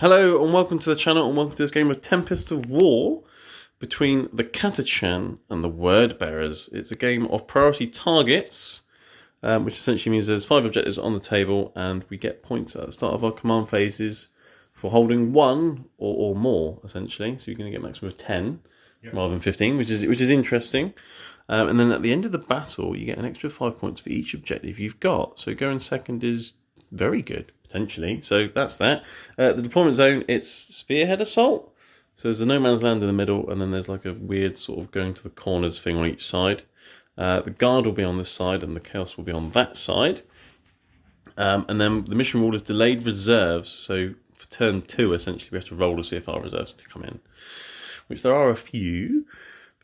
Hello and welcome to the channel and welcome to this game of Tempest of War between the Catachan and the Word Bearers. It's a game of priority targets, which essentially means there's 5 objectives on the table and we get points at the start of our command phases for holding 1 or more, essentially. So you're going to get a maximum of 10 rather than 15, which is interesting. And then at the end of the battle, you get an extra 5 points for each objective you've got. So going second is very good, potentially. So that's that. The deployment zone, it's spearhead assault. So there's a no man's land in the middle, and then there's like a weird sort of going to the corners thing on each side. The guard will be on this side, and the chaos will be on that side. And then the mission rule is delayed reserves. So for turn 2, essentially, we have to roll to see if our reserves to come in, which there are a few,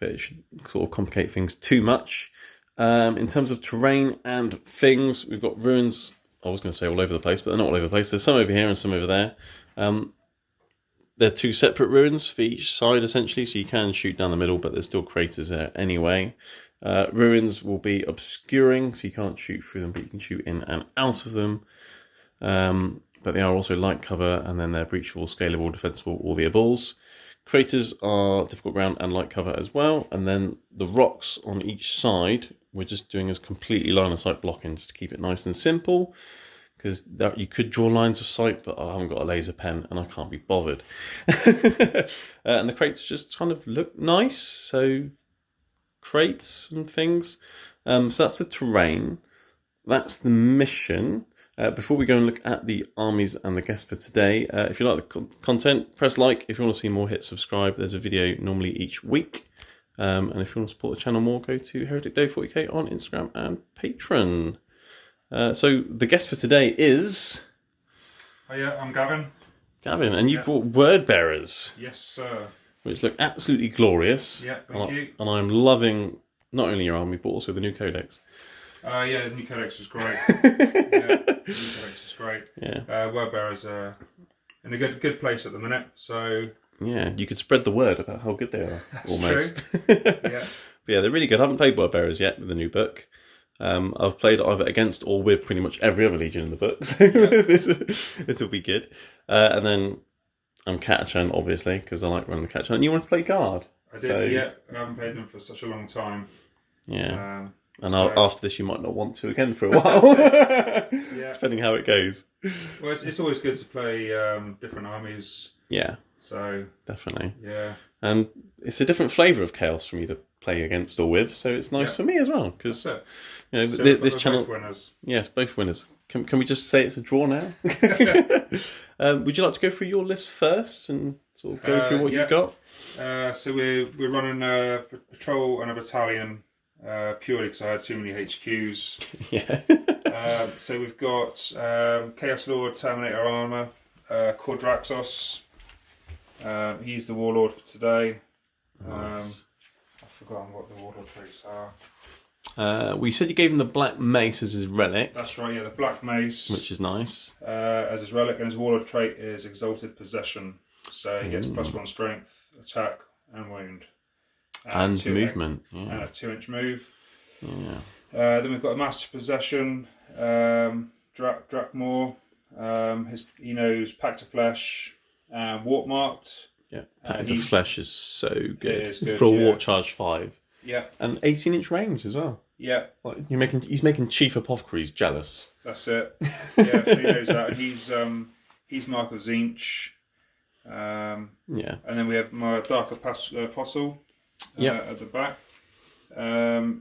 but it should sort of complicate things too much. In terms of terrain and things, we've got ruins. I was going to say all over the place, but they're not all over the place. There's some over here and some over there. They're 2 separate ruins for each side, essentially, so you can shoot down the middle, but there's still craters there anyway. Ruins will be obscuring, so you can't shoot through them, but you can shoot in and out of them. But they are also light cover, and then they're breachable, scalable, defensible, all the aballs. Craters are difficult ground and light cover as well, and then the rocks on each side we're just doing as completely line of sight blocking just to keep it nice and simple, because you could draw lines of sight, but I haven't got a laser pen and I can't be bothered. And the crates just kind of look nice, so crates and things. So that's the terrain, that's the mission. Before we go and look at the armies and the guests for today, if you like the content, press like. If you want to see more, hit subscribe. There's a video normally each week. And if you want to support the channel more, go to Heretic Day 40k on Instagram and Patreon. So the guest for today is... Hiya, I'm Gavin. Gavin, and you've brought Word Bearers. Yes, sir. Which look absolutely glorious. Yeah, thank you. And I'm loving not only your army, but also the new codex. Yeah, the new codex is great. The new codex is great. Yeah. Word Bearers are in a good place at the minute, so... Yeah, you could spread the word about how good they are. That's almost. True. Yeah. But yeah, they're really good. I haven't played Word Bearers yet with the new book. I've played either against or with pretty much every other Legion in the book, so this will be good. And then I'm Catachan, obviously, because I like running the Catachan. And you want to play Guard? I did, yeah. I haven't played them for such a long time. Yeah. And after this, you might not want to again for a while, depending how it goes. Well, it's always good to play different armies. Yeah. So definitely. Yeah. And it's a different flavour of chaos for me to play against or with, so it's nice for me as well, because you know so this channel. Both winners. Yes, both winners. Can we just say it's a draw now? Would you like to go through your list first and sort of go through what you've got? So we're running a patrol and a battalion purely because I had too many HQs. Yeah. So we've got Chaos Lord, Terminator Armour, Cordraxos. He's the Warlord for today. Nice. I've forgotten what the Warlord traits are. Well, you said you gave him the Black Mace as his relic. That's right, yeah, the Black Mace. Which is nice. As his relic, and his Warlord trait is Exalted Possession. So he gets +1 strength, attack, and wound. And movement. And a 2-inch move. Yeah. Then we've got a Master Possession, Drakmor. He knows Pact of Flesh. Warp marked. Yeah, Pact of Flesh is so good. It is good for a Warp Charge 5. Yeah. And 18-inch range as well. Yeah. Like he's making Chief Apothecaries jealous. That's it. Yeah, so he knows that. He's Mark of Zinch. Yeah. And then we have my Dark Apostle at the back.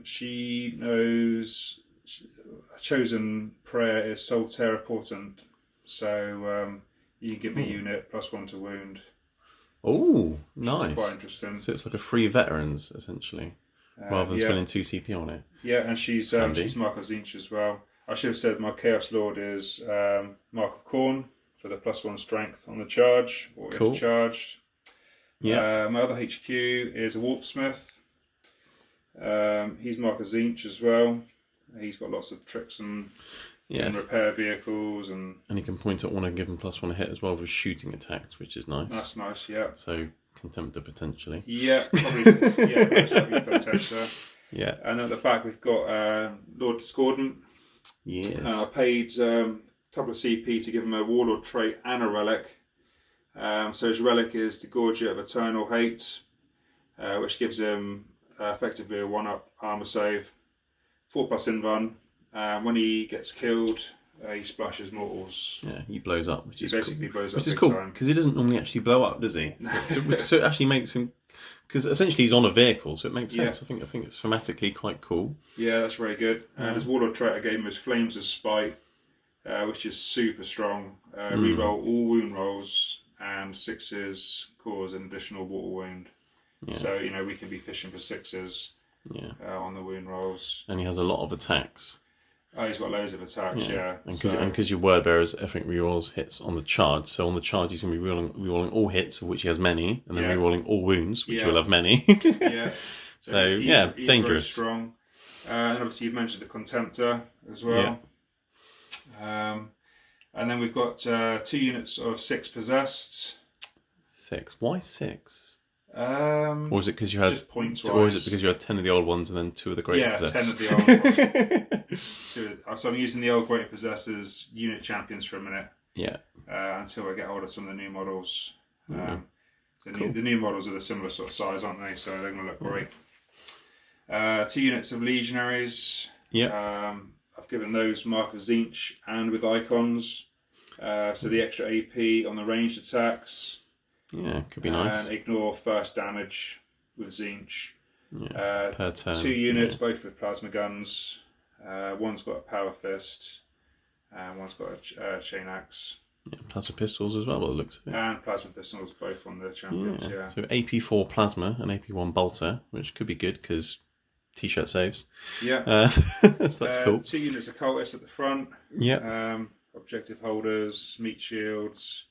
She knows a chosen prayer is Solterra Portent. So you can give the unit +1 to wound. Oh, nice. Which is quite interesting. So it's like a free veterans, essentially, rather than spending 2 CP on it. Yeah, and she's Mark of Zinch as well. I should have said my Chaos Lord is Mark of Khorne for the +1 strength on the charge, or if charged. Yeah. My other HQ is a Warpsmith. He's Mark of Zinch as well. He's got lots of tricks and repair vehicles, and you can point at one and give them +1 a hit as well with shooting attacks, which is nice. That's nice, yeah. So Contemptor potentially. Yeah, probably. Yeah, most likely Contemptor. Yeah. And at the back we've got Lord Discordant. Yes. I paid a couple of CP to give him a Warlord trait and a relic. So his relic is the Gorget of Eternal Hate, which gives him effectively a 1-up armor save, 4+ invuln. When he gets killed, he splashes mortals. Yeah, he blows up, which is basically cool. blows up. Which is cool because he doesn't normally actually blow up, does he? So it actually makes him, because essentially he's on a vehicle, so it makes sense. I think it's thematically quite cool. Yeah, that's very good. And his Warlord trait gave him his Flames of Spite, which is super strong. Reroll all wound rolls, and 6s cause an additional mortal wound. Yeah. So we can be fishing for 6s. On the wound rolls. And he has a lot of attacks. Oh, he's got loads of attacks, yeah. And because your word bearers, I think, rerolls hits on the charge. So on the charge, he's going to be rerolling all hits, of which he has many, and then rerolling all wounds, which he will have many. So he's dangerous. Very strong. And obviously, you've mentioned the Contemptor as well. And then we've got 2 units of 6 possessed. 6? Why 6? Or is it because you had just points? Or is it because you had 10 of the old ones and then 2 of the great possessors? 10 of the old ones. So I'm using the old great possessors unit champions for a minute. Until I get hold of some of the new models. The new models are the similar sort of size, aren't they? So they're going to look great. 2 units of legionaries. I've given those Mark of Tzeentch and with icons. So the extra AP on the ranged attacks. Yeah, could be nice. And ignore first damage with Tzeentch. Per turn. 2 units, both with plasma guns. One's got a power fist, and one's got a chain axe. Plasma pistols as well, by the looks of it. And plasma pistols, both on the champions. So AP4 plasma and AP1 bolter, which could be good because t-shirt saves. So that's cool. 2 units of cultists at the front. Objective holders, meat shields.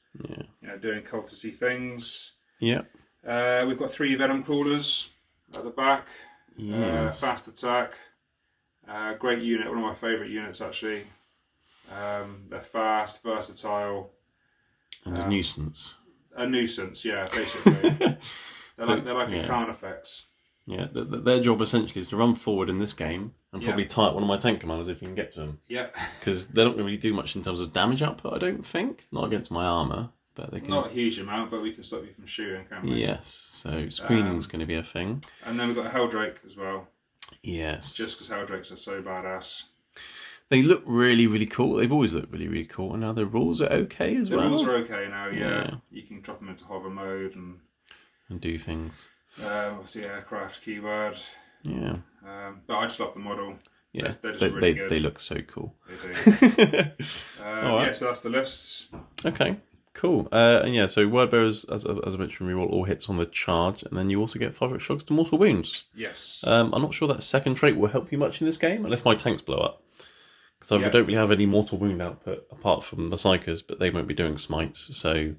Doing cultisty things. We've got 3 venom crawlers at the back. Fast attack. Great unit, one of my favourite units actually. They're fast, versatile. And a nuisance. A nuisance, basically. They're like counter effects. Their job essentially is to run forward in this game and probably tie up one of my tank commanders if you can get to them. Because they don't really do much in terms of damage output, I don't think. Not against my armour, but they can. Not a huge amount, but we can stop you from shooting, can't we? Yes, so screening's going to be a thing. And then we've got a Helldrake as well. Yes. Just because Helldrakes are so badass. They look really, really cool. They've always looked really, really cool. And now the rules are okay as well. The rules are okay now, You can drop them into hover mode and do things. Obviously, aircraft keyword. But I just love the model. Yeah, they're just really good. They look so cool. They do. So that's the lists. Okay, cool. And so word bearers, as I mentioned, reroll all hits on the charge, and then you also get 5 shocks to mortal wounds. Yes. I'm not sure that second trait will help you much in this game, unless my tanks blow up. Because I don't really have any mortal wound output apart from the psychers, but they won't be doing smites. So,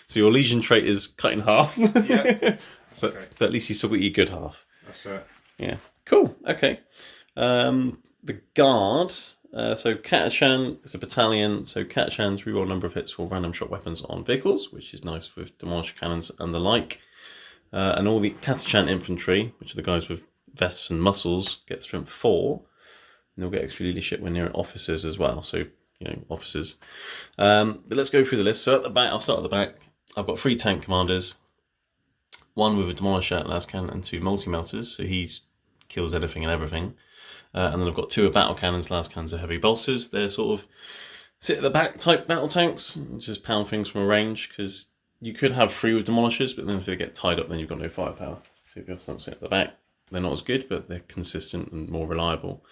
So your Legion trait is cut in half. But at least you still got your good half. That's it. Yeah. Cool. Okay. The Guard. So Catachan is a battalion. So Catachans reroll number of hits for random shot weapons on vehicles, which is nice with demolisher cannons and the like. And all the Catachan infantry, which are the guys with vests and muscles, get strength 4. And they'll get extra leadership when near officers as well. So, officers. But let's go through the list. So at the back, I'll start at the back. I've got 3 tank commanders, 1 with a demolisher, las cannon, and 2 multi-melters, so he kills anything and everything. And then I've got 2 battle cannons, las cannons, and heavy bolters. They're sort of sit at the back type battle tanks, just pound things from a range, because you could have 3 with demolishers, but then if they get tied up, then you've got no firepower. So if you have something at the back, they're not as good, but they're consistent and more reliable.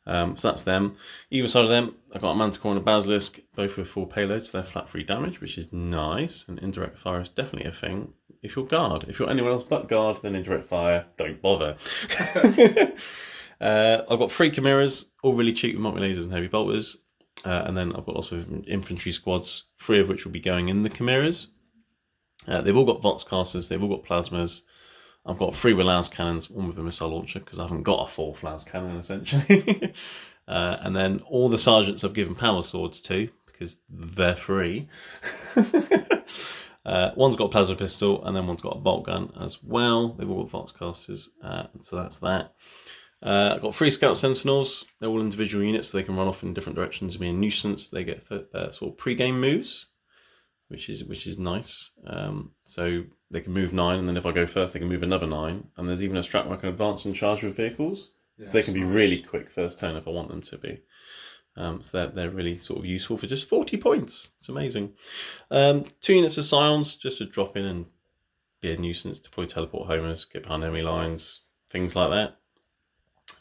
So that's them. Either side of them, I've got a Manticore and a Basilisk, both with full payloads, so they're flat 3 damage, which is nice. And indirect fire is definitely a thing. If you're Guard, if you're anyone else but Guard, then indirect fire, don't bother. I've got 3 Chimeras, all really cheap with multi lasers and heavy bolters. And then I've got lots of infantry squads, 3 of which will be going in the Chimeras. They've all got Vox casters, they've all got plasmas. I've got 3 with las cannons, 1 with a missile launcher, because I haven't got a 4th las cannon, essentially. And then all the sergeants I've given power swords to, because they're free. One's got a plasma pistol, and then one's got a bolt gun as well. They've all got Vox casters, so that's that. I've got 3 Scout Sentinels. They're all individual units, so they can run off in different directions and be a nuisance. They get sort of pre-game moves, which is nice. So they can move 9, and then if I go first, they can move another 9. And there's even a strat where I can advance and charge with vehicles, so they can be really quick first turn if I want them to be. So they're really sort of useful for just 40 points. It's amazing. 2 units of Scions, just to drop in and be a nuisance, deploy teleport homers, get behind enemy lines, things like that.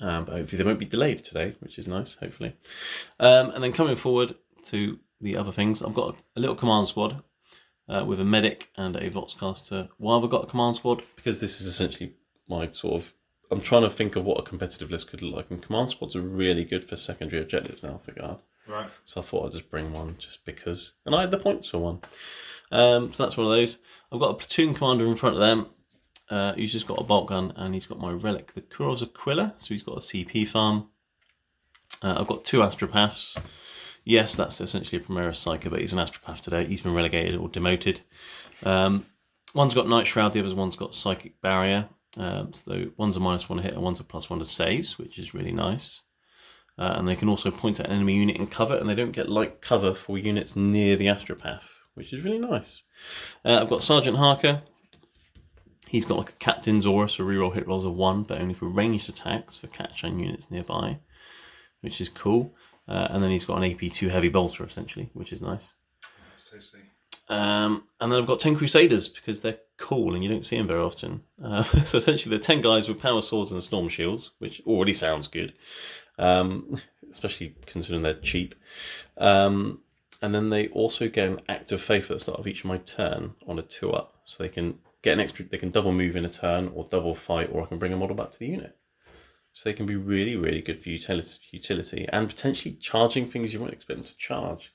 But hopefully they won't be delayed today, which is nice, hopefully. And then coming forward to the other things, I've got a little command squad with a medic and a Voxcaster. Why have I got a command squad? Because this is essentially my sort of... I'm trying to think of what a competitive list could look like, and command squads are really good for secondary objectives now for Guard. Right. So I thought I'd just bring one just because. And I had the points for one. So that's one of those. I've got a platoon commander in front of them. He's just got a bolt gun, and he's got my relic, the Kuros Aquila, so he's got a CP farm. I've got 2 astropaths. Yes, that's essentially a Primaris Psyker, but he's an astropath today. He's been relegated or demoted. One's got Night Shroud, the other's one's got Psychic Barrier. So one's a -1 to hit and one's a +1 to saves, which is really nice. And they can also point at an enemy unit and cover, and they don't get light cover for units near the astropath, which is really nice. I've got Sergeant Harker. He's got like a Captain's Aura, so reroll hit rolls of 1, but only for ranged attacks for Catachan units nearby, which is cool. And then he's got an AP2 heavy bolter, essentially, which is nice. That's tasty. And then I've got 10 Crusaders, because they're cool and you don't see them very often. So essentially they're 10 guys with power swords and storm shields, which already sounds good, especially considering they're cheap. And then they also get an Act of Faith at the start of each of my turn on a 2-up, so they can get an extra. They can double move in a turn, or double fight, or I can bring a model back to the unit. So they can be really, really good for utility and potentially charging things you won't expect them to charge,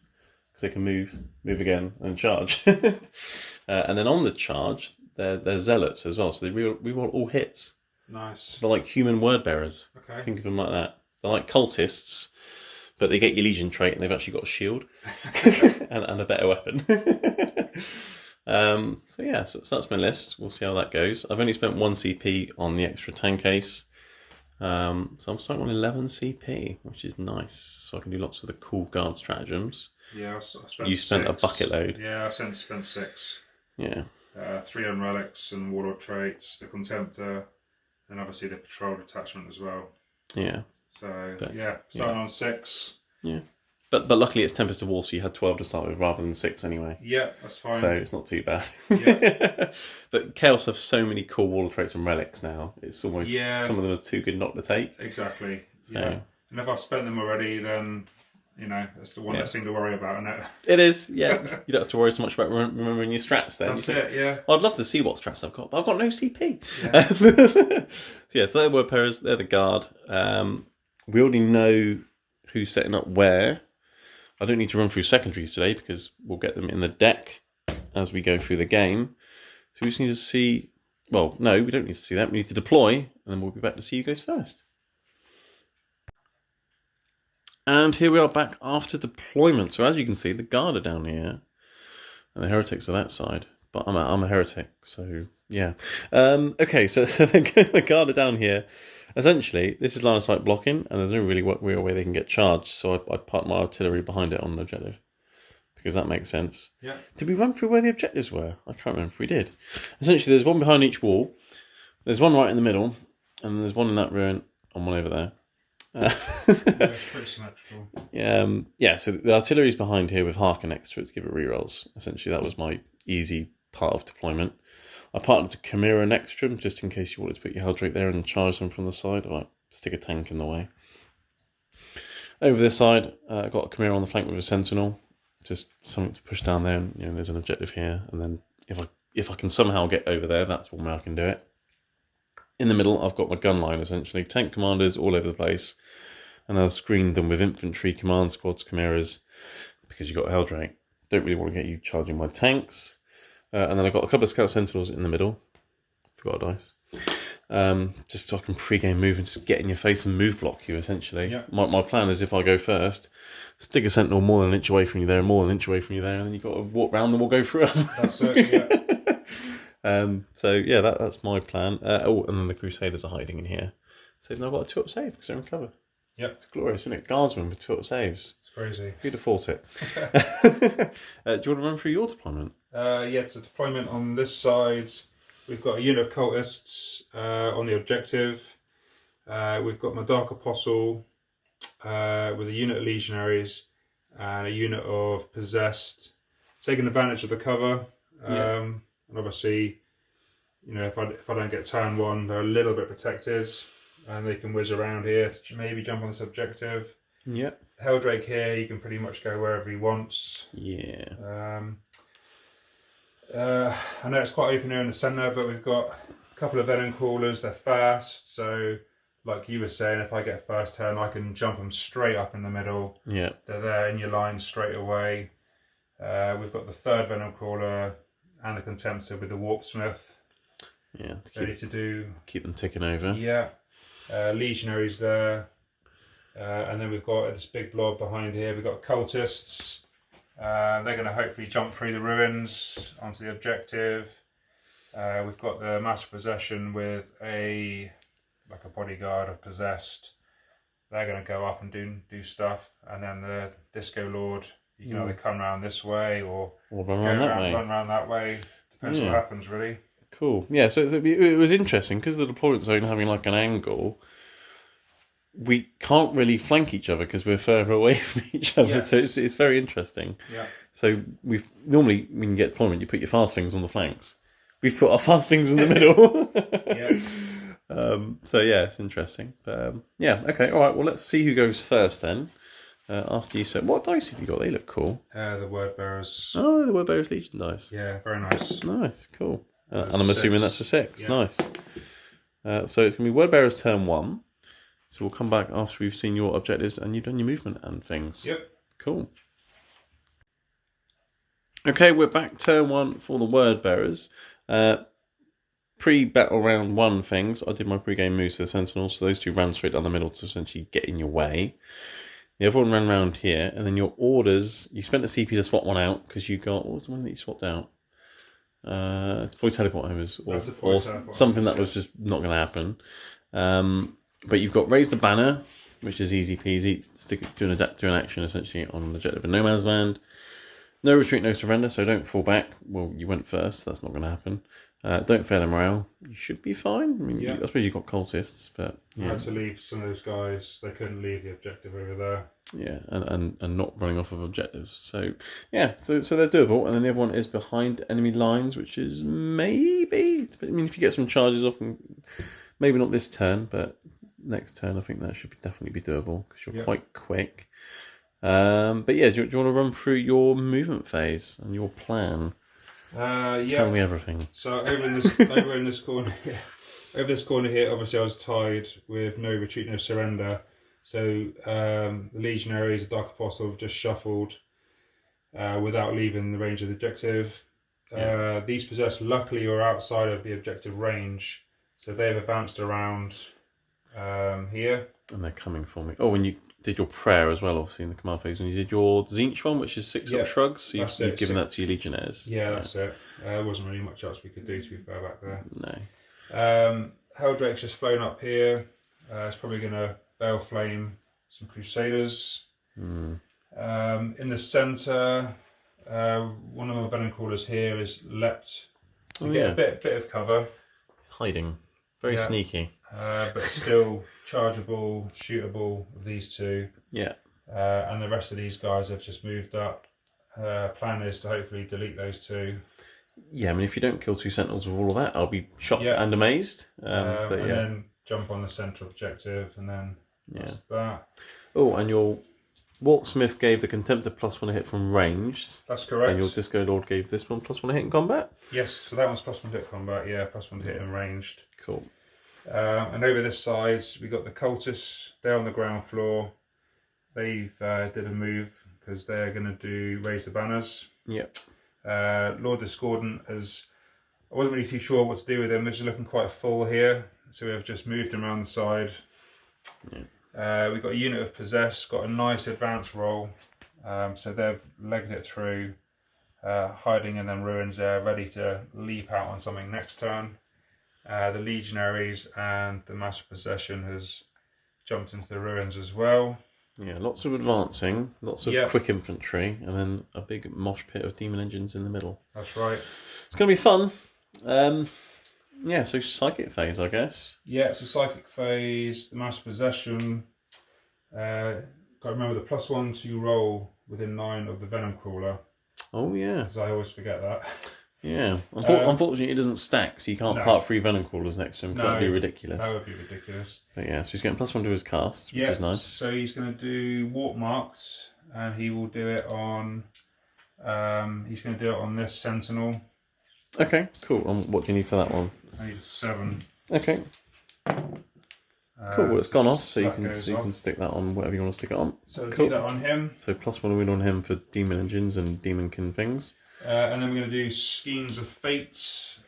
because they can move again and charge. And then on the charge, they're zealots as well, so they reroll all hits. Nice. They're like human word bearers. Okay. Think of them like that. They're like cultists, but they get your Legion trait, and they've actually got a shield and a better weapon. So that's my list. We'll see how that goes. I've only spent 1 CP on the extra tank case. So I'm starting on 11 CP, which is nice. So I can do lots of the cool guard stratagems. Yeah, I spent You spent 6. a bucket load. Yeah, I spent 6. Yeah. 3 on relics and warlord traits, the Contemptor, and obviously the patrol detachment as well. Yeah. So starting on 6. Yeah. But luckily it's Tempest of War, so you had 12 to start with rather than 6 anyway. Yeah, that's fine. So it's not too bad. Yeah. But Chaos have so many cool warlord traits and relics now. It's almost some of them are too good not to take. Exactly. So. Yeah. And if I've spent them already, then it's the one less thing to worry about, isn't it? It is, yeah. You don't have to worry so much about remembering your strats then. That's it, yeah. I'd love to see what strats I've got, but I've got no CP. Yeah. So they're the word pairs, they're the guard. We already know who's setting up where. I don't need to run through secondaries today because we'll get them in the deck as we go through the game. So we just need to see... Well, no, we don't need to see that. We need to deploy, and then we'll be back to see who goes first. And here we are back after deployment. So as you can see, the guard are down here, and the heretics are that side. But I'm a heretic, so yeah. Okay, so the guard are down here. Essentially, this is line of sight blocking, and there's no really real way they can get charged, so I parked my artillery behind it on the objective, because that makes sense. Yeah. Did we run through where the objectives were? I can't remember if we did. Essentially, there's one behind each wall, there's one right in the middle, and there's one in that ruin, and one over there. Yeah, it's pretty symmetrical. Yeah, so the artillery's behind here with Harker next to it to give it rerolls. Essentially, that was my easy part of deployment. I partnered to Chimera next to him, just in case you wanted to put your Heldrake there and charge them from the side. Or stick a tank in the way. Over this side, I got a Chimera on the flank with a Sentinel. Just something to push down there, and there's an objective here. And then if I can somehow get over there, that's one way I can do it. In the middle, I've got my gun line, essentially. Tank commanders all over the place. And I've screened them with infantry, command squads, Chimeras, because you've got Heldrake. Don't really want to get you charging my tanks. And then I've got a couple of Scout Sentinels in the middle. Forgot a dice. Just so I can pre-game move and just get in your face and move block you, essentially. Yeah. My plan is if I go first, stick a Sentinel more than an inch away from you there, more than an inch away from you there, and then you've got to walk round them or go through them. That's it, yeah. So, yeah, that's my plan. And then the Crusaders are hiding in here. So they've now got a 2-up save because they're in cover. Yep. It's glorious, isn't it? Guardsmen with 2-up saves. It's crazy. Who'd have thought it? Do you want to run through your deployment? It's a deployment on this side. We've got a unit of cultists on the objective. We've got my Dark Apostle with a unit of legionaries and a unit of possessed, taking advantage of the cover. And obviously, if I don't get turn 1, they're a little bit protected, and they can whiz around here to maybe jump on this objective. Yep. Helldrake here, you can pretty much go wherever he wants. Yeah. I know it's quite open here in the centre, but we've got a couple of venom crawlers. They're fast, so like you were saying, if I get first turn, I can jump them straight up in the middle. Yeah. They're there in your line straight away. We've got the third venom crawler and the contemptor with the warpsmith. Yeah. Ready to do. Keep them ticking over. Yeah. Legionaries there. And then we've got this big blob behind here. We've got cultists. They're going to hopefully jump through the ruins onto the objective. We've got the Master Possession with a bodyguard of possessed. They're going to go up and do stuff. And then the Disco Lord, you can either come around this way or run around that way. Depends what happens, really. Cool. Yeah, so it was interesting because the deployment zone having like an angle, we can't really flank each other because we're further away from each other. Yes. So it's very interesting. Yeah. So we've normally, when you get deployment, you put your fast things on the flanks. We've put our fast things in the middle. Yeah. So yeah, it's interesting. But, yeah. Okay. All right. Well, let's see who goes first then. After you said, what dice have you got? They look cool. The Word Bearers. Oh, the Word Bearers Legion dice. Yeah, very nice. Nice. Cool. And That's I'm a assuming 6. that's a 6. Yeah. Nice. So it's going to be Word Bearers turn 1. So we'll come back after we've seen your objectives and you've done your movement and things. Yep. Cool. Okay, we're back turn 1 for the Word Bearers. Pre-battle round 1 things, I did my pre-game moves for the Sentinels, so those 2 ran straight down the middle to essentially get in your way. The other one ran around here, and then your orders, you spent a CP to swap one out, because you got, what was the one that you swapped out? Deploy teleport homers, or something that was just not going to happen. But you've got Raise the Banner, which is easy peasy, do an action essentially on an objective in No Man's Land. No retreat, no surrender, so don't fall back. Well, you went first, so that's not going to happen. Don't fail the morale. You should be fine. I mean, I suppose you've got cultists, but I had to leave some of those guys. They couldn't leave the objective over there. Yeah, and not running off of objectives. So yeah, so they're doable. And then the other one is behind enemy lines, which is maybe. I mean, if you get some charges off, maybe not this turn, but next turn, I think that should definitely be doable because you're quite quick. But yeah, do you want to run through your movement phase and your plan? Tell me everything. So over in this corner here, obviously I was tied with no retreat, no surrender. So the Legionaries, the Dark Apostle, have just shuffled without leaving the range of the objective. These possessed, luckily, are outside of the objective range, so they've advanced around here. And they're coming for me. Oh, when you did your prayer as well, obviously, in the command phase, when you did your Zinch one, which is 6 up shrugs, so you've given that to your Legionnaires. Yeah, that's it. There wasn't really much else we could do, to be fair, back there. No. Helldrake's just flown up here. It's probably going to Bale Flame some Crusaders. In the centre, one of my venom crawlers here is leapt to get a bit of cover. He's hiding. Very sneaky. But still chargeable, shootable with these 2. Yeah. And the rest of these guys have just moved up. Plan is to hopefully delete those 2. Yeah, I mean, if you don't kill 2 Sentinels with all of that, I'll be shocked and amazed. And then jump on the central objective, and then that's that. Oh, and your Walksmith gave the Contemptor +1 a hit from range. That's correct. And your Disco Lord gave this one +1 a hit in combat? Yes, so that one's +1 hit combat, +1 hit in ranged. Cool. And over this side, we got the cultists. They're on the ground floor. They've did a move because they're going to do Raise the Banners. Yep. Lord Discordant has. I wasn't really too sure what to do with him. He's looking quite full here, so we've just moved him around the side. Yeah. We've got a unit of Possessed, got a nice advance roll, so they've legged it through, hiding in them ruins there, ready to leap out on something next turn. The Legionaries and the Master Possession has jumped into the ruins as well. Yeah, lots of advancing, lots of quick infantry, and then a big mosh pit of demon engines in the middle. That's right. It's going to be fun. Yeah, so psychic phase, I guess. Yeah, it's a psychic phase. The Master Possession. Got to remember the +1 to roll within 9 of the Venom Crawler. Oh, yeah. Because I always forget that. Yeah. Unfortunately, it doesn't stack, so you can't part 3 Venom Crawlers next to him. That would be ridiculous. That would be ridiculous. But yeah, so he's getting +1 to his cast, which is nice. So he's going to do Warp Marked, and he will do it on... he's going to do it on this Sentinel. Okay, cool. What do you need for that one? I need a 7. Okay. Cool, well it's gone off, so you can stick that on whatever you want to stick it on. So do that on him. So +1 win on him for demon engines and demonkin things. And then we're going to do Schemes of Fate,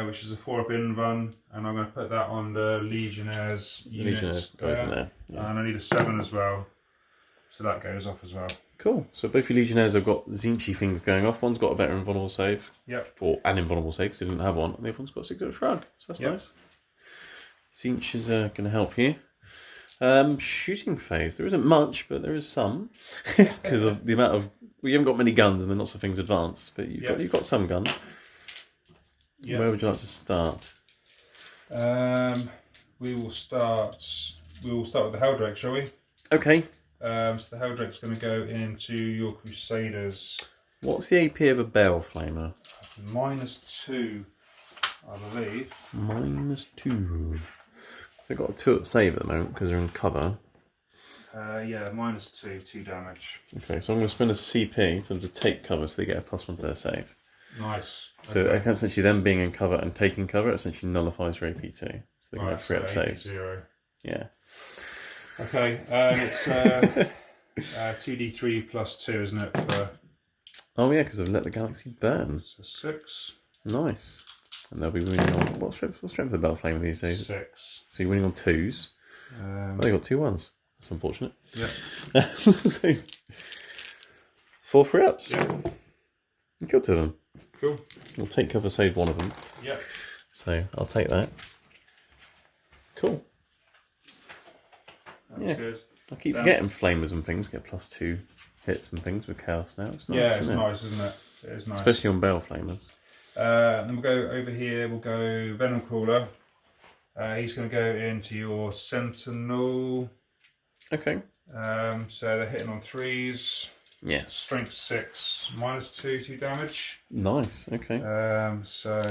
which is a 4-up in run, and I'm going to put that on the Legionnaires unit. Legionnaires goes in there. Yeah. And I need a 7 as well, so that goes off as well. Cool. So both your Legionnaires have got Zinchi things going off. One's got a better invulnerable save. Yep. Or an invulnerable save because they didn't have one. And the other one's got a 6 shrug. So that's nice. Zinch is going to help here. Shooting phase. There isn't much, but there is some. Because of the amount of... We haven't got many guns and then lots of things advanced. But you've got some guns. Yep. Where would you like to start? We will start with the Helldrake, shall we? Okay. So the Helldrake's going to go into your Crusaders. What's the AP of a Bale Flamer? -2, I believe. -2. They've got a 2-up save at the moment because they're in cover. Yeah, -2, 2 damage. Okay, so I'm going to spend a CP for them to take cover so they get a +1 to their save. Nice. So essentially them being in cover and taking cover essentially nullifies your AP2. So they can have 3-up saves. 0. Yeah. Okay, it's 2d3 +2, isn't it? Oh yeah, because I've let the galaxy burn. So 6. Nice. And they'll be winning on... What strength of the Bell Flame these days? 6. So you're winning on 2s. They got 2 1s. That's unfortunate. Yeah. So 4 3-ups. Yeah. You killed 2 of them. Cool. We'll take cover, save 1 of them. Yeah. So I'll take that. Cool. That's good. I keep forgetting flamers and things get +2 hits and things with chaos now. It's nice. Yeah, it's nice, isn't it? It is nice. Especially on Bale Flamers. Then we'll go over here, we'll go Venom Crawler. He's going to go into your Sentinel. Okay. So they're hitting on 3s. Yes. Strength 6, -2, 2 damage. Nice, okay. So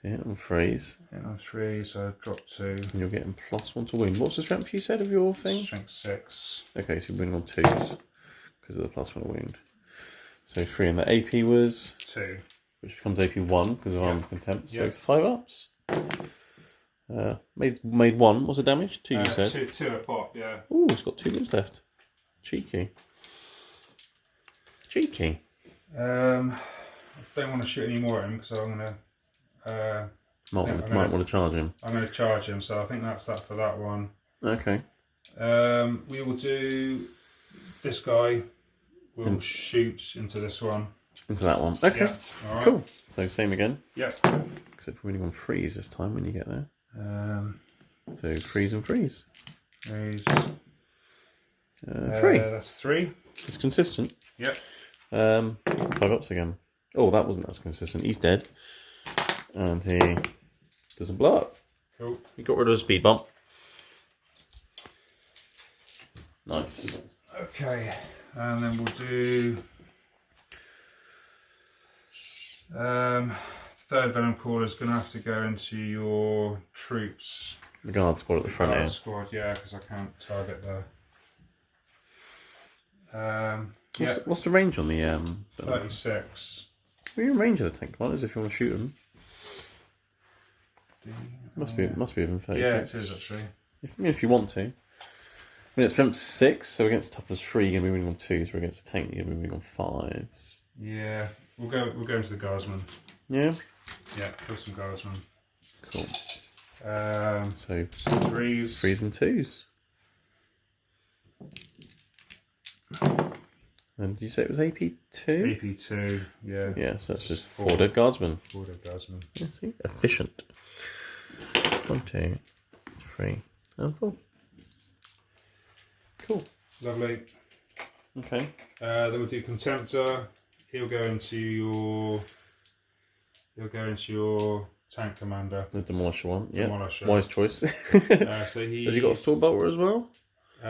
hit on 3s. Hitting on 3, so drop 2. And you're getting +1 to win. What's the strength you said of your thing? Strength 6. Okay, so you're winning on 2s because of the +1 wound. So 3 and the AP was 2. Which becomes AP1 because of Arm of Contempt. So 5 ups. Made 1. What's the damage? 2 you said? 2 a pop, yeah. Ooh, it's got 2 moves left. Cheeky. Cheeky. I don't want to shoot any more at him because I'm going to... might want to charge him. I'm going to charge him, so I think that's that for that one. Okay. We will do... This guy will shoot into this one. Into that one. Okay. Yeah. All right. Cool. So same again. Yeah. Except for winning on 3s this time when you get there. So 3s and 3s. 3s. 3. That's 3. It's consistent. Yep. 5 ups again. Oh, that wasn't as consistent. He's dead. And he doesn't blow up. Cool. He got rid of the speed bump. Nice. Okay. And then we'll do... third Venom Crawler is going to have to go into your troops. The guard squad at the front here. Squad, yeah, because I can't target What's the range on the 36. Well, you're in range of the tank commanders if you want to shoot them. Must be within 36. Yeah, it is actually. If you want to. I mean, it's strength 6, so against toughness 3, you're going to be winning on 2s, so against a tank, you're going to be winning on 5s. Yeah, we'll go into the guardsmen. Yeah? Yeah, kill some guardsmen. Cool. So 3s. 3s and 2s. And did you say it was AP2? AP2, yeah. Yeah, so that's just 4 dead guardsmen. 4 dead guardsmen. Yeah, see? Efficient. 1, 2, 3, and 4. Cool. Lovely. Okay. Then we'll do Contemptor. He'll go into your tank commander. The Demolisher one. Yeah. Demolisher. Wise choice. So Has he got a Sword Bolter as well?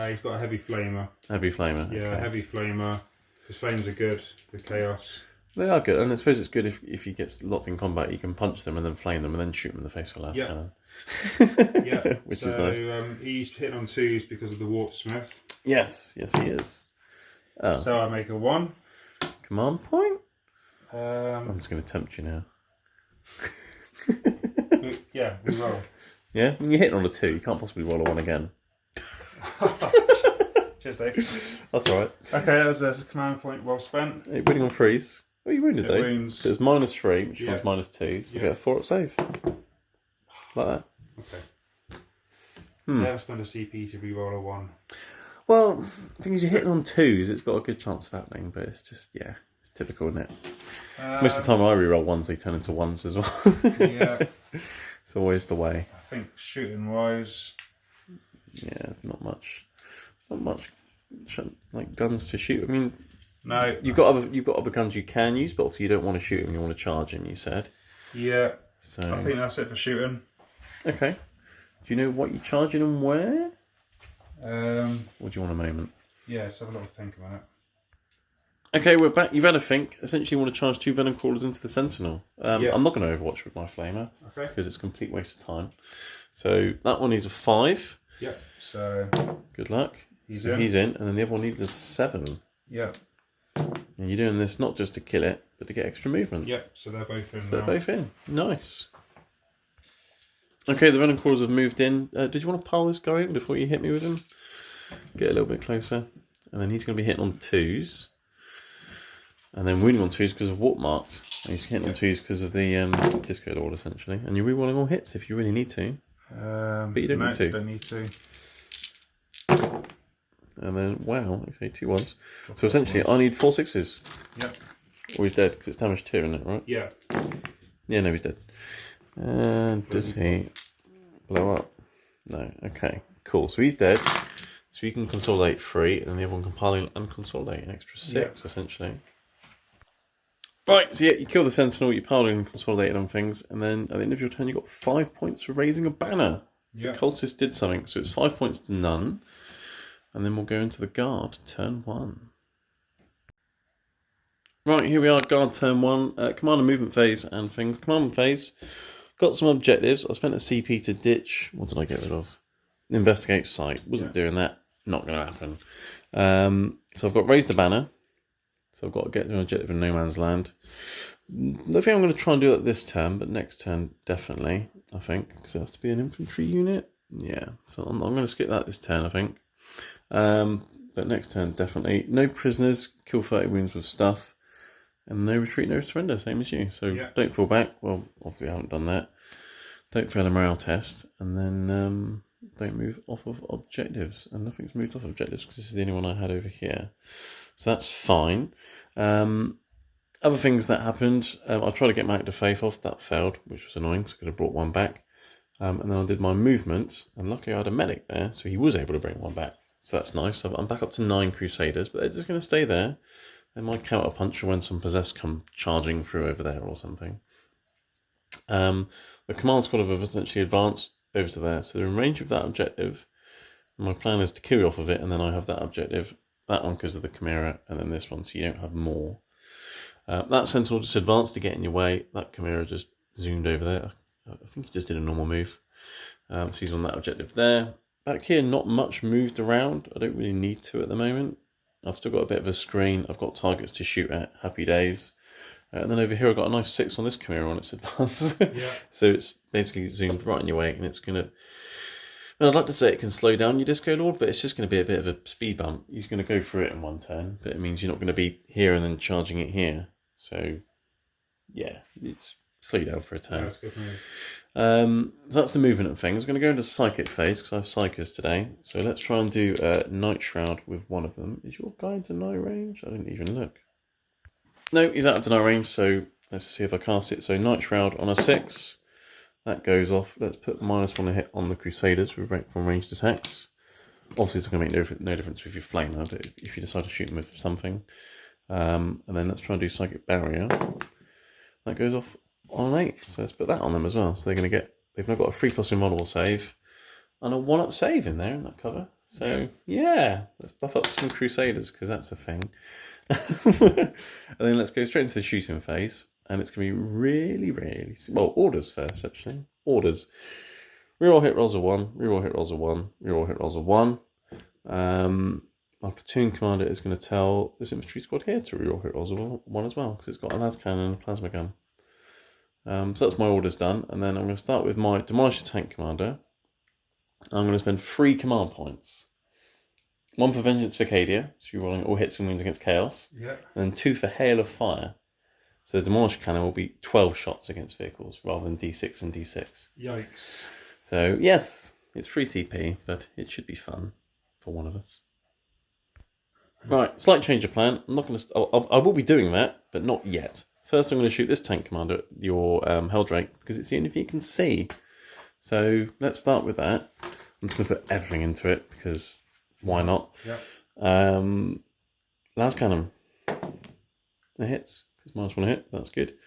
He's got a Heavy Flamer. Heavy Flamer. Yeah, okay. Heavy Flamer. His flames are good. The Chaos. They are good, and I suppose it's good if he gets locked in combat, you can punch them and then flame them and then shoot them in the face for last cannon. Yeah, which is nice. He's hitting on 2s because of the Warp Smith. Yes, he is. Oh. So I make a 1. Command point? I'm just going to tempt you now. Yeah, we roll. Yeah? When you're hitting on a 2, you can't possibly roll a 1 again. Cheers, Dave. That's alright. Okay, that was a command point well spent. You're winning on 3s. Oh, you wounded, though. Wounds. So it's -3, which becomes -2, so you get a 4-up save. Like that. Okay. Never spend a CP to re-roll a 1. Well, the thing is, you're hitting on 2s, it's got a good chance of happening, but it's just, it's typical, isn't it? Most of the time I re-roll 1s, they turn into 1s as well. Yeah. It's always the way. I think shooting-wise... Yeah, not much like guns to shoot. I mean, no, you've got other guns you can use, but obviously you don't want to shoot him. You want to charge him. You said. Yeah. So I think that's it for shooting. Okay. Do you know what you're charging and where? Or do you want a moment? Yeah, just have a little think about it. Okay, we're back. You've had a think. Essentially, you want to charge 2 Venom Crawlers into the Sentinel. I'm not going to Overwatch with my Flamer. Okay. Because it's a complete waste of time. So that one needs a 5. Yeah. So. Good luck. He's in, and then the other one needs a 7. Yeah. And you're doing this not just to kill it, but to get extra movement. Yeah. So they're both in. They're both in. Nice. Okay, the Venom Crawlers have moved in. Did you want to pile this guy in before you hit me with him? Get a little bit closer. And then he's going to be hitting on 2s. And then wounding on 2s because of warp marks. And he's hitting on 2s because of the disco lord, essentially. And you're rerolling all hits if you really need to. But you don't need to. Don't need to. And then, wow, okay, 2 1s. So essentially, I need 4 6s. Yep. Or he's dead because it's damage 2, isn't it, right? Yeah. Yeah, no, he's dead. And does he blow up? No. Okay, cool. So he's dead. So you can consolidate 3, and then the other one can pile in and consolidate an extra 6, essentially. Right, so you kill the Sentinel, you pile in and consolidate on things, and then at the end of your turn, you got 5 points for raising a banner. Yeah. The Cultist did something, so it's 5 points to none. And then we'll go into the Guard, turn 1. Right, here we are, Guard, turn 1. Command and movement phase and things. Command phase, got some objectives. I spent a CP to ditch. What did I get rid of? Investigate site. Wasn't doing that. Not going to happen. So I've got raise the banner. So I've got to get an objective in no man's land. I don't think I'm going to try and do that this turn, but next turn definitely, I think. Because it has to be an infantry unit. Yeah, so I'm going to skip that this turn, I think. But next turn, definitely. No prisoners, kill 30 wounds with stuff. And no retreat, no surrender, same as you. So don't fall back. Well, obviously I haven't done that. Don't fail a morale test. And then don't move off of objectives. And nothing's moved off objectives because this is the only one I had over here. So that's fine. Other things that happened, I tried to get my Act of Faith off. That failed, which was annoying because I could have brought 1 back. And then I did my movement. And luckily I had a medic there, so he was able to bring 1 back. So that's nice. I'm back up to 9 Crusaders, but they're just going to stay there. They might counter punch when some possessed come charging through over there or something. The command squad have essentially advanced over to there, so they're in range of that objective. My plan is to kill you off of it, and then I have that objective, that one because of the Chimera, and then this one, so you don't have more. That Sentinel just advanced to get in your way. That Chimera just zoomed over there. I think he just did a normal move. So he's on that objective there. Back here, not much moved around. I don't really need to at the moment. I've still got a bit of a screen. I've got targets to shoot at. Happy days. And then over here, I've got a nice 6 on this Chimera on its advance. So it's basically zoomed right in your way, and it's going to... Well, I'd like to say it can slow down your Disco Lord, but it's just going to be a bit of a speed bump. He's going to go through it in 1 turn, but it means you're not going to be here and then charging it here. So, yeah, it's slow you down for a turn. That's good move. So that's the movement of things. I'm going to go into psychic phase because I have psychers today. So let's try and do Night Shroud with one of them. Is your guy deny range? I didn't even look. No, he's out of deny range, so let's see if I cast it. So Night Shroud on a 6. That goes off. Let's put -1 a hit on the Crusaders from ranged attacks. Obviously, it's going to make no difference with your flamer, but if you decide to shoot them with something. And then let's try and do Psychic Barrier. That goes off on an 8. So let's put that on them as well. So they're going to they've now got a 3+ invulnerable save and a 1-up save in there in that cover. So yeah, let's buff up some Crusaders because that's a thing. And then let's go straight into the shooting phase. And it's going to be really, really... Well, orders first, actually. Orders. Reroll hit rolls a 1. Reroll hit rolls a 1. Reroll hit rolls a 1. My platoon commander is going to tell this infantry squad here to reroll hit rolls a 1 as well. Because it's got a las cannon and a plasma gun. So that's my orders done. And then I'm going to start with my Demolisher tank commander. I'm going to spend 3 command points. 1 for Vengeance for Cadia. So you're rolling all hits and wounds against Chaos. Yeah. And then 2 for Hail of Fire. So the Demolisher Cannon will be 12 shots against vehicles rather than D6 and D6. Yikes. So, yes, it's free CP, but it should be fun for one of us. Right, slight change of plan. I'm not going to... I will be doing that, but not yet. First, I'm going to shoot this tank commander, your Helldrake, because it's the only thing you can see. So, let's start with that. I'm just going to put everything into it, because why not? Yeah. Las Cannon. It hits. It's -1 a hit, that's good.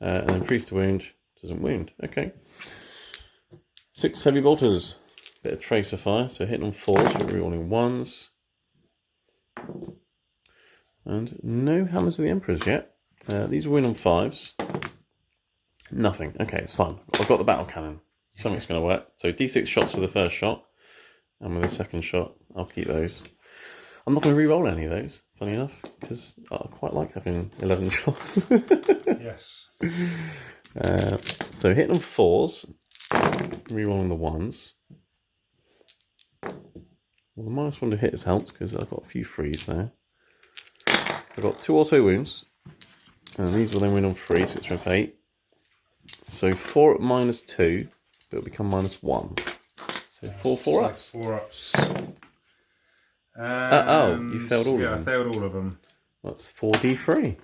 And then freeze to wound, doesn't wound. Okay. 6 heavy bolters. Bit of tracer fire, so hitting on 4s, but rerolling 1s. And no hammers of the Emperors yet. These will win on 5s. Nothing. Okay, it's fine. I've got the battle cannon. Something's going to work. So D6 shots for the first shot. And with the second shot, I'll keep those. I'm not going to re-roll any of those, funny enough, because I quite like having 11 shots. Yes. So hitting on 4s, re-rolling the 1s. Well, the -1 to hit has helped because I've got a few 3s there. I've got 2 auto wounds, and these will then win on 3, 6 for 8. So 4 at -2, but it'll become -1. So 4 4-ups. 4-ups. Oh, you failed all of them. Yeah, I failed all of them. That's 4d3.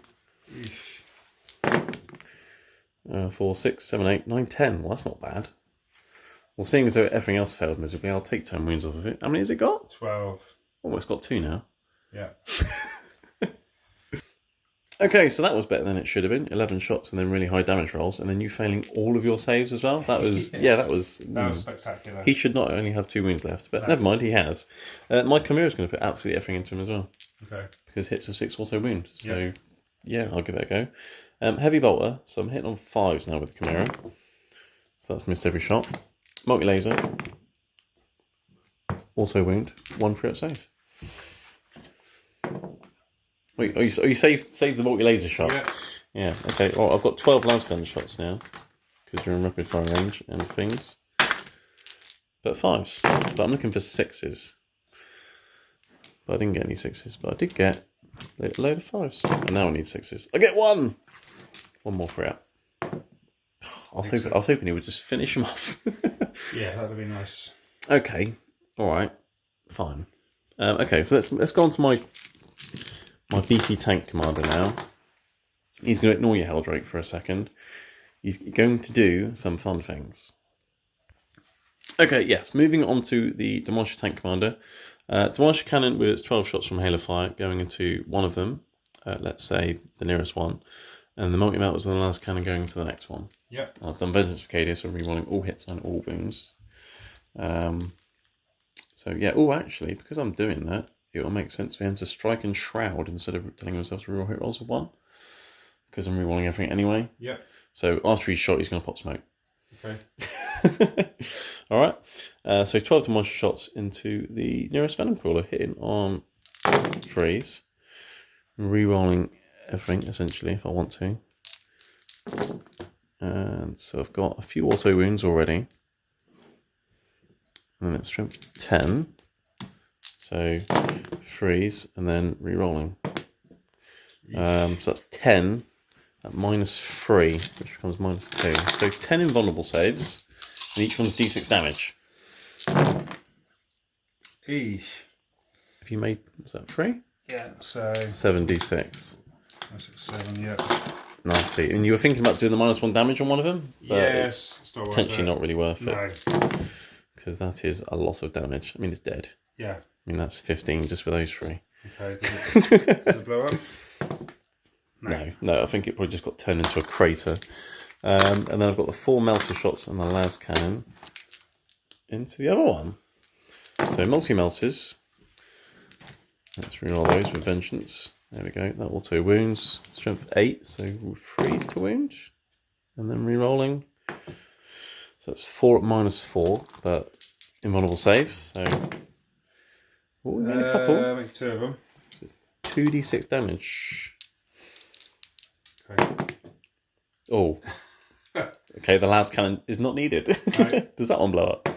4, 6, 7, 8, 9, 10. Well, that's not bad. Well, seeing as though everything else failed miserably, I'll take 10 wounds off of it. How many has it got? 12. Oh, it's got 2 now. Yeah. Okay, so that was better than it should have been. 11 shots and then really high damage rolls, and then you failing all of your saves as well. That was, that was Spectacular. He should not only have 2 wounds left, but never mind, he has. My Chimera's going to put absolutely everything into him as well. Okay. Because hits of 6 auto wound. So, yeah, I'll give it a go. Heavy bolter, so I'm hitting on 5s now with the Chimera. So that's missed every shot. Multi laser. Auto wound. 1 free up save. Wait, you saved the multi-laser shot? Yeah. Yeah, okay. Well, I've got 12 lasgun shots now, because you're in rapid fire range and things. But 5s. But I'm looking for 6s. But I didn't get any 6s, but I did get a load of 5s. And now I need 6s. I get 1! 1 more free up. I was hoping he would just finish him off. Yeah, that would be nice. Okay, alright, fine. Okay, so let's go on to my beefy tank commander now. He's going to ignore your Helldrake for a second. He's going to do some fun things. Okay, yes, moving on to the Demolisher tank commander. Demolisher cannon with 12 shots from Hail of Fire going into one of them, let's say the nearest one. And the multi-melt was the last cannon going to the next one. Yeah. I've done Vengeance for Cadia, so I'm rerolling all hits and all wounds. So yeah, actually, because I'm doing that, it will make sense for him to strike and shroud instead of telling himself to reroll hit rolls of 1. Because I'm rerolling everything anyway. Yeah. So after he's shot, he's going to pop smoke. Okay. Alright. So 12 demolisher shots into the nearest Venom Crawler, hitting on 3s. Rerolling everything, essentially, if I want to. And so I've got a few auto wounds already. And then it's strength 10. So 3s and then re-rolling. So that's 10 at -3, which becomes -2. So 10 invulnerable saves, and each one's d6 damage. Eesh. Have you made, was that 3? Yeah, so 7d6. That's 7, yeah. Nasty. And you were thinking about doing the -1 damage on one of them? But yes, it's potentially not really worth it. No. Because that is a lot of damage. I mean, it's dead. Yeah. I mean, that's 15 just for those 3. Okay, does it blow up? No, I think it probably just got turned into a crater. And then I've got the 4 melter shots and the las cannon into the other one. So multi-melters. Let's reroll those with vengeance. There we go. That auto wounds. Strength 8, so we'll freeze to wound. And then rerolling. So that's 4 at -4, but invulnerable save. So we made a couple. Make 2 of them. 2d6 damage. Okay. Oh. Okay, the las cannon is not needed. Right. Does that one blow up?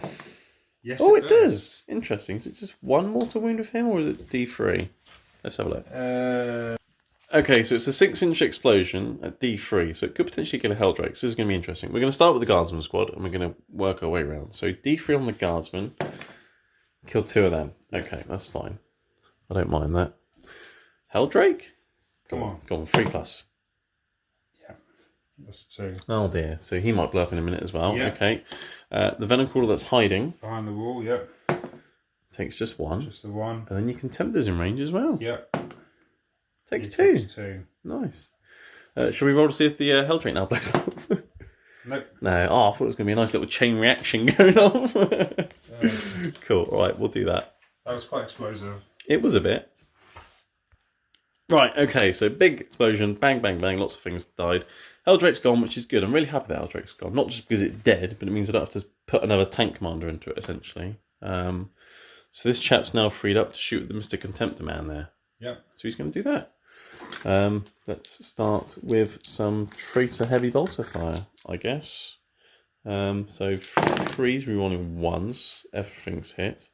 Yes, Oh, it does. Interesting. Is it just 1 mortal wound with him, or is it D3? Let's have a look. Okay, so it's a 6-inch explosion at D3, so it could potentially kill a Helldrake. So this is going to be interesting. We're going to start with the Guardsman squad, and we're going to work our way around. So D3 on the Guardsman. Kill 2 of them. Okay, that's fine. I don't mind that. Helldrake? Come on. Go on, 3+. Yeah, that's 2. Oh dear, so he might blow up in a minute as well. Yeah. Okay. The Venom Crawler that's hiding. Behind the wall, yeah. Takes just 1. Just the 1. And then you can tempt those in range as well. Yeah. Takes 2. Takes 2. Nice. Shall we roll to see if the Helldrake now blows up? Nope. No. Oh, I thought it was going to be a nice little chain reaction going on. Cool. All right, we'll do that. That was quite explosive. It was a bit. Right, okay, so big explosion, bang, bang, bang, lots of things died. Helldrake's gone, which is good. I'm really happy that Helldrake's gone. Not just because it's dead, but it means I don't have to put another tank commander into it, essentially. So this chap's now freed up to shoot the Mr. Contemptor man there. Yeah. So he's going to do that. Let's start with some Tracer Heavy Bolter Fire, I guess. So 3's rerolling 1s. Everything's hit.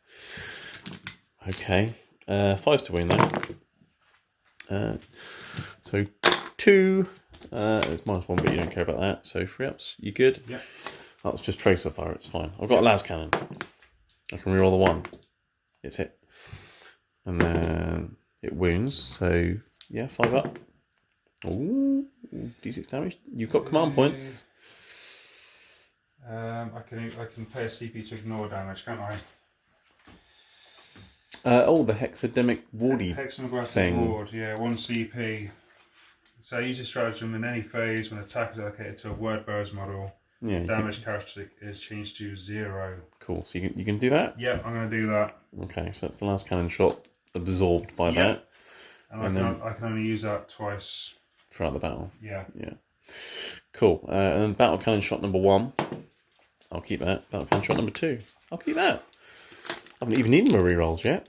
Okay. 5's to win though. So 2. It's -1, but you don't care about that. So 3 ups. You good? Yeah. That's just Tracer Fire. It's fine. I've got a las cannon. I can reroll the 1. It's hit. And then it wounds. So yeah, 5 up. Ooh, d6 damage. You've got command points. I can pay a CP to ignore damage, can't I? The Hexademic Wardy Hexagonographic thing. Ward, yeah, 1 CP. So use this stratagem in any phase when attack is allocated to a word bearer's model. Yeah, Damage characteristic is changed to 0. Cool. So you can do that. Yeah, I'm going to do that. Okay, so that's the last cannon shot absorbed by that. And I can only use that twice throughout the battle. Yeah. Yeah. Cool. And then battle cannon shot number 1. I'll keep that. Battle cannon shot number 2. I'll keep that. I haven't even needed my rerolls yet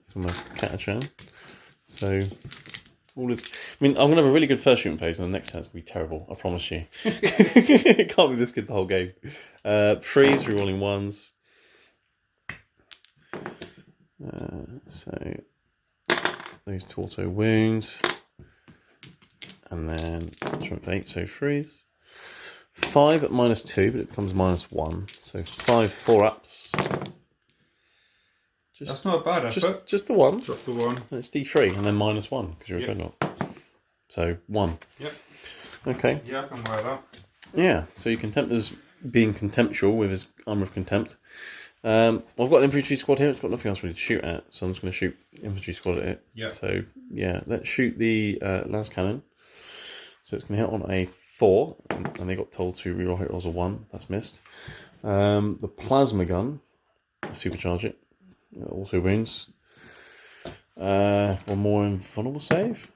for my Catachan. So all is. I mean, I'm gonna have a really good first shooting phase, and the next turn's gonna be terrible. I promise you. It can't be this good the whole game. 3's rerolling 1s. So those 2 auto wounds, and then strength 8. So 3's. 5 at -2, but it becomes -1. So 5 4-ups. That's not a bad effort. Just the 1. Drop the 1. And it's D3 and then -1 because you're a dreadnought. So 1. Yep. Okay. Yeah, I can wear that. Yeah. So your Contemptor's being contemptual with his Armour of Contempt. I've got an infantry squad here. It's got nothing else really to shoot at, so I'm just going to shoot infantry squad at it. Yeah. So yeah, let's shoot the las cannon. So it's going to hit on a 4, and they got told to reroll hit rolls a 1. That's missed. The plasma gun, supercharge it. Also wounds. 1 more invulnerable save.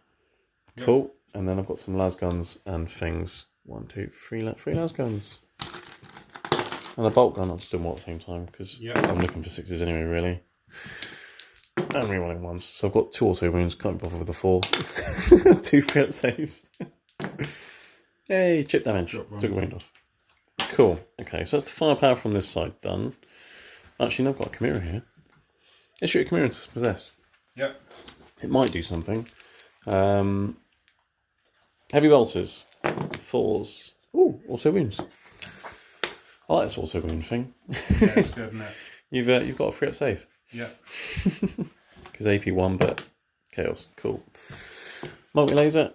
Yep. Cool. And then I've got some las guns and things. 1, 2, 3 las guns. And a bolt gun. I'll just do them all at the same time because I'm looking for 6s anyway, really. And rerolling 1s. So I've got 2 auto wounds. Can't bother with the 4. 2 free-up saves. Hey, chip damage. Took a wound off. Cool. Okay, so that's the firepower from this side done. Actually, no, I've got a Chimera here. Let's shoot a Chimera into possessed. Yep. It might do something. Heavy bolters. fours. Ooh, also wounds. I like this also wound thing. Yeah, it's good, isn't it? You've got a free up save. Yeah. Because AP 1, but chaos. Cool. Multi laser.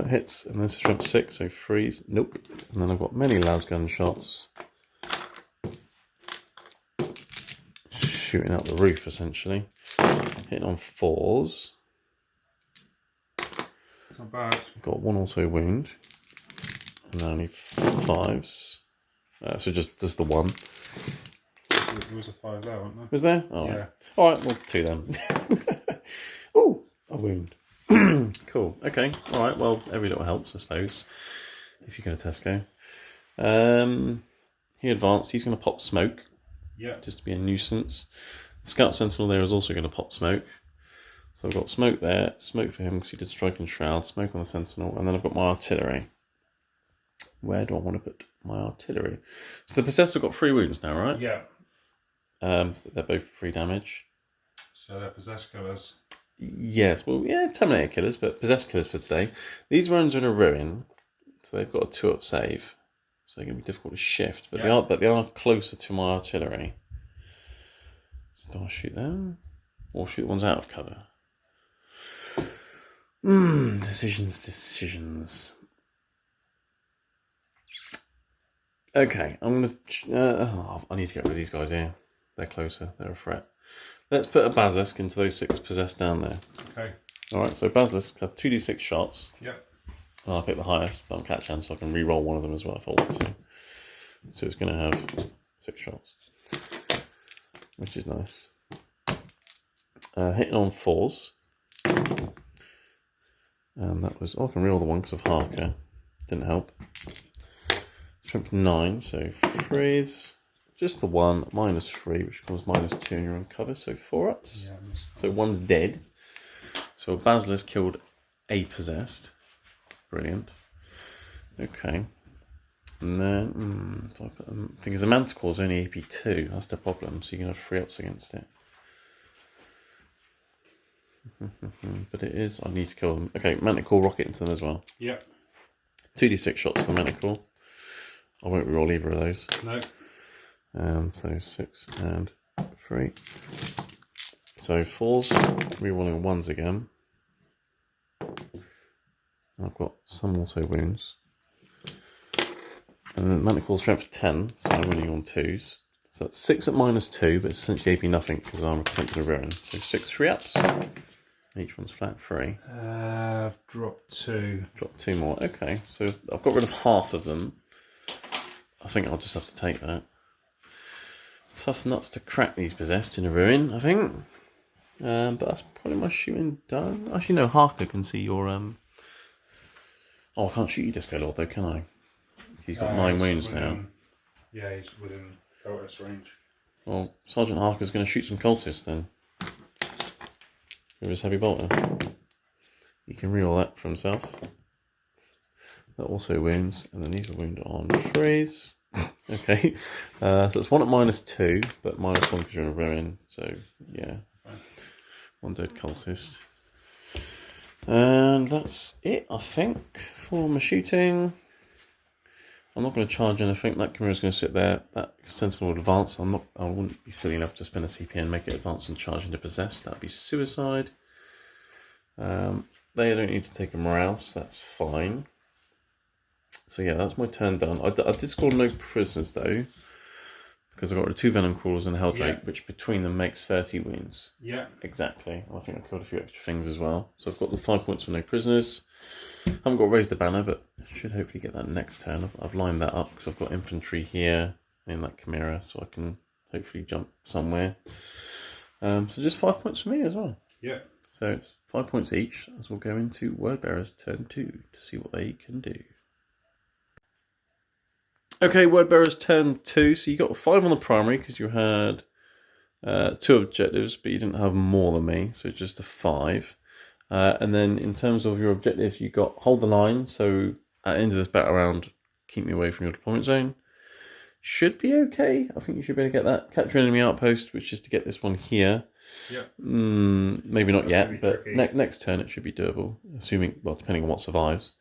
Hits, and this is strength 6, so freeze. Nope. And then I've got many lasgun shots. Shooting out the roof, essentially. Hitting on 4s. It's not bad. Got 1 auto wound. And only 5s. So just the 1. There was a 5 there, wasn't there? Was there? Oh, yeah. Right. Alright, well, 2 then. Ooh, a wound. Cool. Okay. Alright, well, every little helps, I suppose. If you go to Tesco. He advanced. He's going to pop smoke. Yeah. Just to be a nuisance. The Scout Sentinel there is also going to pop smoke. So I've got smoke there. Smoke for him because he did strike and shroud. Smoke on the Sentinel. And then I've got my artillery. Where do I want to put my artillery? So the Possessed have got 3 wounds now, right? Yeah. They're both 3 damage. So they're Possessed killers. Yes, well, yeah, Terminator killers, but Possessed killers for today. These ones are in a ruin, so they've got a 2-up save. So they're going to be difficult to shift, but they are closer to my artillery. So do I shoot them? Or shoot the ones out of cover? Decisions. Okay, I'm going to... I need to get rid of these guys here. They're closer, they're a threat. Let's put a Basilisk into those 6 Possessed down there. Okay. Alright, so Basilisk have 2d6 shots. Yep. And I'll pick the highest, but I'm Catachan, so I can re-roll one of them as well if I want to. So it's going to have 6 shots, which is nice. Hitting on 4s. And that was... Oh, I can re-roll the one because of Harker. Didn't help. Strength 9, so freeze. Just the 1, -3, which becomes -2, and you're on cover, so 4 ups. Yeah, so 1's dead. So Basilisk killed a Possessed. Brilliant. Okay. And then, do I put them? I think the Manticore's only AP 2, that's the problem, so you can have 3 ups against it. But it is, I need to kill them. Okay, Manticore, rocket into them as well. Yep. 2d6 shots for Manticore. I won't roll either of those. No. So 6 and 3. So 4s, rerolling 1s again. I've got some auto wounds. And then Manticore's strength 10, so I'm winning on 2s. So that's 6 at -2, but it's essentially AP nothing because I'm attempting to ruin. So 6 3 ups. Each one's flat 3. I've dropped 2. Drop 2 more. Okay, so I've got rid of half of them. I think I'll just have to take that. Tough nuts to crack these Possessed in a ruin, I think. But that's probably my shooting done. Actually, no, Harker can see your... Oh, I can't shoot you, Disco Lord, though, can I? He's got 9 wounds now. Yeah, he's within cultist range. Well, Sergeant Harker's going to shoot some cultists then. With his heavy bolter. He can reroll that for himself. That also wounds, and then these are wounded on freeze. Okay, so it's 1 at -2, but -1 because you're in a ruin, so yeah. 1 dead cultist. And that's it, I think, for my shooting. I'm not going to charge anything. That Chimera's going to sit there. That Sentinel will advance. I wouldn't be silly enough to spend a CPN, make it advance and charge into Possessed. That'd be suicide. They don't need to take a morale, so that's fine. So yeah, that's my turn done. I did score no prisoners though, because I got rid of 2 Venom Crawlers and Helldrake, which between them makes 30 wounds. Yeah. Exactly. And I think I killed a few extra things as well. So I've got the 5 points for no prisoners. I haven't got raised the banner, but I should hopefully get that next turn. I've lined that up because I've got infantry here in that Chimera, so I can hopefully jump somewhere. So just 5 points for me as well. Yeah. So it's 5 points each, as we'll go into Wordbearer's turn 2 to see what they can do. Okay, Wordbearer's turn 2. So you got 5 on the primary because you had 2 objectives, but you didn't have more than me, so just a 5. And then in terms of your objectives, you got hold the line. So at the end of this battle round, keep me away from your deployment zone. Should be okay. I think you should be able to get that. Capture enemy outpost, which is to get this one here. Yeah. Maybe not That's yet, but next turn it should be doable. Assuming, well, depending on what survives.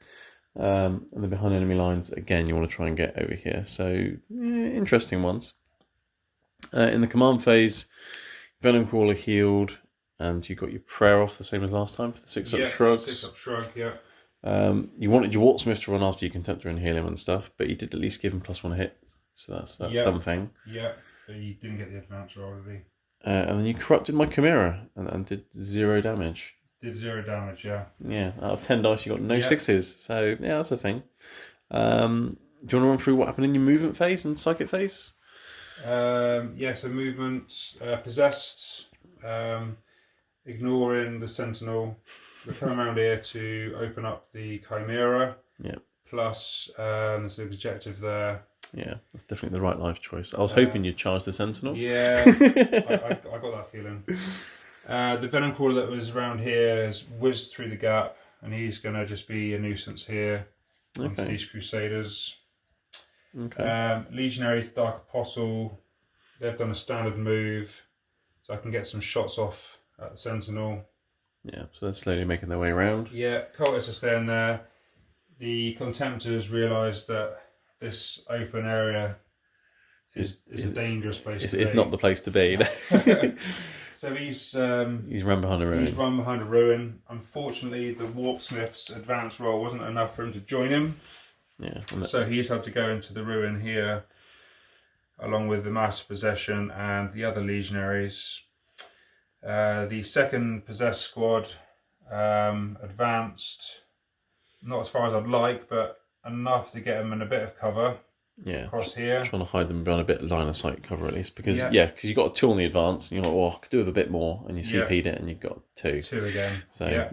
And then behind enemy lines, again, you want to try and get over here. So, interesting ones. In the command phase, Venom Crawler healed, and you got your prayer off the same as last time for the 6-up shrugs. 6-up shrug, yeah. You wanted your Wartsmith to run after your Contemptor and heal him and stuff, but you did at least give him +1 hit, so that's something. Yeah, but you didn't get the advance roll, did he? And then you corrupted my Chimera and did 0 damage. Did 0 damage, yeah. Yeah, out of 10 dice you got no 6s, so yeah, that's a thing. Do you want to run through what happened in your movement phase and psychic phase? So movement, possessed, ignoring the Sentinel. We're coming around here to open up the Chimera. Yeah. Plus, there's the objective there. Yeah, that's definitely the right life choice. I was hoping you'd charge the Sentinel. Yeah, I got that feeling. The Venom Crawler that was around here has whizzed through the gap, and he's going to just be a nuisance here onto these Crusaders. Okay. Legionaries, Dark Apostle, they've done a standard move, so I can get some shots off at the Sentinel. Yeah, so they're slowly making their way around. Yeah, Cultists are staying there. The Contemptors realise that this open area is a dangerous place to be. It's not the place to be. So he's run behind a ruin. He's run behind a ruin. Unfortunately, the Warpsmith's advance roll wasn't enough for him to join him. Yeah. So he's had to go into the ruin here, along with the Master Possession and the other legionaries. The second possessed squad advanced, not as far as I'd like, but enough to get them in a bit of cover. Yeah, across here. Trying to hide them behind a bit of line of sight cover at least, because you've got a 2 on the advance, and you're like, well, I could do with a bit more, and you CP'd it, and you've got 2. 2 again. So,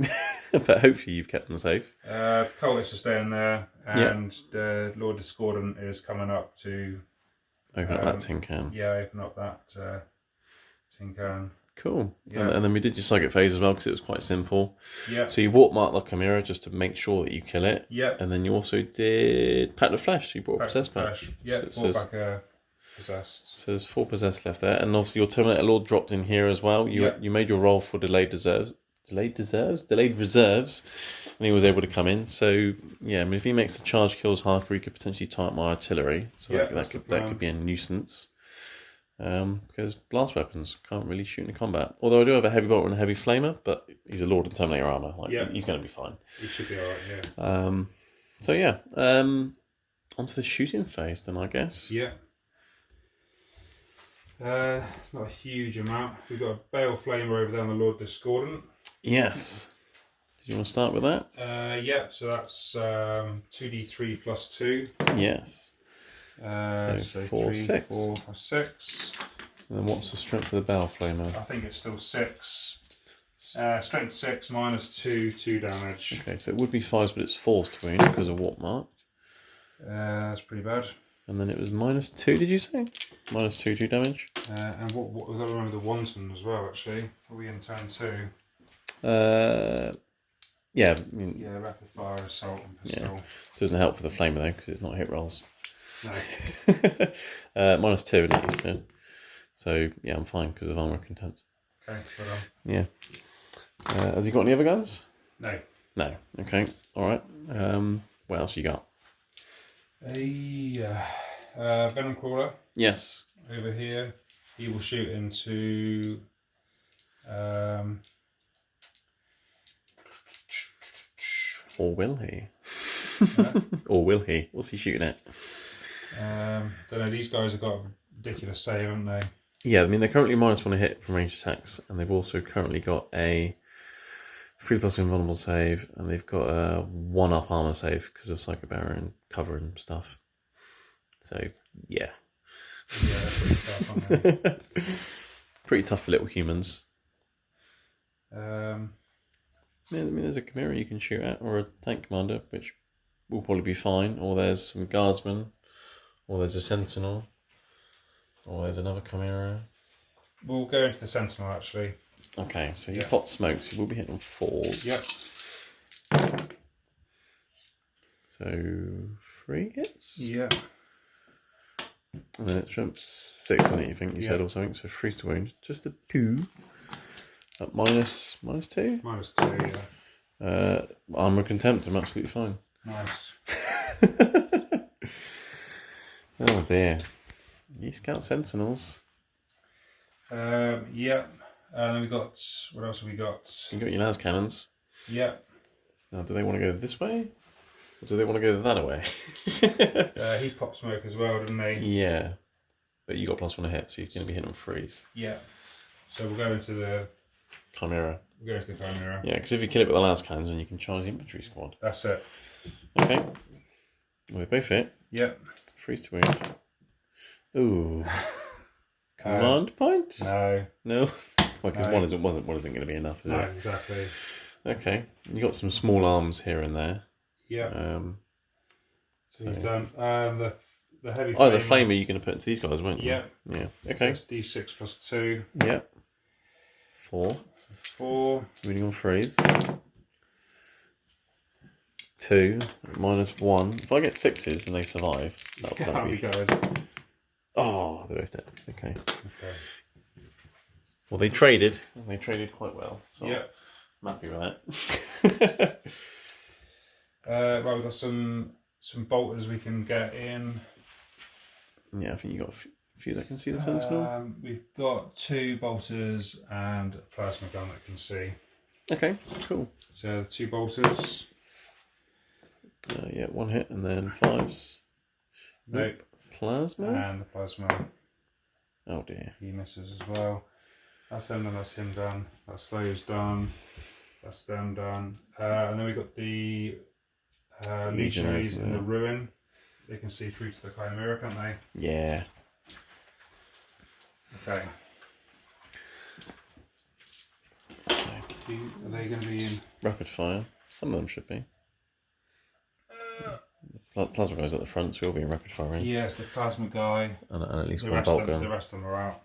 but hopefully you've kept them safe. Cultists are staying there, and the Lord Discordant is coming up to open up that tin can. Yeah, open up that tin can. Cool. Yeah. And then we did your psychic phase as well, because it was quite simple. Yeah. So you walk Mark the Chimera just to make sure that you kill it. Yeah. And then you also did Pact of Flesh. So you brought a possessed back. Yeah, brought back a possessed. So there's 4 possessed left there, and obviously your Terminator Lord dropped in here as well. You made your roll for delayed reserves, and he was able to come in. So yeah, I mean, if he makes the charge kills harder, he could potentially tie up my artillery. So that could be a nuisance. Because blast weapons can't really shoot in combat. Although I do have a heavy bolter and a heavy flamer, but he's a Lord in Terminator armor. He's going to be fine. He should be alright. Yeah. Onto the shooting phase then, I guess. Yeah. Not a huge amount. We've got a Bale Flamer over there on the Lord Discordant. Yes. Did you want to start with that? Yeah. So that's 2d3 plus 2. Yes. So 4, 6. 4, 6. And then what's the strength of the Bale Flamer? I think it's still 6. Strength 6 minus 2 damage. Okay, so it would be 5, but it's forced wound because of what marked? That's pretty bad. And then it was minus 2, did you say? Minus 2 damage. And what we've got to remember the wanton as well, actually. Are we in turn 2? Yeah. Rapid fire, assault, and pistol. Yeah. Doesn't help with the flamer though, because it's not hit rolls. No. Minus 2 in it, you said. So yeah, I'm fine because of armor contempt. Okay, well done. Yeah. Has he got any other guns? No. No. Okay. All right. What else you got? A Venom Crawler. Yes. Over here, he will shoot into. Or will he? Or will he? What's he shooting at? Don't know. These guys have got a ridiculous save, haven't they? Yeah, I mean they're currently -1 hit from ranged attacks, and they've also currently got a 3+ invulnerable save, and they've got a 1-up armor save because of psychic barrier and cover and stuff. So yeah. Yeah, they're pretty tough, aren't they? Pretty tough for little humans. Yeah, I mean, there's a Chimera you can shoot at, or a tank commander, which will probably be fine. Or there's some guardsmen, or there's a sentinel, or there's another Chimera. We'll go into the sentinel actually. Okay, so you pop smokes, you will be hitting on 4s. Yep. So 3 hits? Yeah. And then it's from 6 on it, you think you said, or something. So 3 to wound. Just a 2. Minus 2? -2, yeah. Armor contempt, I'm absolutely fine. Nice. Oh dear. You Scout Sentinels. Yep. And then we got, what else have we got? You got your las cannons. Yep. Now, do they want to go this way? Or do they want to go that way? He popped smoke as well, didn't he? Yeah. But you got +1 to hit, so you're going to be hitting on freeze. Yeah. So we'll go into the Chimera. We'll go into the Chimera. Yeah, because if you kill it with the las cannons, then you can charge the infantry squad. That's it. Okay. Well, they both hit. Yep. Freeze to wound. Ooh. Command point? No. No? Well, because No. one isn't going to be enough, is No, it? exactly. Okay. You got some small arms here and there. Yeah. So he's done. The heavy flamer. Oh, the flamer you're going to put into these guys, weren't you? Yeah. Yeah. Okay. So it's D6 + 2. Yep. 4. 4. Reading on freeze. 2. -1. If I get 6s and they survive, that'll be good. Oh, they're both dead. Okay. Well, they traded. They traded quite well. So yeah. I'm happy with that. Right, we've got some bolters we can get in. Yeah, I think you got a few that can see the sentinel. We've got 2 bolters and a plasma gun that can see. Okay, cool. So 2 bolters. Yeah, 1 hit and then 5s. Nope. Plasma? And the plasma. Oh dear. He misses as well. That's them done, that's him done. That's those done. That's them done. And then we've got the legionaries in the ruin. They can see through to the Chimera, can't they? Yeah. Okay. Are they going to be in? Rapid fire. Some of them should be. Plasma guy's at the front, so he'll be in rapid fire range. Yes, the plasma guy. And at least one bolt gun. The rest of them are out.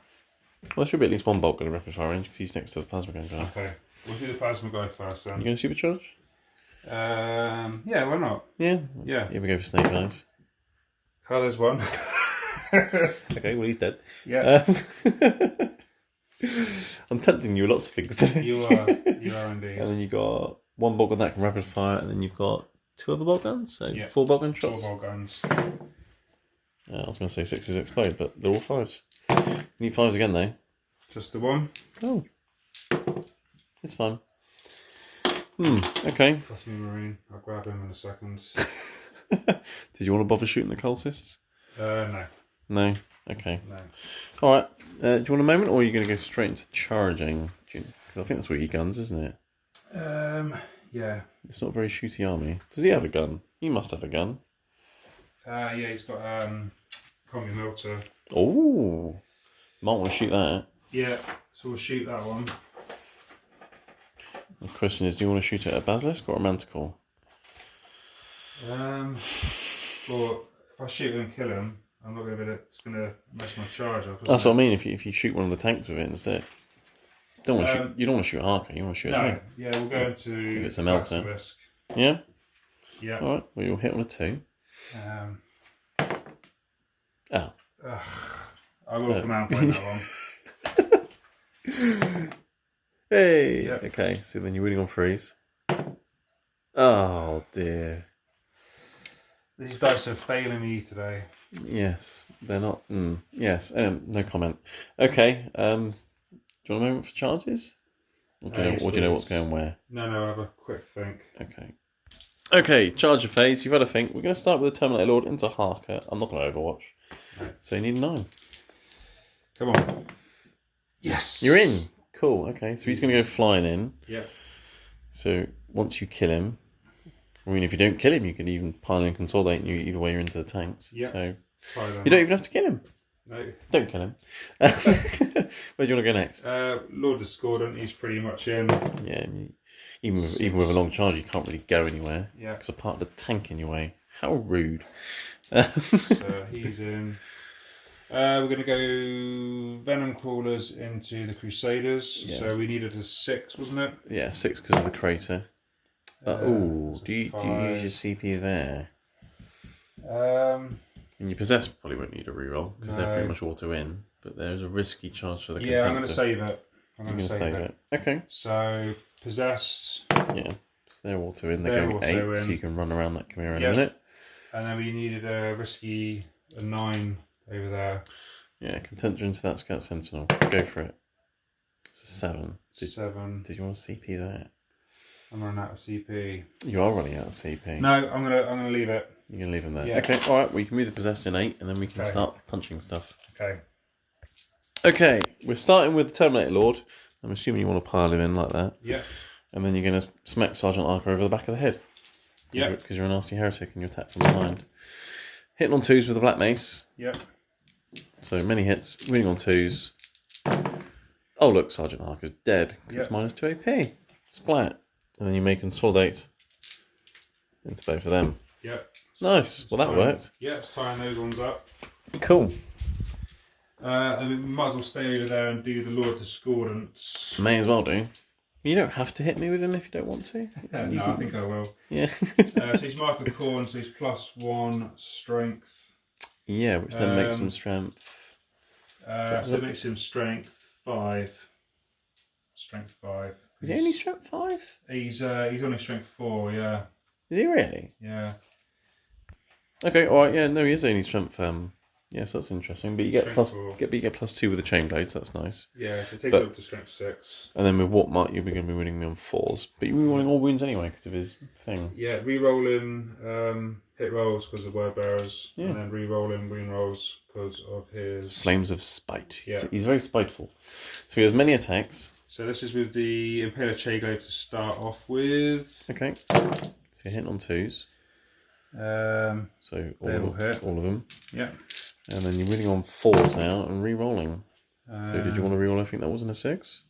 Well, there should be at least one bolt gun in rapid fire range because he's next to the plasma gun guy. Okay. We'll do the plasma guy first then. You going to supercharge? Yeah, why not? Yeah. Yeah. Here we go for snake eyes. Oh, there's one. Okay, well he's dead. Yeah. I'm tempting you with lots of things today. You are indeed. And then you got 1 bolt gun that can rapid fire, and then you've got 2 other bolt guns, so 4 bolt gun shots. 4 bolt guns. I was going to say 6s explode, but they're all 5s. You need 5s again though. Just the one. Oh, it's fine. Okay. Plus me marine. I'll grab him in a second. Did you want to bother shooting the cultists? No. No? Okay. No. Alright, do you want a moment, or are you going to go straight into charging? I think that's what your guns, isn't it? Yeah. It's not a very shooty army. Does he have a gun? He must have a gun. Yeah, he's got Combi Melter. Oh, might want to shoot that. Yeah, so we'll shoot that one. The question is, do you want to shoot it at a Basilisk or a Manticore? Well, if I shoot him and kill him, I'm not going to be. It's going to mess my charge up. That's what I mean. If you shoot one of the tanks with it instead, you don't want to shoot Harker. You want to shoot a tank. Yeah, we'll go into. If it's a melter. Basilisk. Yeah. Yeah. All right. Well, you'll hit on a 2. I will command point that one. Hey. Yep. Okay. So then you're winning on freeze. Oh dear. These dice are failing me today. Yes, they're not. Yes. No comment. Okay. Do you want a moment for charges? Or do you know what's going where? No, I'll have a quick think. Okay. Okay, charger phase. You've had a think. We're going to start with the Terminator Lord into Harker. I'm not going to Overwatch. No. So you need 9. Come on. Yes. You're in. Cool. Okay, so he's going to go flying in. Yeah. So once you kill him, I mean, if you don't kill him, you can even pile and consolidate, and either way you're into the tanks. Yeah. So you don't even have to kill him. No. Don't kill him. Where do you want to go next? Lord Discordant, he's pretty much in. Yeah, even with a long charge, you can't really go anywhere. Yeah. Because a part of the tank in your way. How rude. So he's in. We're going to go Venom Crawlers into the Crusaders. Yes. So we needed a 6, wasn't it? Yeah, 6 because of the crater. Do you use your CP there? And your Possess probably won't need a reroll because they're pretty much auto in. But there's a risky charge for the I'm going to save it. I'm going to save it. Okay. So Possessed. Yeah. they're auto in. They're going 8, so you can run around that Chimera in a minute. And then we needed a risky 9 over there. Yeah, contender into that Scout Sentinel. Go for it. It's a 7. 7. Did you want to CP that? I'm running out of CP. You are running out of CP. No, I'm gonna leave it. You're gonna leave him there. Yeah. Okay, all right. We can move the possessed in 8, and then we can start punching stuff. Okay. Okay, we're starting with the Terminator Lord. I'm assuming you want to pile him in like that. Yeah. And then you're gonna smack Sergeant Archer over the back of the head. Yeah. Because you're a nasty heretic and you attack from behind. Hitting on 2s with a black mace. Yeah. So many hits. Winning on 2s. Oh look, Sergeant Archer's dead. Because it's minus 2 AP. Splat. And then you may consolidate into both of them. Yeah. Nice. Well, that worked. Yeah, it's tying those ones up. Cool. And we might as well stay over there and do the Lord Discordance. May as well do. You don't have to hit me with him if you don't want to. No, I think I will. Yeah. So he's Mark of Corn, so he's +1 strength. Yeah, which then makes him strength. So it makes him strength 5. Strength 5. Is he only strength 5? He's only strength 4, yeah. Is he really? Yeah. Okay, alright, yeah, no, he is only strength. Yeah, so that's interesting. But you get +2 with the chain blades, that's nice. Yeah, so it takes up to strength 6. And then with Warp Mark, you're going to be winning me on 4s. But you'll be rolling all wounds anyway because of his thing. Yeah, re-rolling hit rolls because of word bearers, and then re-rolling wound rolls because of his Flames of Spite. Yeah. He's very spiteful. So he has many attacks. So this is with the Impaler Chaglaive to start off with. Okay. So you're hitting on 2s. So all of them. Yeah. And then you're winning on 4s now and re-rolling. So did you want to re-roll anything that wasn't a 6?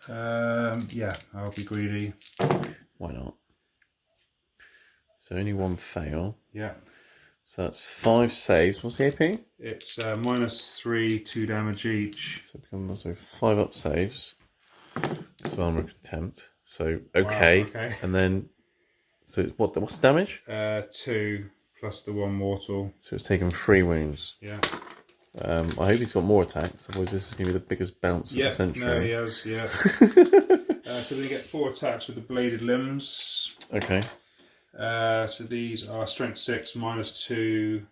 Yeah, I'll be greedy. Why not? So only 1 fail. Yeah. So that's 5 saves. What's the AP? It's -3, 2 damage each. So it becomes 5 up saves. So armor contempt. So okay. Wow, okay. And then so what's the damage? 2 plus the 1 mortal. So it's taken 3 wounds. Yeah. I hope he's got more attacks, otherwise this is going to be the biggest bounce of the century. No, he has, yeah. So they get 4 attacks with the bladed limbs. Okay. So these are strength 6 -2,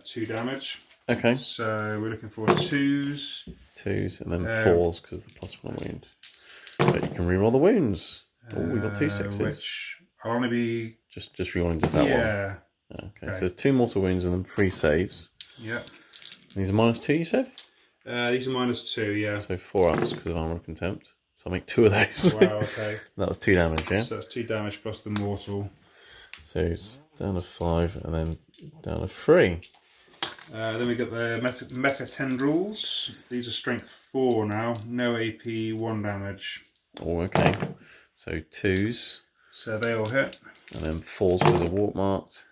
2 damage. Okay. So we're looking for 2s. 2s and then 4s because of the +1 wound. But you can reroll the wounds. Oh, we got 2 6s. Which I'll only be just rerolling just that one. Yeah. Okay. So there's 2 mortal wounds and then 3 saves. Yeah. These are -2, you said? These are -2, yeah. So 4 ups because of armor contempt. So I'll make 2 of those. Wow, okay. That was 2 damage, yeah? So that's 2 damage plus the mortal. So it's down to 5 and then down to 3. Then we got the Mecha Tendrils. These are strength 4 now. No AP, 1 damage. Oh, okay. So 2s. So they all hit. And then 4s with a warp marked.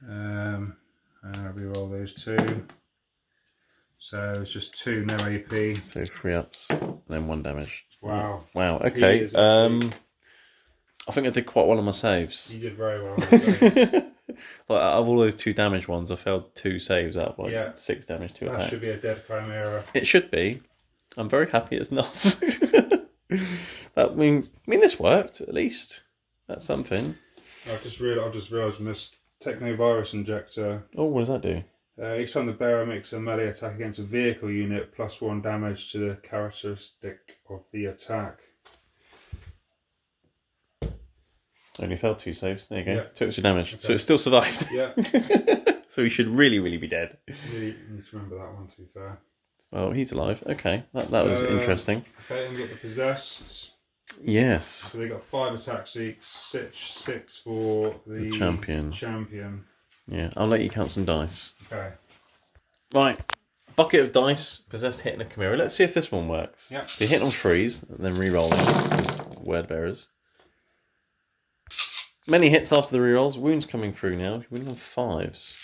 Reroll those 2. So it's just 2, no AP. So 3 ups, and then 1 damage. Wow. Wow, okay. I think I did quite well on my saves. You did very well on the saves. Like, out of all those 2 damage ones, I failed 2 saves out of 6 damage, 2 attacks. That should be a dead Chimera. It should be. I'm very happy it's not. I mean, this worked, at least. That's something. I've just realised I missed Technovirus Injector. Oh, what does that do? Each time the bearer makes a melee attack against a vehicle unit, +1 damage to the characteristic of the attack. Only failed 2 saves. There you go. Yeah. 2 extra damage. Okay. So it still survived. Yeah. So he should really, really be dead. Really need to remember that one, to be fair. Well, he's alive. Okay. That was interesting. Okay, and we've got the Possessed. Yes. So they got 5 attacks each, 6 for the champion. Yeah, I'll let you count some dice. Okay. Right. Bucket of dice, possessed hitting a Chimera. Let's see if this one works. Yeah. So you hit on 3s, and then re-rolling as word bearers. Many hits after the re-rolls. Wounds coming through now. You're winning on 5s.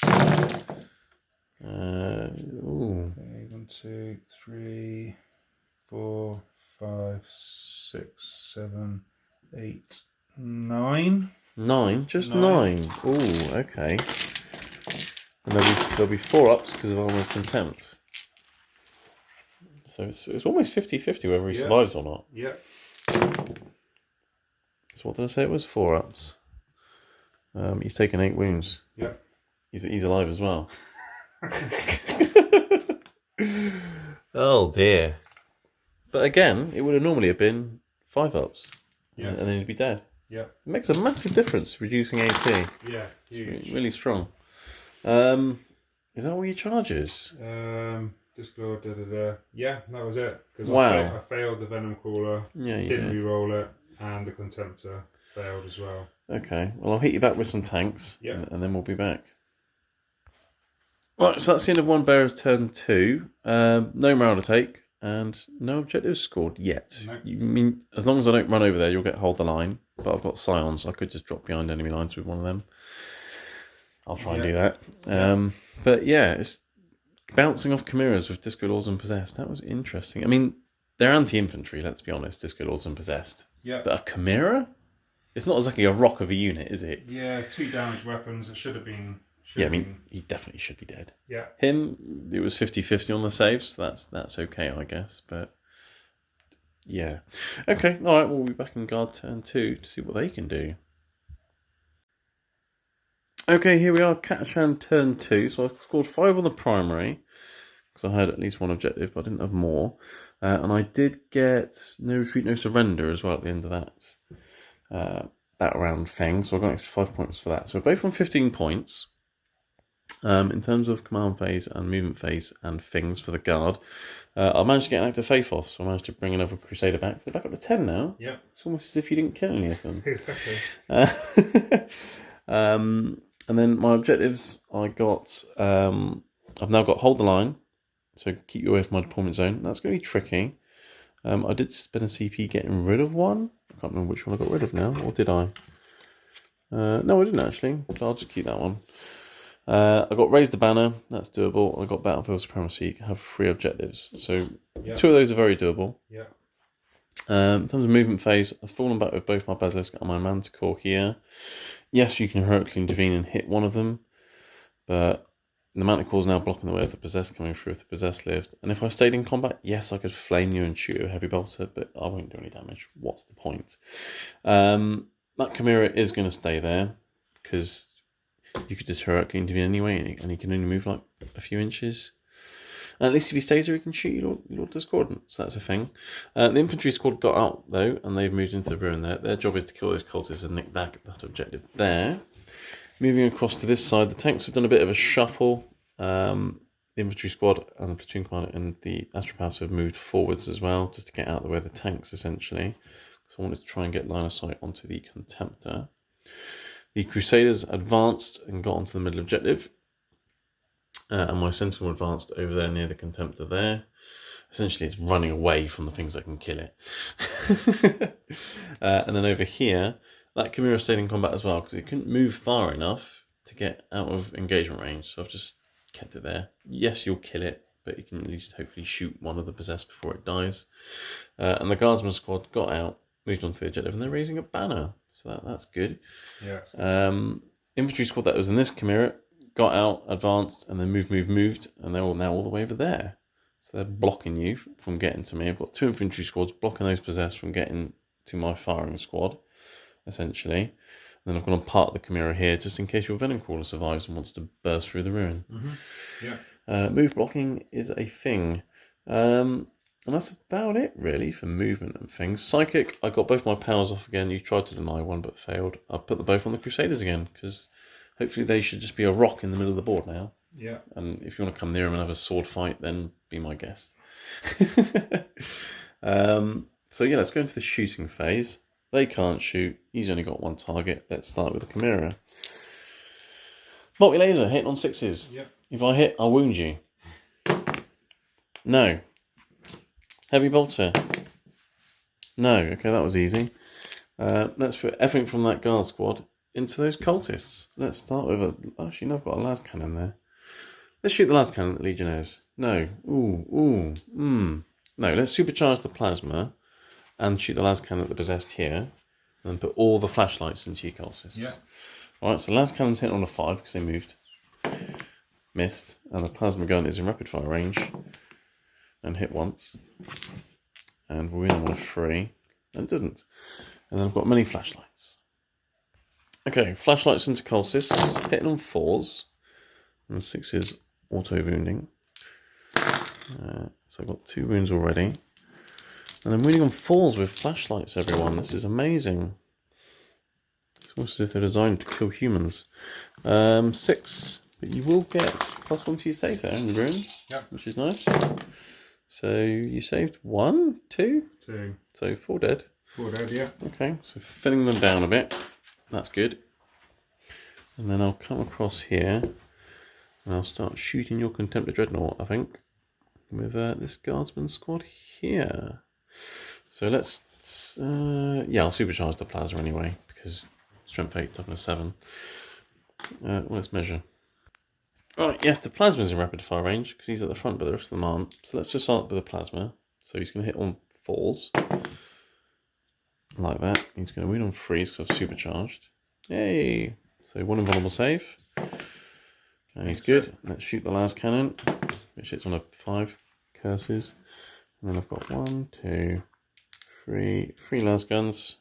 Ooh. Okay, 1, 2, 3, 4, 5, 6, 7, 8, 9. 9? Just 9. Ooh, okay. And there'll be 4 ups because of armor of contempt. So it's almost 50-50 whether he survives or not. Yeah. So what did I say it was? 4 ups. He's taken 8 wounds. Yep. He's alive as well. Oh dear. But again, it would have normally have been 5 ups. Yeah. And then he'd be dead. Yeah. It makes a massive difference reducing AP. Yeah, huge. It's really strong. Is that all your charges? Discord, yeah, that was it. Because Wow. I failed the Venom Crawler, Yeah, you didn't did. re-roll it, and the Contemptor failed as well. Okay, well I'll hit you back with some tanks, Yeah. and then we'll be back. Right, so that's the end of one bearer's turn 2. No morale to take, and no objectives scored yet. No. You mean as long as I don't run over there, you'll get hold the line. But I've got Scions, I could just drop behind enemy lines with one of them. I'll try and do that. But yeah, it's bouncing off Chimeras with Disco Lords and Possessed. That was interesting. I mean, they're anti-infantry, let's be honest, Disco Lords and Possessed. Yeah. But a Chimera? It's not exactly a rock of a unit, is it? Yeah, 2 damage weapons. It should have been. Yeah, I mean, he definitely should be dead. Yeah. Him, it was 50-50 on the saves, so that's okay, I guess. But yeah. Okay, alright, we'll be back in guard turn 2 to see what they can do. Okay, here we are, Catachan turn 2. So I scored 5 on the primary, because I had at least 1 objective, but I didn't have more. And I did get no retreat, no surrender as well at the end of that round thing. So I got an extra 5 points for that. So we're both on 15 points. In terms of command phase and movement phase and things for the guard, I managed to get an active faith off, so I managed to bring another Crusader back. So they're back up to 10 now. Yeah. It's almost as if you didn't kill any of them. Exactly. And then my objectives, I've now got hold the line, so keep you away from my deployment zone. That's going to be tricky. I did spend a CP getting rid of one. I can't remember which one I got rid of now, or did I? No, I didn't actually. I'll just keep that one. I got Raise the Banner, that's doable. I got Battlefield Supremacy, have 3 objectives. So 2 of those are very doable. Yeah. In terms of movement phase, I've fallen back with both my Basilisk and my Manticore here. Yes, you can heroically intervene and hit one of them, but the Manticore is now blocking the way of the Possessed coming through if the Possessed lived. And if I stayed in combat, yes, I could flame you and shoot a heavy bolter, but I won't do any damage. What's the point? That Chimera is going to stay there, because you could just heroically intervene anyway, and he can only move like a few inches. And at least if he stays there, he can shoot your Discordant, so that's a thing. The infantry squad got out, though, and they've moved into the ruin there. Their job is to kill those cultists and nick that objective there. Moving across to this side, the tanks have done a bit of a shuffle. The infantry squad and the platoon commander and the astropaths have moved forwards as well, just to get out of the way of the tanks, essentially. So I wanted to try and get line of sight onto the Contemptor. The Crusaders advanced and got onto the middle objective. And my Sentinel advanced over there near the Contemptor there. Essentially, it's running away from the things that can kill it. And then over here, that Chimera stayed in combat as well, because it couldn't move far enough to get out of engagement range. So I've just kept it there. Yes, you'll kill it, but you can at least hopefully shoot one of the Possessed before it dies. And the Guardsman squad got out, moved on to the objective, and they're raising a banner. So that's good. Yes. Infantry squad that was in this Chimera got out, advanced, and then moved, and they're now all the way over there. So they're blocking you from getting to me. I've got 2 infantry squads blocking those Possessed from getting to my firing squad, essentially. And then I've got a part of the Chimera here, just in case your Venom Crawler survives and wants to burst through the ruin. Mm-hmm. Yeah. Move blocking is a thing. And that's about it, really, for movement and things. Psychic, I got both my powers off again. You tried to deny one, but failed. I've put them both on the Crusaders again, because hopefully they should just be a rock in the middle of the board now. Yeah. And if you want to come near them and have a sword fight, then be my guest. So yeah, let's go into the shooting phase. They can't shoot. He's only got 1 target. Let's start with the Chimera. Multi-laser, hitting on 6s. Yep. If I hit, I'll wound you. No. Heavy bolter. No. Okay, that was easy. Let's put everything from that guard squad into those cultists. Let's start with actually, no, I've got a las cannon there. Let's shoot the las cannon at the Legionnaires. No. No, let's supercharge the plasma and shoot the las cannon at the Possessed here. And then put all the flashlights into your cultists. Yeah. Alright, so las cannon's hit on a 5 because they moved. Missed. And the plasma gun is in rapid fire range. And hit once. And we're in on a 3. And it doesn't. And then I've got many flashlights. Okay, flashlights into Colsys, hitting on 4s, and 6s auto wounding. So I've got 2 wounds already. And I'm wounding on 4s with flashlights, everyone. This is amazing. It's almost as if they're designed to kill humans. 6, but you will get +1 to your save there in the room, which is nice. So you saved 1, 2? 2. So 4 dead. 4 dead, yeah. Okay, so thinning them down a bit. That's good. And then I'll come across here and I'll start shooting your Contemptor Dreadnought, I think, with this Guardsman squad here. So let's, yeah, I'll supercharge the Plasma anyway, because Strength 8, Toughness 7. Well, let's measure. Right, yes, the Plasma's in rapid fire range, because he's at the front, but the rest of them aren't. So let's just start with the Plasma. So he's going to hit on 4s. Like that. He's going to win on 3s because I've supercharged. Yay! So 1 invulnerable save. And he's good. Let's shoot the last cannon, which hits on a 5 curses. And then I've got 1, 2, 3 last guns,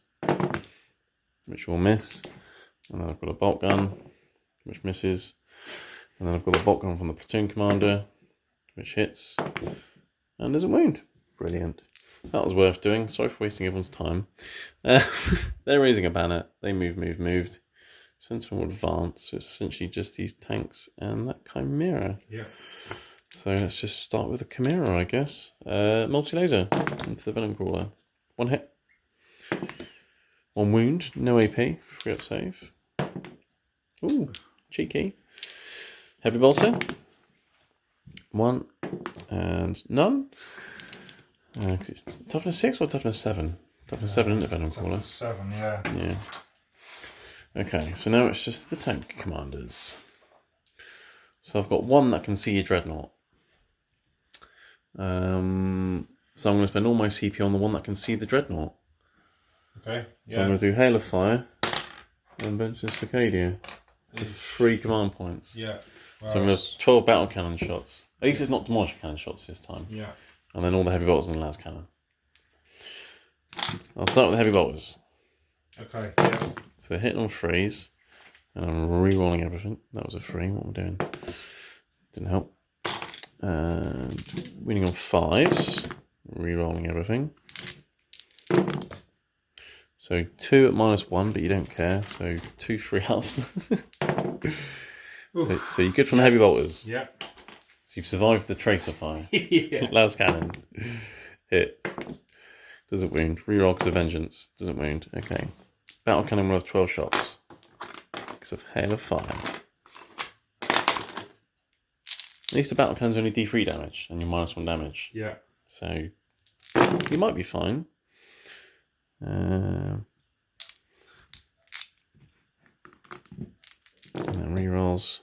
which will miss. And then I've got a bolt gun, which misses. And then I've got a bolt gun from the platoon commander, which hits. And there's a wound. Brilliant. That was worth doing. Sorry for wasting everyone's time. They're raising a banner. They moved. Sentinel will advance. So it's essentially just these tanks and that Chimera. Yeah. So let's just start with the Chimera, I guess. Multi-laser into the Venom Crawler. 1 hit. 1 wound. No AP. 3 up save. Ooh, cheeky. Heavy bolter. 1 and none. It's toughness 6 or toughness 7? Toughness 7 isn't it, Venom Crawler? Toughness 7, yeah. Yeah. Okay, so now it's just the tank commanders. So I've got 1 that can see your Dreadnought. So I'm going to spend all my CP on the 1 that can see the Dreadnought. Okay, yeah. So I'm going to do Hail of Fire and Benches Stocadia for 3 command points. Yeah. So I'm going to have 12 battle cannon shots. At least it's not demolition cannon shots this time. Yeah. And then all the heavy bolters in the last cannon. I'll start with the heavy bolters. Okay, yeah. So they're hitting on 3s, and I'm re-rolling everything. That was a 3, what am I doing? Didn't help. And winning on 5s, re-rolling everything. So 2 at -1, but you don't care, so 2 3-halves. so you're good from the heavy bolters. Yeah. So you've survived the tracer fire. Yeah. Last cannon. Hit. Doesn't wound. Reroll because of vengeance. Doesn't wound. Okay. Battle cannon will have 12 shots. Because of Hail of Fire. At least the battle cannon's only D3 damage and you're -1 damage. Yeah. So you might be fine. And then rerolls.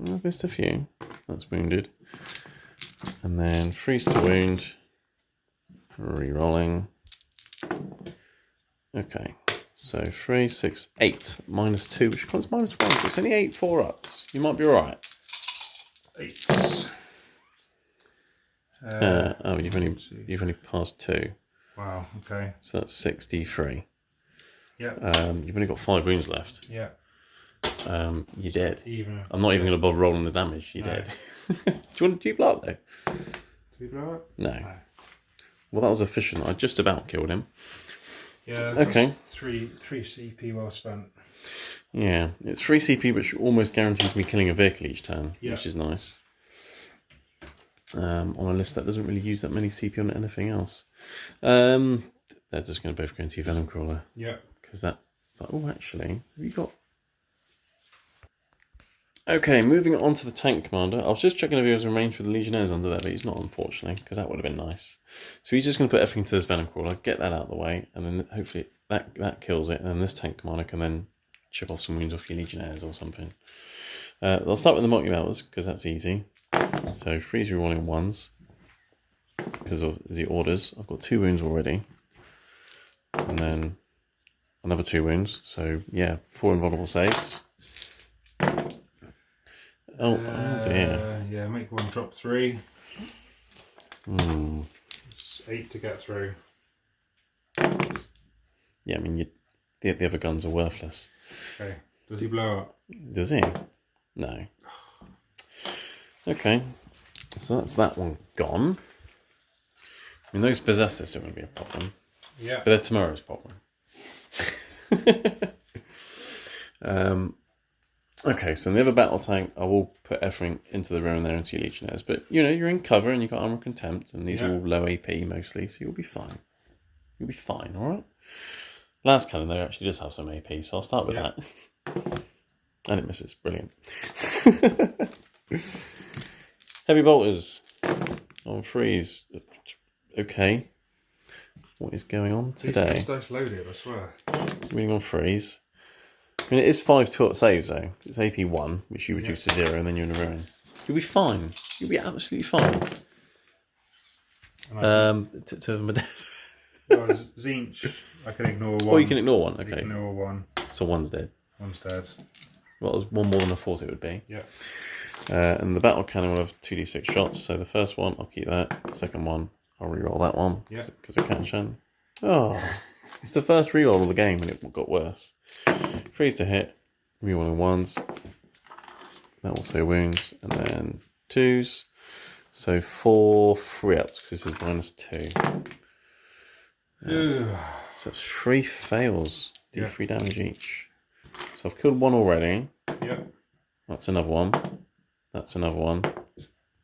I've missed a few. That's wounded. And then freeze to wound. Rerolling. Okay. So 3, 6, 8. -2, which becomes -1. So it's only 8 4-ups. You might be alright. 8. Oh, you've only passed 2. Wow, okay. So that's 63. Yeah. You've only got 5 wounds left. Yeah. You're dead. Even. I'm not even going to bother rolling the damage. You're dead. Do you blow up though? Do we blow up? No. Well, that was efficient. I just about killed him. Yeah. Okay. 3 CP well spent. Yeah, it's 3 CP, which almost guarantees me killing a vehicle each turn, yeah. which is nice. On a list that doesn't really use that many CP on anything else. They're just going to both go into your Venom Crawler. Yeah. Because that's... Oh, actually, have you got... Okay, moving on to the tank commander. I was just checking if he was in range with the Legionnaires under there, but he's not, unfortunately, because that would have been nice. So he's just going to put everything to this Venom Crawler, get that out of the way, and then hopefully that kills it, and then this tank commander can then chip off some wounds off your Legionnaires or something. I'll start with the multi-melters, because that's easy. So freeze rerolling 1s, because of the orders. I've got 2 wounds already. And then another 2 wounds, so yeah, 4 invulnerable saves. Oh dear. Yeah, make 1 drop 3. Hmm. It's 8 to get through. Yeah, I mean, the other guns are worthless. Okay. Does he blow up? Does he? No. Okay. So that's that one gone. I mean, those possessed are still going to be a problem. Yeah. But they're tomorrow's problem. Okay, so in the other battle tank, I will put everything into the room there into your Legionnaires. But, you know, you're in cover and you've got Armor Contempt, and these are all low AP mostly, so you'll be fine. You'll be fine, alright? Last cannon, though, actually does have some AP, so I'll start with that. And it misses. Brilliant. Heavy bolters on freeze. Okay. What is going on today? These dice loaded, I swear. Reading on freeze. I mean, it is 5 saves, though. It's AP 1, which you reduce to 0, and then you're in a ruin. You'll be fine. You'll be absolutely fine. Two of them are dead. Well, Zinch, I can ignore one. Oh, you can ignore one. Okay. You can ignore one. So one's dead. One's dead. Well, it was one more than I thought it would be. Yeah. And the battle cannon will have 2d6 shots. So the first one, I'll keep that. The second one, I'll reroll that one. Yeah. Because of Catachan. Oh, it's the first reroll of the game and it got worse. Freeze to hit. Rerolling ones. That also wounds. And then 2s. So 4 free ups because this is -2. So it's 3 fails. Do 3 damage each. So I've killed one already. Yeah. That's another one. That's another one.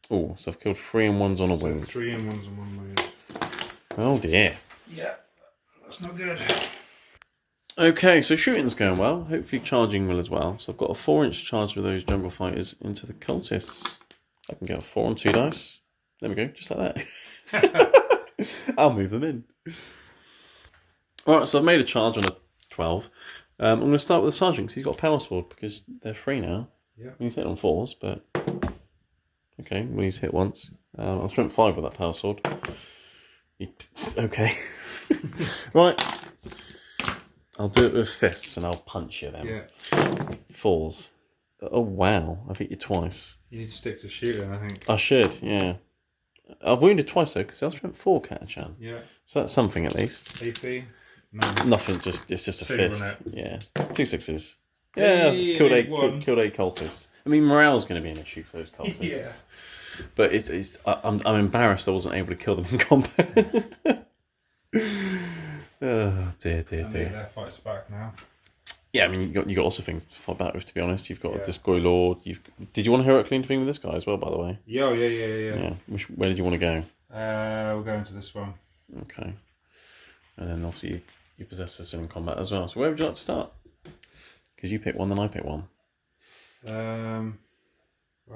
Oh, so I've killed 3 and 1's on a wound. 3 and 1's on 1 wound. Oh dear. Yeah, that's not good. Okay, so shooting's going well. Hopefully charging will as well. So I've got a 4-inch charge with those jungle fighters into the cultists. I can get a 4 on 2 dice. There we go, just like that. I'll move them in. Alright, so I've made a charge on a 12. I'm going to start with the sergeant because he's got a power sword because they're free now. Yeah. I mean, he's hit on 4s, but okay, well, he's hit once. I'll strength 5 with that power sword. Okay. Right. I'll do it with fists and I'll punch you then. Yeah. 4s. Oh wow, I've hit you twice. You need to stick to shooting, I think. I should, yeah. I've wounded twice though because I was strength 4 Catachan. Yeah. So that's something at least. AP? No. Nothing, it's just a fist. Yeah. 2 6s. Yeah, Hey, killed 8 cultists. I mean, morale's going to be an issue for those cultists. Yeah. But I'm embarrassed I wasn't able to kill them in combat. Oh dear. Their fight's back now. Yeah, I mean you got lots of things to fight back with. To be honest, you've got a Discoy Lord. Did you want a Heraclean intervene with this guy as well? By the way. Yeah. Yeah. Where did you want to go? We'll go into this one. Okay. And then obviously you possess this in combat as well. So where would you like to start? Because you pick one, then I pick one. Well,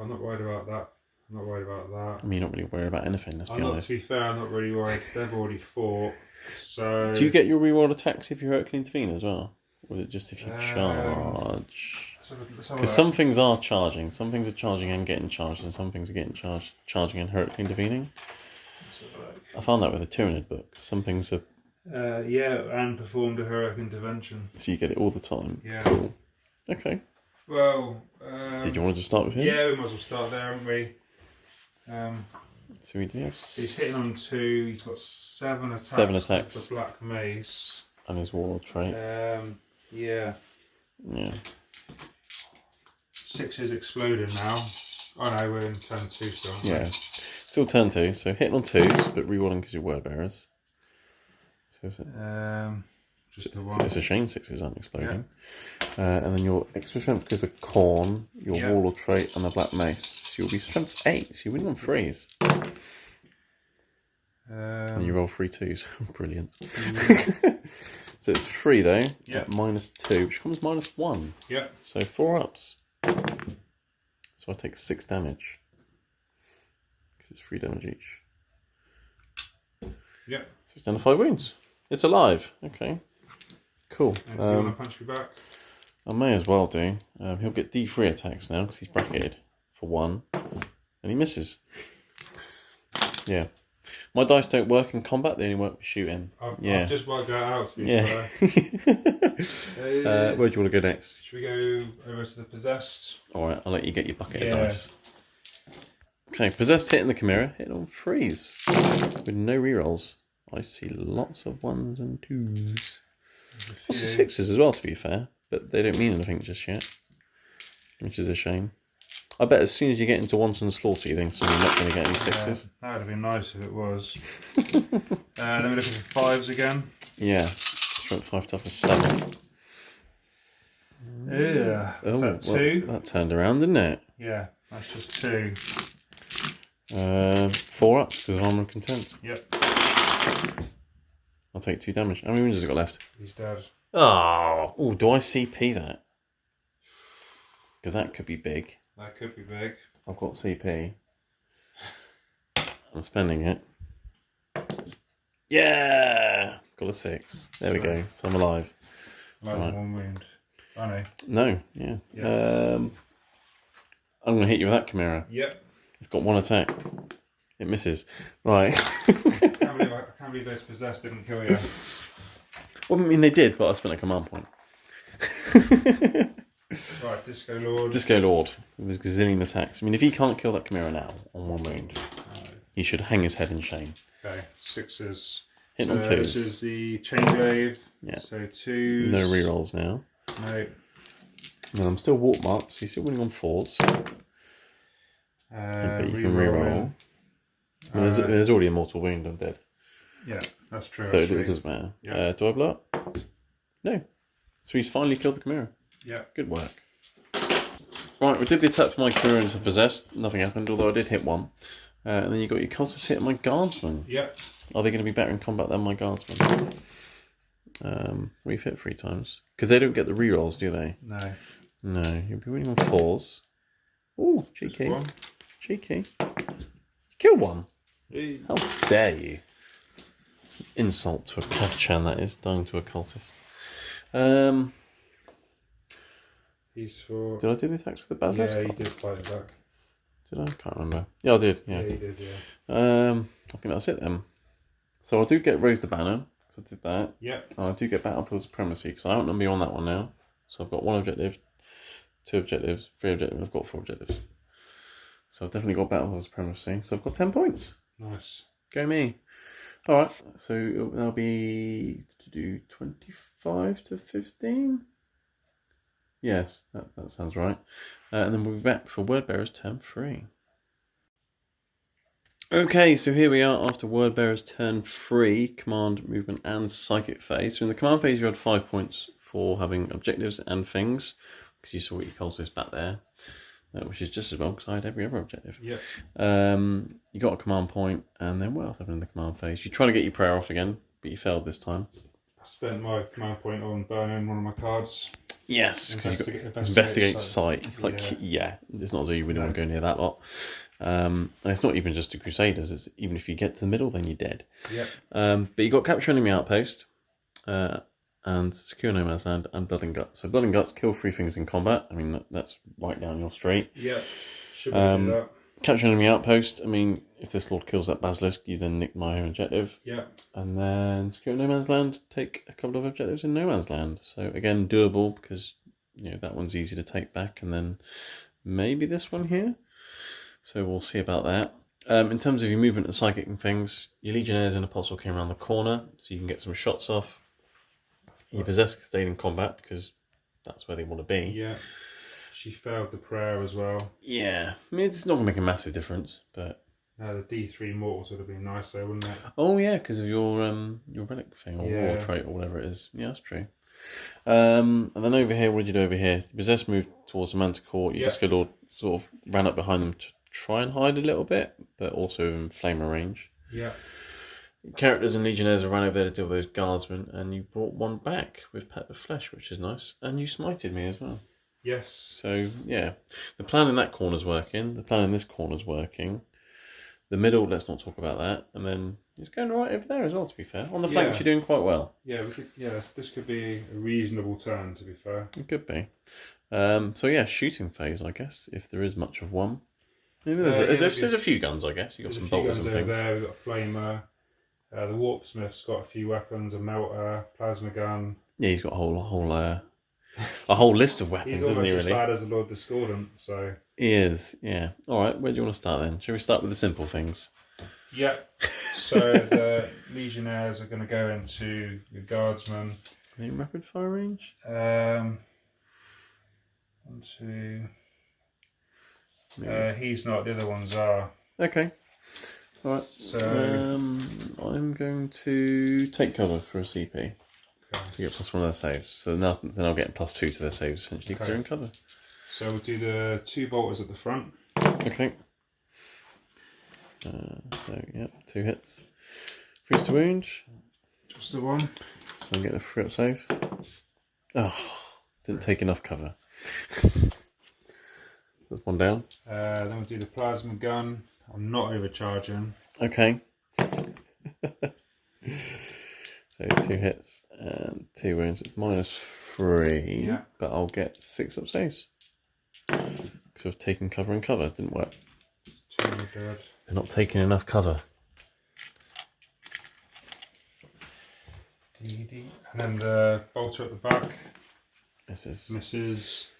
I'm not worried about that. I mean, you're not really worried about anything, let's be honest. To be fair, I'm not really worried. They've already fought, so... Do you get your reroll attacks if you Herculean intervene as well? Or is it just if you charge? Because some things are charging. Some things are charging and getting charged, and some things are getting charging and Herculean intervening. I found that with the Tyranid book. Some things are... and performed a heroic intervention. So you get it all the time. Yeah. Cool. Okay. Well... did you want to just start with him? Yeah, we might as well start there, haven't we? So we do have... He's hitting on 2, he's got 7 attacks. 7 attacks. The Black Mace. And his Warlord trait. Yeah. 6 is exploding now. Oh no, we're in turn 2 still. Yeah. Still turn 2, so hitting on 2s, but rerolling because you're word bearers. So is it? Just the 1. So it's a shame 6s aren't exploding. Yeah. And then your extra strength because of Corn, your Warlord trait, and the Black Mace. So you'll be strength 8, so you're winning on 3s. And you roll 3 2s. Brilliant. So it's 3 though, at -2, which becomes -1. Yeah. So 4 ups. So I take 6 damage. Because it's 3 damage each. Yeah. So it's down to 5 wounds. It's alive. Okay. Cool. And do you want to punch me back? I may as well do. He'll get D3 attacks now because he's bracketed for 1. And he misses. Yeah. My dice don't work in combat, they only work with shooting. I've just worked that out to be fair. Where do you want to go next? Should we go over to the Possessed? Alright, I'll let you get your bucket of dice. Okay, Possessed hitting the Chimera, hitting on 3s. With no rerolls. I see lots of 1s and 2s. Lots of 6s as well, to be fair, but they don't mean anything just yet, which is a shame. I bet as soon as you get into Wanton Slaughter, you think you're not going to get any 6s. That would have been nice if it was. Then we're looking for 5s again. Yeah, strength 5 toughness 7. Yeah, is that 2? Well, that turned around, didn't it? Yeah, that's just 2. 4 ups because I'm content. Yep. I'll take 2 damage. How many wounds has it got left? He's dead. Oh, do I CP that? Because that could be big. That could be big. I've got CP. I'm spending it. Yeah! Got a 6. There we go. So I'm alive. Right. 1 wound. I know. No, yeah. I'm going to hit you with that Chimera. Yep. It's got 1 attack. It misses. Right. I can't believe those possessed didn't kill you. Well, I mean, they did, but I spent a command point. Right, Disco Lord. Disco Lord. It was gazillion attacks. I mean, if he can't kill that Chimera now on 1 wound, he should hang his head in shame. Okay, 6s. Hit on 2s. This is the Chain Glaive. Yeah. So 2s. No rerolls now. No. And I'm still warp marked, so you're still winning on 4s. But you can reroll. I mean, there's already a mortal wound, I'm dead. Yeah, that's true. So it doesn't matter. Yeah. Do I blow up? No. So he's finally killed the Chimera. Yeah. Good work. Right, we did the attack for my Chimera into possessed. Nothing happened, although I did hit 1. And then you got your cultists hit my guardsman. Yep. Are they going to be better in combat than my guardsman? We've hit 3 times. Because they don't get the rerolls, do they? No. No, you'll be winning on 4s. Ooh, cheeky. Cheeky. Kill 1. Hey. How dare you? It's an insult to a Catachan, that is, dying to a cultist. He's for... Did I do the attacks with the basilisk? Yeah, you did fight it back. Did I? I can't remember. Yeah, I did. Yeah, you did, yeah. I think that's it then. So I do get Raise the Banner, because I did that. Yep. And I do get Battlefield Supremacy, because I don't be on that one now. So I've got 1 objective, 2 objectives, 3 objectives, I've got 4 objectives. So I've definitely got Battlefield Supremacy. So I've got 10 points. Nice. Go me. Alright, so that'll be to do 25 to 15? Yes, that sounds right. And then we'll be back for Wordbearers turn 3. Okay, so here we are after Wordbearers turn 3, command, movement and psychic phase. So in the command phase you had 5 points for having objectives and things, because you saw what you called this back there, which is just as well because I had every other objective. Yep. You got a command point, and then what else happened in the command phase? You try to get your prayer off again, but you failed this time. I spent my command point on burning one of my cards. Yes, because you got investigate site. Like, yeah, it's not as though you really want to go near that lot. And it's not even just the Crusaders. It's even if you get to the middle, then you're dead. Yeah. But you got capture enemy outpost, and secure no man's land, and blood and guts. So blood and guts kill 3 things in combat. I mean that's right down your street. Yeah. Should we do that? Capture enemy outpost. I mean, if this lord kills that basilisk, you then nick my own objective. Yeah. And then secure no man's land. Take a couple of objectives in no man's land. So again, doable because that one's easy to take back, and then maybe this one here. So we'll see about that. In terms of your movement and psychic and things, your legionnaires and apostle came around the corner, so you can get some shots off. Your possessed stayed in combat because that's where they want to be. Yeah. She failed the prayer as well. Yeah, I mean it's not going to make a massive difference, but the D3 mortals would have been nice though, wouldn't it? Oh yeah, because of your relic thing or war trait or whatever it is. Yeah, that's true. And then over here, what did you do over here? The possessed moved towards the Manticore. Your Disco Lord sort of ran up behind them to try and hide a little bit, but also in flamer range. Yeah. Characters and legionnaires have ran over there to deal with those guardsmen, and you brought 1 back with Pet of Flesh, which is nice. And you smited me as well. Yes. So, yeah. The plan in that corner's working. The plan in this corner's working. The middle, let's not talk about that. And then it's going right over there as well, to be fair. On the flanks, you're doing quite well. Yeah, this could be a reasonable turn, to be fair. It could be. So, yeah, shooting phase, I guess, if there is much of one. There's a few guns, I guess. You've got some bolters and things. Over there, we've got a flamer. The Warpsmith's got a few weapons, a melter, plasma gun. Yeah, he's got a whole list of weapons, isn't he, really? He's almost as bad as the Lord Discordant, so... He is, yeah. Alright, where do you want to start then? Shall we start with the simple things? Yeah. So the Legionnaires are going to go into the Guardsmen. Any rapid fire range? 1, 2. He's not. The other ones are. Okay. All right. So I'm going to take cover for a CP. Okay. To get +1 of their saves. So now, then I'll get +2 to their saves essentially because they're in cover. So we'll do the 2 bolters at the front. Okay. So yeah, 2 hits. Freeze to wound. Just the one. So I'm getting a 3-up save. Oh, didn't take enough cover. That's 1 down. Then we'll do the plasma gun. I'm not overcharging. Okay. So 2 hits and 2 wounds. It's -3. Yeah. But I'll get 6-up saves. Because I've taken cover and cover. Didn't work. 2 are dead. They're not taking enough cover. And then the bolter at the back. Misses. Misses.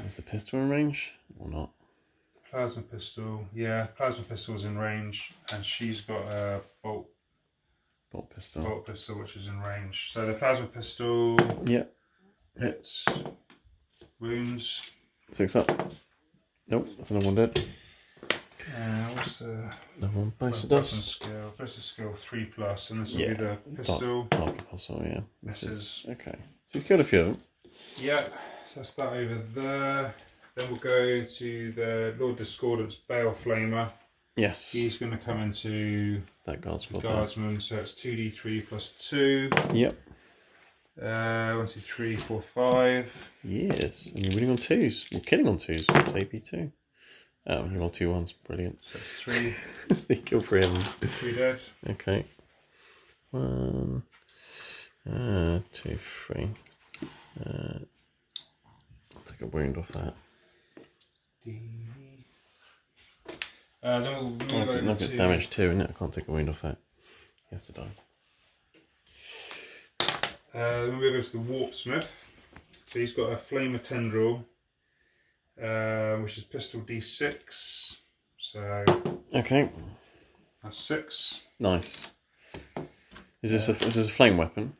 Is the pistol in range or not? Plasma pistol. Yeah, plasma pistol's in range, and she's got a bolt pistol, which is in range. So the plasma pistol. Yep. Hits. Wounds. 6 up. Nope, that's another one dead. What's the Another one. weapon skill? Ballistic skill 3+, and this will be the pistol. Dark pistol, yeah. Misses. Okay. So you've killed a few of them. Yeah, so that's that over there. Then we'll go to the Lord Discordant's Bale Flamer. Yes. He's going to come into that guardsman. So it's 2d3 + 2. Yep. 1, 2, 3, 4, 5. Yes, and you're winning on 2s. Well, killing on 2s. It's AP2. Oh, you're on 2 1s. Brilliant. So that's 3. They kill 3 of them. 3 dead. Okay. 1, 2, 3. I'll take a wound off that. Then we'll move over Look, it's damage too, isn't it? I can't take a wound off that. He has to die. Then we'll move over to the Warpsmith. So he's got a Flamer Tendril, which is pistol D6. So okay, that's 6. Nice. Is this a flame weapon?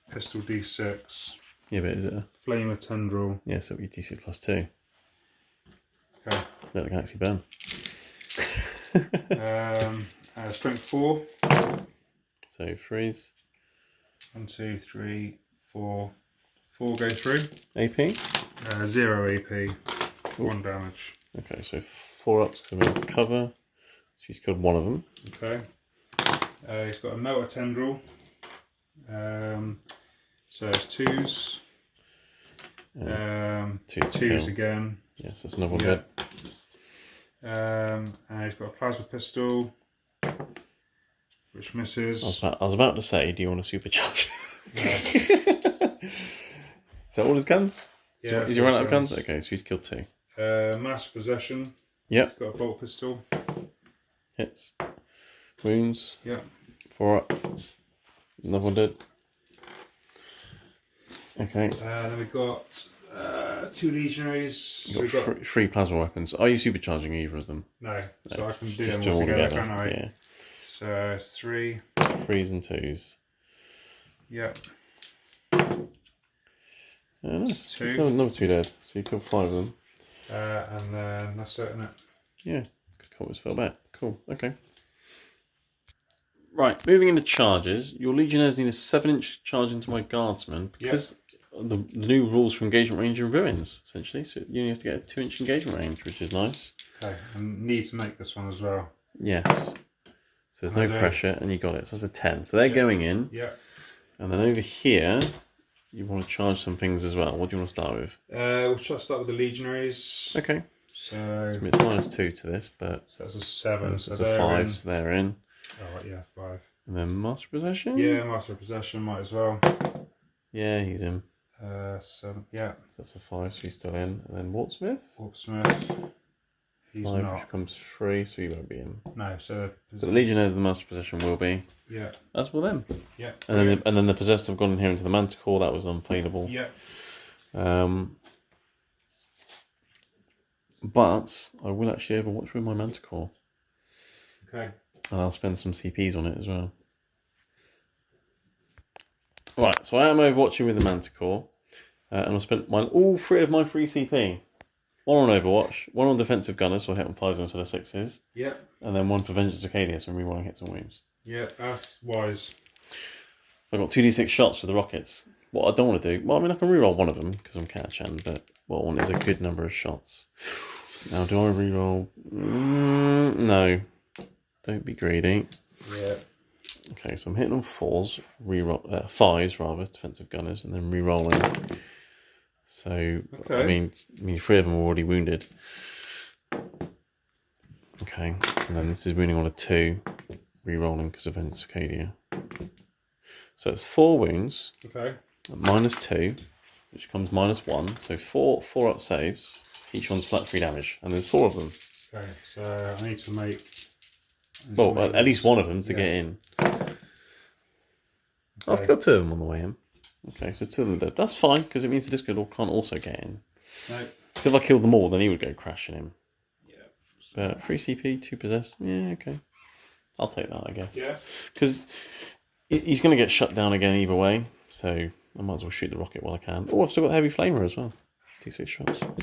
Pistol D6. Yeah, but is it a Flamer Tendril? Yeah, so it'll be D6 +2. Okay. Let the galaxy burn. Strength 4. So freeze. 1, 2, 3, 4. 4 go through. AP? 0 AP. 1 damage. Okay, so 4 ups because I'm in cover. So he's killed 1 of them. Okay. He's got a Melter Tendril. So it's 2s. 2s again. Yes, that's another one dead. And he's got a plasma pistol, which misses. I was about to say, do you want to supercharge? No. Is that all his guns? Yeah. Did you run out of guns? Okay, so he's killed 2. Master Possession. Yep. He's got a bolt pistol. Hits. Wounds. Yep. 4 up. Another one dead. Okay. Then we've got 2 legionaries. You've got 3 plasma weapons. Are you supercharging either of them? No. So I can do Just them all together, can't I? Yeah. So it's 3. 3s and 2s. Yep. Nice. 2. Another 2 dead. So you killed 5 of them. And then that's it, isn't it? Yeah. Combat's fell back. Cool. Okay. Right. Moving into charges. Your legionnaires need a 7-inch charge into my guardsman because the new rules for engagement range and ruins, essentially. So you only have to get a 2-inch engagement range, which is nice. Okay. And need to make this one as well. Yes. So there's no pressure, and you got it. So that's a 10. So they're going in. Yeah. And then over here, you want to charge some things as well. What do you want to start with? We'll try to start with the legionaries. Okay. So it's -2 to this, but that's a 7. So it's a 5. So they're in. Oh right, yeah, 5. And then Master Possession. Yeah, Master of Possession might as well. Yeah, he's in. 7. Yeah. So that's a 5, so he's still in. And then Warpsmith. He's 5 not. becomes 3, so he won't be in. No, so the Legionnaires of the Master Possession will be. Yeah. As will them. Yeah. And then the Possessed have gone in here into the Manticore. That was unfailable. Yeah. But I will actually overwatch with my Manticore. Okay. And I'll spend some CPs on it as well. Right, so I am overwatching with the Manticore, and I spent all 3 of my free CP. 1 on Overwatch, 1 on Defensive Gunner, so I hit on 5s instead of 6s. Yeah. And then 1 for Vengeance Arcadia, so I'm rerolling hits and wounds. Yeah, that's wise. I've got 2d6 shots for the rockets. What I don't want to do, well, I mean, I can reroll 1 of them because I'm Catachan, but what I want is a good number of shots. Now, do I reroll? No. Don't be greedy. Yeah. Okay, so I'm hitting on 4s, 5s rather, Defensive Gunners, and then rerolling. So, okay. I mean, 3 of them are already wounded. Okay, and then this is wounding on a 2, rerolling because of Vengeance Arcadia. So it's 4 wounds. Okay. -2, which comes -1. So 4 up saves. Each one's flat 3 damage, and there's 4 of them. Okay, so I need to make. At least 1 of them to get in. Okay. I've got 2 of them on the way in. Okay, so 2 of them dead. That's fine because it means the Discord can't also get in. No. Because if I killed them all, then he would go crashing in. Yeah. But 3 CP, 2 possessed. Yeah, okay. I'll take that, I guess. Yeah. Because he's going to get shut down again either way, so I might as well shoot the rocket while I can. Oh, I've still got Heavy Flamer as well. D6 shots. So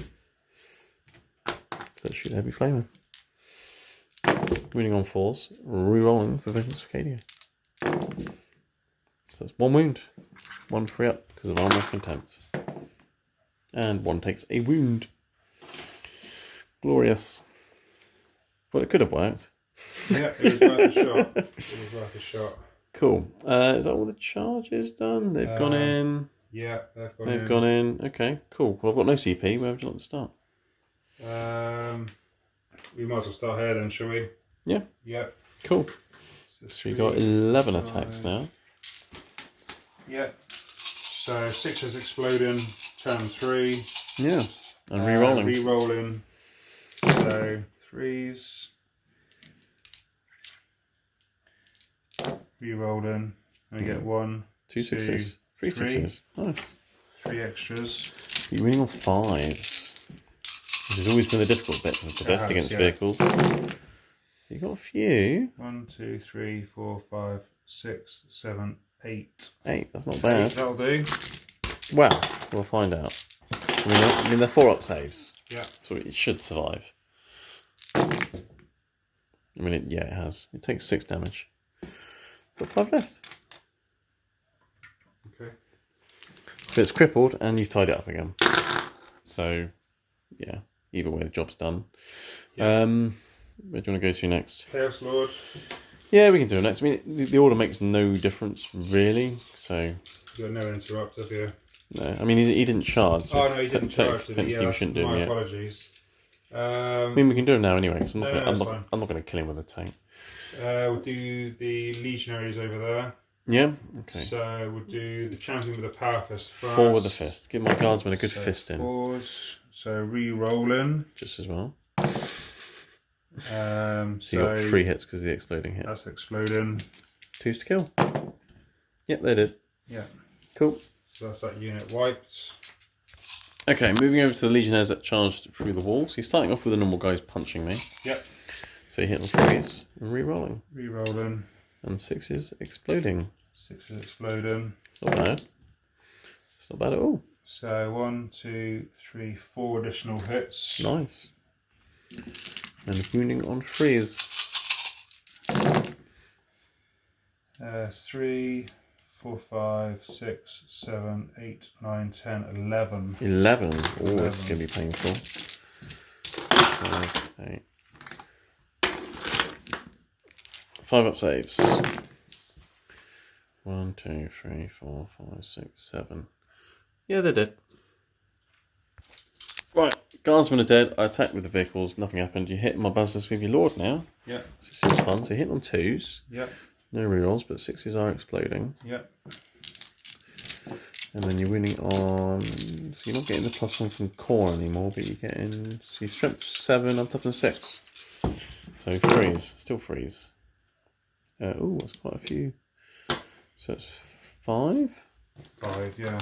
let's shoot the Heavy Flamer. Wounding on 4s, rerolling for Vengeance Arcadia. So that's 1 wound. 1 free up because of Armor of Contempt. And 1 takes a wound. Glorious. Well, it could have worked. Yeah, it was worth a shot. It was worth a shot. Cool. Is that all the charges done? They've gone in. Yeah, they've gone in. Okay, cool. Well, I've got no CP. Where would you like to start? We might as well start here then, shall we? Yeah. Yeah. Cool. So we've got 11 attacks now. Yeah. So 6s exploding, turn 3. Yeah. And re-rolling. Re-rolling. So 3s. Re-rolling. And we get 1, 2 6s. 3 6s. Nice. 3 extras. You're winning on 5s. Which has always been the difficult bit of the best against vehicles. You got a few. 1, 2, 3, 4, 5, 6, 7, 8. 8, that's not bad. 8, that'll do. Well, we'll find out. I mean they're 4 up saves. Yeah. So it should survive. I mean, it has. It takes 6 damage. Got 5 left. Okay. So it's crippled and you've tied it up again. So, yeah. Either way, the job's done. Yeah. Where do you want to go to next? Chaos Lord. Yeah, we can do it next. I mean, the order makes no difference, really. So. You got no interrupt, have you? No. I mean, he didn't charge. So no, he didn't charge. Technically, we shouldn't do him yet. My apologies. I mean, we can do him now anyway, because I'm not going to kill him with a tank. We'll do the legionaries over there. Yeah? Okay. So we'll do the champion with the power fist first. 4 with the fist. Give my guardsman a good fist in. 4s. So re-rolling. Just as well. So you got 3 hits because of the exploding hit. That's exploding. 2s to kill. Yep, they did. Yeah. Cool. So that's that unit wiped. Okay, moving over to the legionnaires that charged through the wall. So you're starting off with the normal guys punching me. Yep. So you hit on 3s and re-rolling. Re-rolling. And 6s exploding. 6s exploding. It's not bad. It's not bad at all. So 1, 2, 3, 4 additional hits. Nice. And wounding on 3s. 3, 4, 5, 6, 7, 8, 9, 10, 11. 11. Oh, that's going to be painful. 5, 8. 5 up saves. 1, 2, 3, 4, 5, 6, 7. Yeah, they're dead. Right, guardsmen are dead. I attacked with the vehicles. Nothing happened. You hit my basilisk with your lord now. Yeah. So this is fun. So you hit on 2s. Yeah. No rerolls, but 6s are exploding. Yeah. And then you're winning on. So you're not getting the +1 from core anymore, but you're getting. So your strength 7, I'm toughness 6. So 3s, still 3s. Oh, that's quite a few. So it's 5. 5, yeah.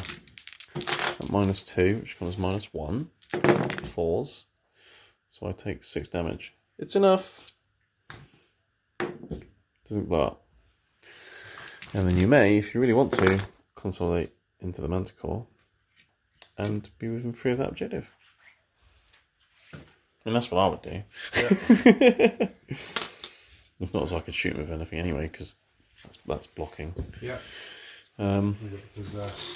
At -2, which becomes -1. 4s. So I take 6 damage. It's enough. Doesn't blow up. And then you may, if you really want to, consolidate into the Manticore and be within 3 of that objective. I mean, that's what I would do. Yeah. It's not as I could shoot with anything anyway, because that's blocking. Yeah. And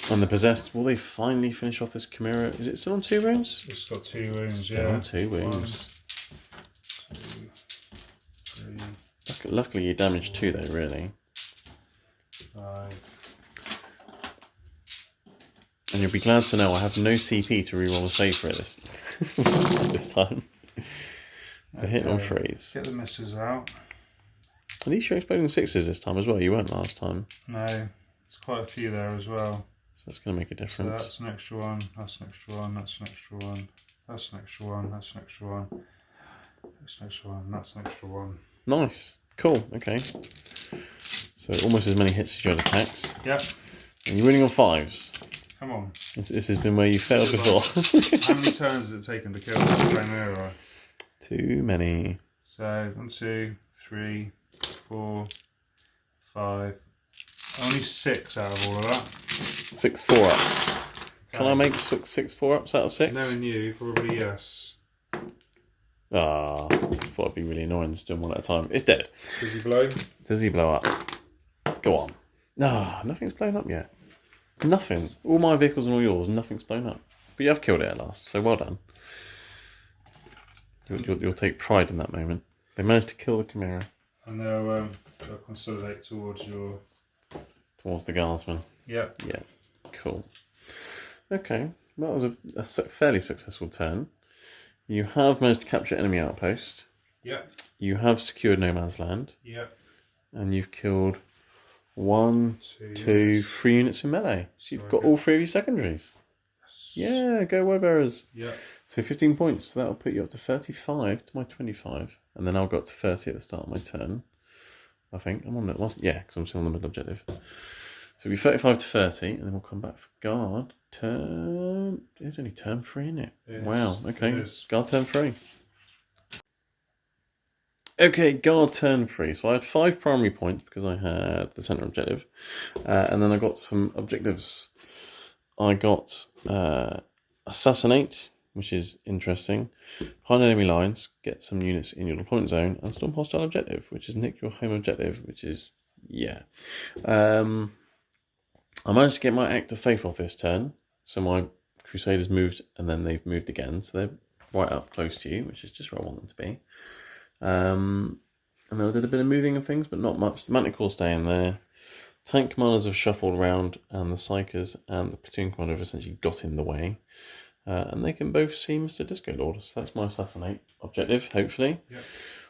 the Possessed, will they finally finish off this Chimera? Is it still on 2 wounds? It's got 2 wounds, still on 2 wounds. 1, 2, 3. Luckily you damaged 2 though, really. 5. And you'll be glad to know I have no CP to reroll a save for it this time. So okay. Hit on 3s. Get the misses out. At least you're exploding 6s this time as well. You weren't last time. No, there's quite a few there as well. So that's going to make a difference. So that's an extra 1. That's an extra 1. That's an extra 1. That's an extra 1. That's an extra 1. That's an extra 1. That's an extra 1. Nice. Cool. Okay. So almost as many hits as you had attacks. Yep. And you're winning on 5s. Come on. This has been where you failed before. How many turns has it taken to kill the Chimera? Too many. So 1, 2, 3, 4, 5. Only 6 out of all of that. 6 4-ups. Okay. Can I make 6 4-ups out of 6? Knowing you, probably yes. Ah, I thought it'd be really annoying to do them one at a time. It's dead. Does he blow? Does he blow up? Go on. No, nothing's blown up yet. Nothing. All my vehicles and all yours, nothing's blown up. But you have killed it at last, so well done. You'll take pride in that moment. They managed to kill the Chimera. And they'll consolidate towards the Guardsman. Yeah. Yeah. Cool. Okay. That was a fairly successful turn. You have managed to capture enemy outpost. Yeah. You have secured no man's land. Yeah. And you've killed 1, 2, 3 units in melee. So you've got all 3 of your secondaries. Yes. Yeah, go Waybearers. Yeah. So 15 points. So that'll put you up to 35 to my 25. And then I'll go up to 30 at the start of my turn. I think. I'm on it. Yeah, because I'm still on the middle objective. So it'll be 35 to 30, and then we'll come back for guard. Turn. It's only turn 3, isn't it? Yes, wow. Okay. Guard turn 3. Okay, guard turn 3. So I had 5 primary points because I had the centre objective. And then I got some objectives. I got assassinate, which is interesting. Behind enemy lines, get some units in your deployment zone, and storm hostile objective, which is nick your home objective, which is, yeah. I managed to get my Act of Faith off this turn, so my Crusaders moved, and then they've moved again, so they're right up close to you, which is just where I want them to be. And then I did a bit of moving of things, but not much. The Manticore staying there. Tank commanders have shuffled around, and the Psychers and the platoon commander have essentially got in the way. And they can both see Mr. Disco Lord. So that's my assassinate objective, hopefully. Yep.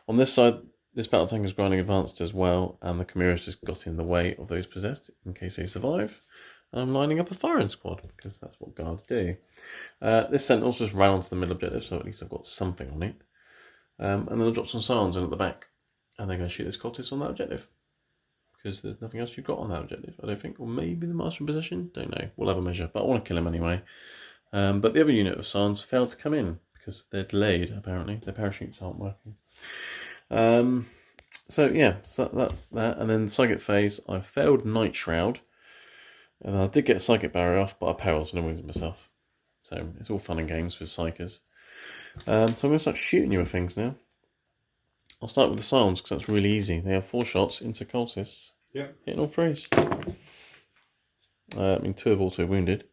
On this side, this battle tank is grinding advanced as well, and the Chimera's just got in the way of those possessed in case they survive. And I'm lining up a firing squad, because that's what guards do. This Sentinel's just ran onto the middle objective, so at least I've got something on it. And then I'll drop some Scions in at the back, and they're going to shoot this cultist on that objective. Because there's nothing else you've got on that objective, I don't think. Or maybe the Master of Possession? Don't know. We'll have a measure. But I want to kill him anyway. But the other unit of Scions failed to come in because they're delayed, apparently. Their parachutes aren't working. So yeah, so that's that. And then Psychic Phase, I failed Night Shroud. And I did get Psychic Barrier off, but I perils and I wounded myself. So it's all fun and games with Psychers. So I'm going to start shooting you with things now. I'll start with the Scions because that's really easy. They have 4 shots into cultists. Yeah. Hitting all 3s. I mean, 2 have also wounded.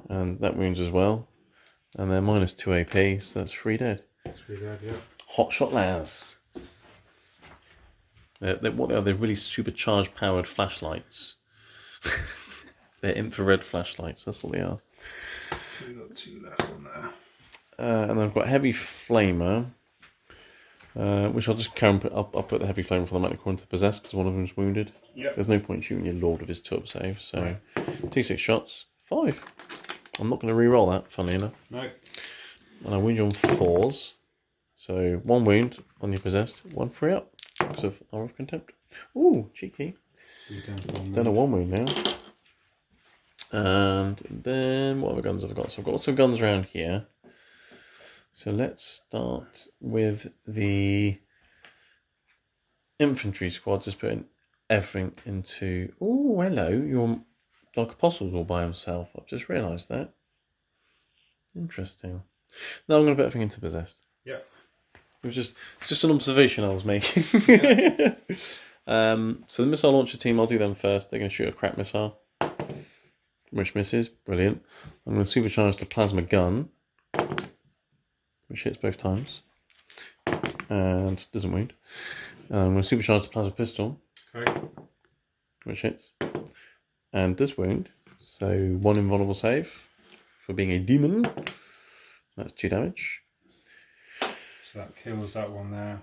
And that wounds as well. And they're minus 2 AP, so that's 3 dead. 3 dead, yeah. Hot shot Laz. What they are, they're really supercharged powered flashlights. They're infrared flashlights, that's what they are. So we've got 2 left on there. And I've got Heavy Flamer. Which I'll just carry. I'll put the Heavy Flamer for the Manticore into the Possessed because one of them's wounded. Yep. There's no point shooting your Lord with his 2-up save. So, right. 2 6 shots, 5. I'm not going to re-roll that, funnily enough. No. And I wound you on 4s. So 1 wound on your Possessed, 1 free up. Because of Hour of Contempt. Ooh, cheeky. It's down to 1 wound now. And then what other guns have I got? So I've got lots of guns around here. So let's start with the infantry squad, just putting everything into... Oh, hello, your Dark Apostles all by himself. I've just realised that. Interesting. Now I'm going to put everything into Possessed. Yeah. It was just an observation I was making. Yeah. So the missile launcher team, I'll do them first. They're going to shoot a crap missile, which misses. Brilliant. I'm going to supercharge the plasma gun, which hits both times and doesn't wound. I'm going to supercharge the plasma pistol, Okay. which hits and does wound. So 1 invulnerable save for being a demon. That's 2 damage. So that kills that one there.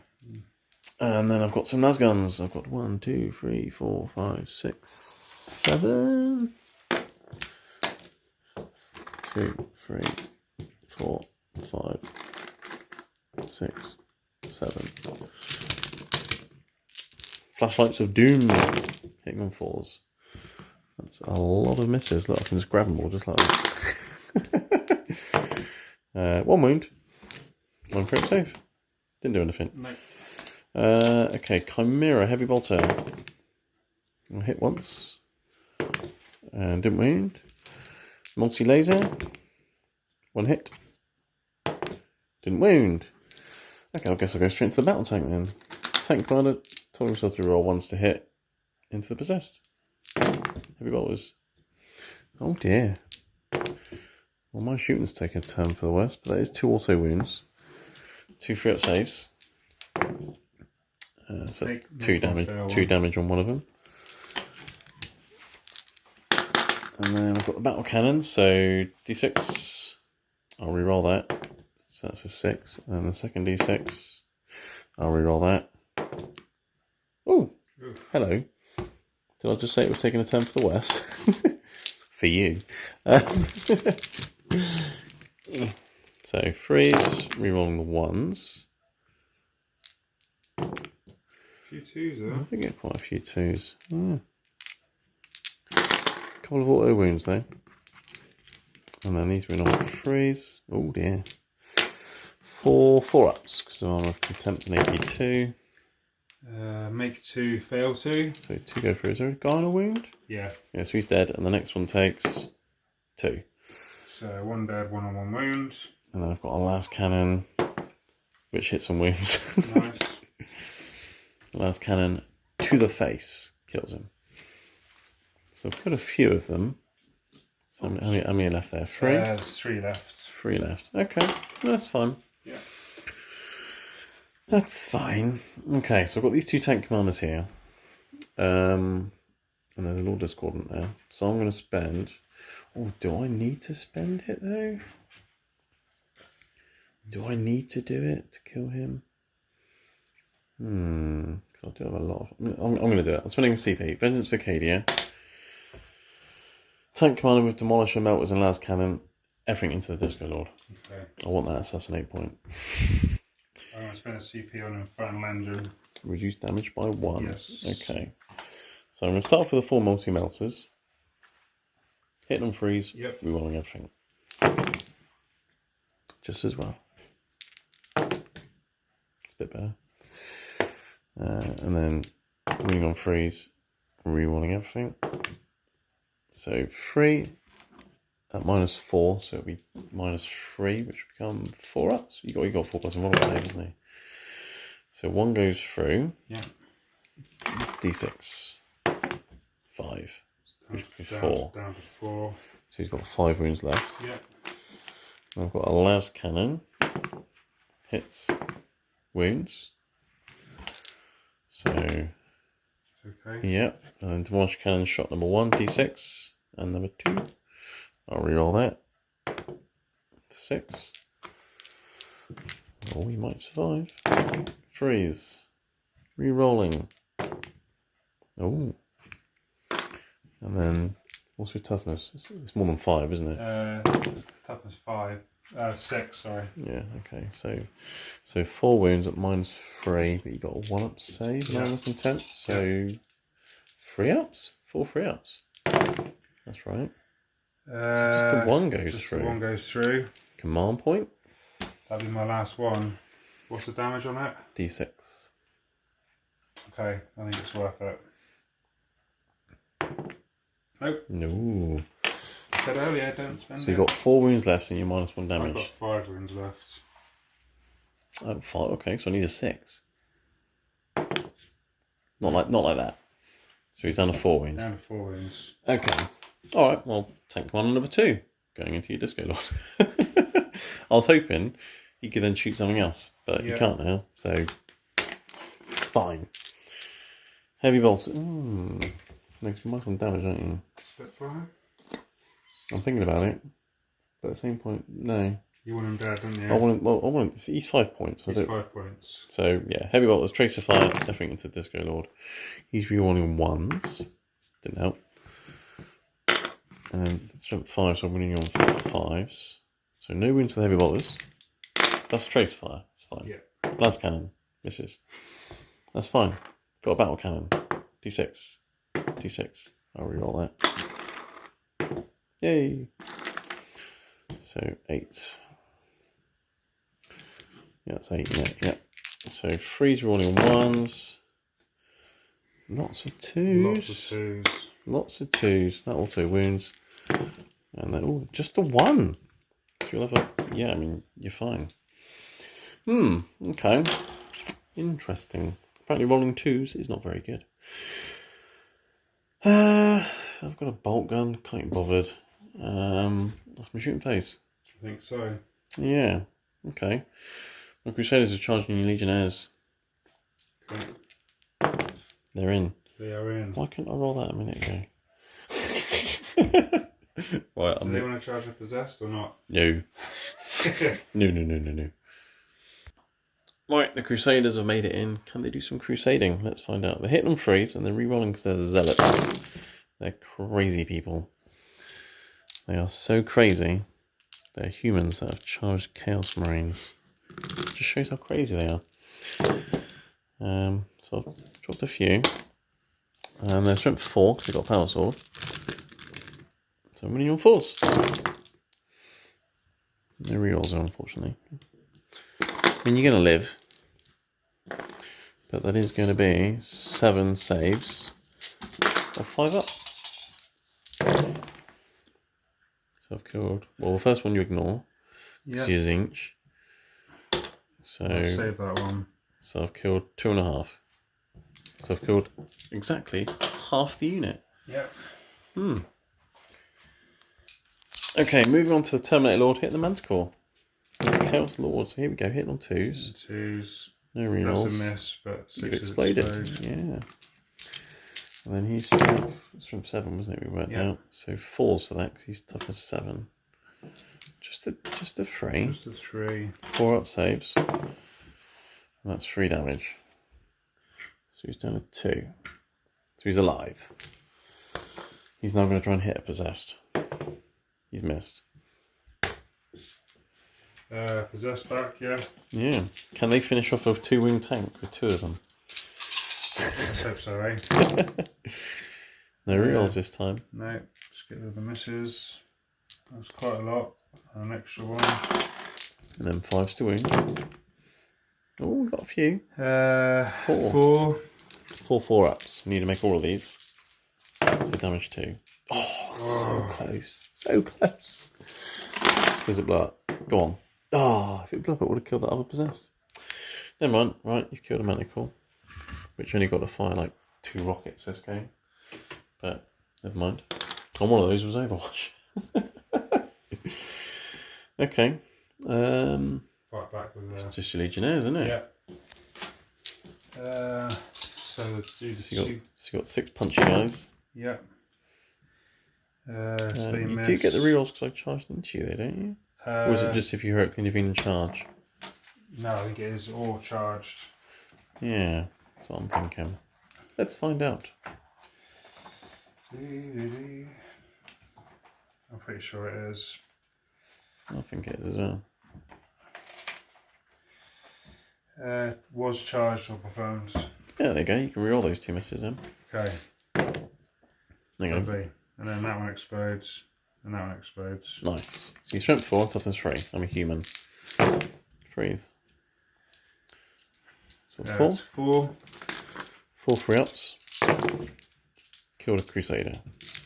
And then I've got some lasguns. I've got 1, 2, 3, 4, 5, 6, 7. 2, 3, 4, 5, 6, 7. Flashlights of Doom. Hitting on 4s. That's a lot of misses. Look, I can just grab them all just like that. 1 wound. 1 crit save. Didn't do anything. No. Okay, Chimera, Heavy Bolter. I'll hit once. And didn't wound. Multi-laser. 1 hit. Didn't wound. Okay, I guess I'll go straight into the battle tank then. Tank commander told himself to roll 1s to hit into the Possessed. Heavy bolters. Oh dear. Well, my shooting's taken a turn for the worse, but that is 2 auto wounds. 2 free-up saves. So that's 2 damage. 2 damage on one of them. And then I've got the battle cannon, so d6. I'll reroll that. So that's a 6. And then the second d6. I'll reroll that. Oh, hello. Did I just say it was taking a turn for the worst? For you. So freeze, rerolling the 1s. A few 2s there. I think I get quite a few 2s. Couple of auto wounds though. And then these went on freeze. Oh dear. 4 4-ups because I'm of contempt and 82. Make 2, fail 2. So 2 go through. Is there a guy on a wound? Yeah. Yeah, so he's dead, and the next one takes 2. So 1 dead, 1 on 1 wound. And then I've got a last cannon, which hits some wounds. Nice. Last cannon to the face kills him. So I've got a few of them. So how many left there? 3? There's 3 left. 3 left. Okay, that's fine. Yeah. That's fine. Okay, so I've got these 2 tank commanders here. And there's a Lord Discordant there. So I'm going to spend... Oh, do I need to spend it though? Do I need to do it to kill him? Because I do have a lot of... I'm going to do it. I'm spending a CP. Vengeance for Cadia. Tank commander with Demolisher, Melters and Last Cannon. Everything into the Disco Lord. Okay. I want that assassinate point. I'm going to spend a CP on Infernal Engine. Reduce damage by 1. Yes. Okay. So I'm going to start off with the 4 multi-melters. Hit them freeze. Yep. Rerolling everything. Just as well. It's a bit better. And then ring on freeze. Rerolling everything. So 3 at -4, so it'll be -3, which become 4-ups. You got 4 plus 1 there, isn't he? So 1 goes through. Yeah. D6. 5. Which would be 4. Down to 4. So he's got 5 wounds left. Yeah. And I've got a las cannon. Hits. Wounds. So Okay. yep. And then demolish cannon shot number 1, D6. And number 2. I'll reroll that. 6. Oh, we might survive. Freeze. Rerolling. Oh. And then, what's your toughness? It's more than 5, isn't it? Toughness 5. 6, sorry. Yeah, okay. So 4 wounds at -3, but you got a 1-up save, Yeah. 9 of contempt. So 3 ups? 4 free ups. That's right. So just the 1 goes just through. The 1 goes through. Command point. That'll be my last one. What's the damage on it? D6. Okay, I think it's worth it. Nope. No. I said earlier, don't spend it. So you've got 4 wounds left and you're -1 damage. I've got 5 wounds left. Oh, 5. Okay, so I need a 6. Not like that. So he's down to 4 wounds. Down to 4 wounds. Okay. Alright, well, tank commander number 2. Going into your disco lord. I was hoping he could then shoot something else, but you can't now, so fine. Heavy bolts. Makes some damage, don't you? Spitfire? I'm thinking about it. But at the same point, no. You want him dead, don't you? I want he's 5 points. He's 5 points. So, yeah, heavy bolt was tracer fire, definitely into the disco lord. He's rerolling 1s. Didn't help. And then strength 5, so I'm winning on 5s. So no wounds for the heavy bolters. That's tracer fire. It's fine. Yeah. Las cannon. Misses. That's fine. Got a battle cannon. D6. D6. I'll reroll that. Yay. So 8. Yeah, that's 8. Yeah. So 3's rolling 1s. Lots of 2s. Lots of 2s. That also wounds. And then, just the 1. So you'll have a, yeah, I mean, you're fine. Okay. Interesting. Apparently rolling 2s is not very good. I've got a bolt gun, can't be bothered. That's my shooting phase. I think so. Yeah, okay. My Crusaders are charging you Legionnaires. Okay. They're in. They are in. Why couldn't I roll that a minute ago? Right, do they want to charge a possessed or not? No. No. Right, the Crusaders have made it in. Can they do some crusading? Let's find out. They're hitting on 3s and they're rerolling because they're the zealots. They're crazy people. They are so crazy. They're humans that have charged Chaos Marines. Just shows how crazy they are. So I've dropped a few. And they're strength 4 because they've got a power sword. So I'm winning on 4s. No rerolls are, unfortunately. I mean, you're going to live. But that is going to be 7 saves. Or 5 up. So I've killed... Well, the first one you ignore. Because you're Zinch. So... I'll save that one. So I've killed 2.5. So I've killed exactly half the unit. Yep. Okay, moving on to the Terminator Lord, hit the Manticore. Chaos Lord, so here we go, hitting on 2s. 2s. No rerolls. That's a miss, but 6 is exploded. explode. Yeah. And then he's strength 7, wasn't it? We worked out. So 4s for that, because he's toughness 7. Just a 3. Just a 3. 4 up saves. And that's 3 damage. So he's down to 2. So he's alive. He's now going to try and hit a possessed. He's missed. Possessed back, yeah. Yeah. Can they finish off a 2-wing tank with 2 of them? Let's hope so, eh? No rerolls this time. No, just get rid of the misses. That's quite a lot. An extra one. And then 5s to wound. Oh, we've got a few. 4. 4 4-ups. Need to make all of these. So damage 2. Oh, so close. So close. Does it blow up? Go on. If it blew up, it would have killed that other possessed. Never mind. Right, you've killed a Manticore. Which only got to fire like 2 rockets this game. But never mind. And one of those was Overwatch. Okay. Fight back with it's just your Legionnaires, isn't it? Yeah. So you got 6 punchy guys. Yeah. You do get the rerolls because I charged into you, don't you? Or is it just if you heroically intervene in charge? No, I think it is all charged. Yeah, that's what I'm thinking. Let's find out. I'm pretty sure it is. I think it is as well. Was charged or performed. Yeah, there you go. You can reroll those 2 misses then. Okay. There you go. Lovely. And then that one explodes. And that one explodes. Nice. So you strength 4, toughness 3. I'm a human. 3s. So 4? 4 3-ups. Killed a Crusader.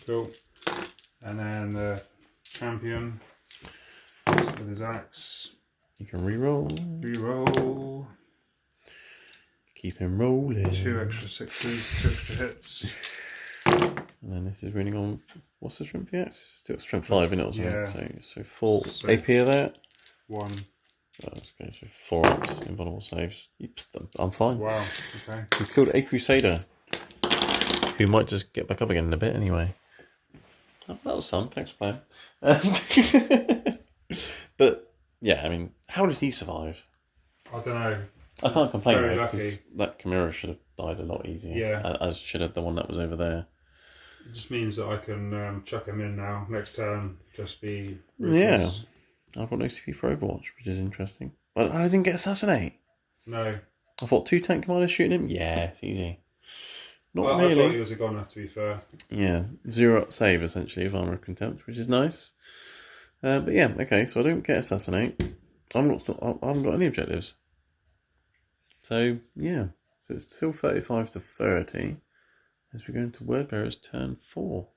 Cool. And then the champion with his axe. You can re-roll. Re-roll. Keep him rolling. 2 extra 6s, 2 extra hits. And then this is running on, what's the strength of the axe? Still strength 5, isn't it? Or something? Yeah. So 4 AP of that. 1. Oh, okay, so 4 ups, invulnerable saves. I'm fine. Wow, okay. We killed a Crusader, who might just get back up again in a bit anyway. Oh, that was fun, thanks for playing. But, yeah, I mean, how did he survive? I don't know. I can't complain, very though, lucky. because that Chimera should have died a lot easier. Yeah. As should have the one that was over there. It just means that I can chuck him in now. Next turn, just be ruthless. Yeah. I've got no CP for Overwatch, which is interesting. But I didn't get Assassinate. No. I thought 2 tank commanders shooting him? Yeah, it's easy. Not really. I thought he was a goner, to be fair. Yeah, 0 up save, essentially, of Armour of Contempt, which is nice. But yeah, okay, so I don't get Assassinate. I haven't got any objectives. So, yeah. So it's still 35 to 30 as we go into Wordbearer's turn 4.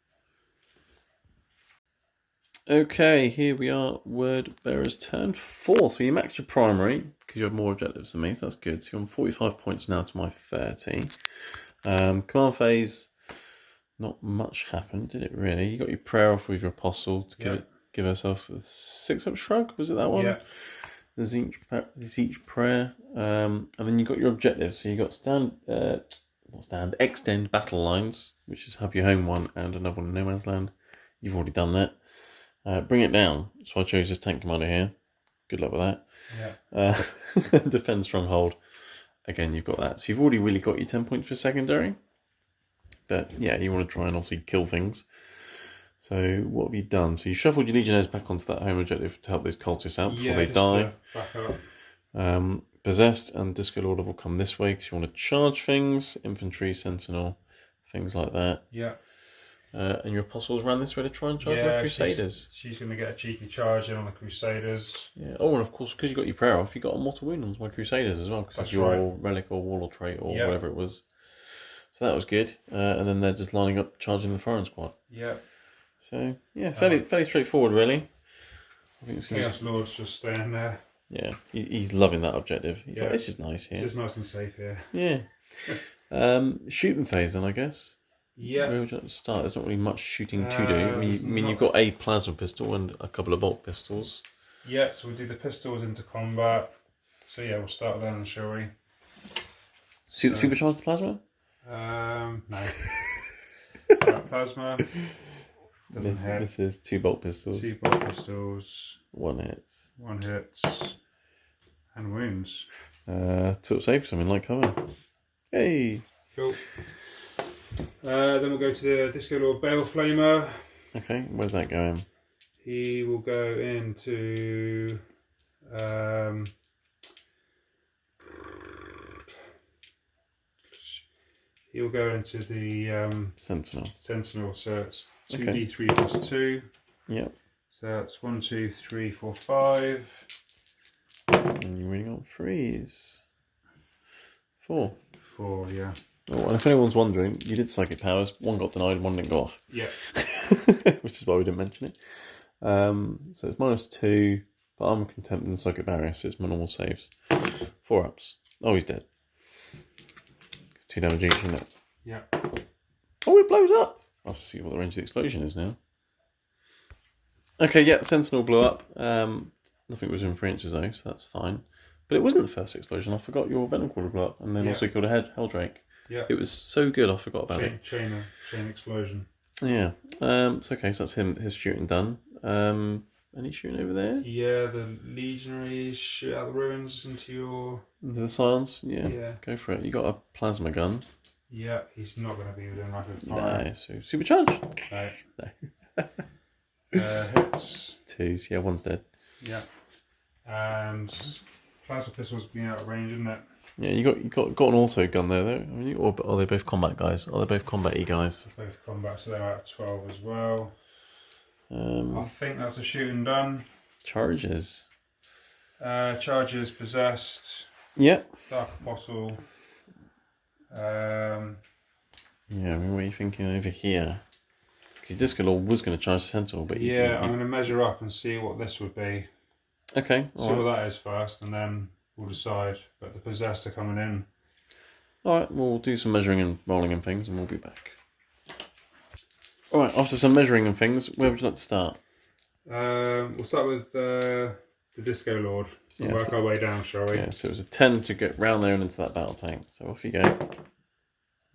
Okay, here we are, Wordbearer's turn 4. So you max your primary, because you have more objectives than me, so that's good. So you're on 45 points now to my 30. Command phase, not much happened, did it really? You got your prayer off with your apostle to give herself a 6-up shrug, was it that one? Yeah. There's each prayer, and then you got your objectives. So you got extend battle lines, which is have your home one and another one in no man's land. You've already done that. Bring it down. So I chose this tank commander here. Good luck with that. Yeah. Defend stronghold. Again, you've got that. So you've already really got your 10 points for secondary. But yeah, you want to try and obviously kill things. So what have you done? So you shuffled your Legionnaires back onto that home objective to help these cultists out before they die. Back up. Possessed and Disco Lord will come this way because you want to charge things, infantry, sentinel, things like that. Yeah. And your apostles ran this way to try and charge the Crusaders. She's going to get a cheeky charge in on the Crusaders. Yeah. Oh, and of course, because you got your prayer off, you got a mortal wound on my Crusaders as well because of your relic or warlord trait or whatever it was. So that was good. And then they're just lining up, charging the foreign squad. Yeah. So yeah, fairly straightforward, really. I think it's Chaos Lord's just staying there. Yeah, he's loving that objective. He's like, this is nice here. This is nice and safe here. Yeah. Shooting phase then, I guess. Yeah. Where would you start? There's not really much shooting to do. I mean, you've got a plasma pistol and a couple of bolt pistols. Yeah, so we'll do the pistols into combat. So yeah, we'll start then, shall we? Supercharged plasma? No. Plasma. This is 2 bolt pistols. 2 bolt pistols. 1 hits. 1 hits. And wounds. 2 up save, something like cover. Hey! Cool. Then we'll go to the Disco Lord Bale Flamer. Okay, where's that going? He will go into... he'll go into the... Sentinel, so it's 2d3 plus 2. Yep. So that's 1, 2, 3, 4, 5. And you're reading on 3s. 4. 4, yeah. Oh, and if anyone's wondering, you did psychic powers. 1 got denied, 1 didn't go off. Yeah. Which is why we didn't mention it. So it's -2, but I'm contempt and psychic barrier, so it's my normal saves. 4 ups. Oh, he's dead. It's 2 damage each, isn't it? Yeah. Oh, it blows up! I'll see what the range of the explosion is now. Okay, yeah, Sentinel blew up. Nothing was in 3 inches though, so that's fine. But it wasn't the first explosion. I forgot your Venom Quarter blew up, and then also killed a Helldrake. Yeah. It was so good, I forgot about it. Chain explosion. Yeah. It's okay, so that's his shooting done. Any shooting over there? Yeah, the legionaries shoot out the ruins into the silence? Yeah. Yeah. Go for it. You got a plasma gun. Yeah, he's not going to be within rapid fire. No, so supercharge? No. Hits. 2s, yeah, 1's dead. Yeah. And plasma pistol's been out of range, isn't it? Yeah, you got an auto gun there, though. I mean, or are they both combat guys? Are they both combat-y guys? Both combat, so they're out of 12 as well. I think that's a shooting done. Charges. Charges possessed. Yep. Dark Apostle. Yeah, I mean, what are you thinking over here? Because Disco Lord was going to charge the Centaur, but I'm going to measure up and see what this would be. Okay. See what that is first, and then we'll decide. But the Possessed are coming in. Alright, we'll do some measuring and rolling and things, and we'll be back. Alright, after some measuring and things, where would you like to start? We'll start with the Disco Lord. We'll work our way down, shall we? Yeah, so it was a 10 to get round there and into that battle tank. So off you go.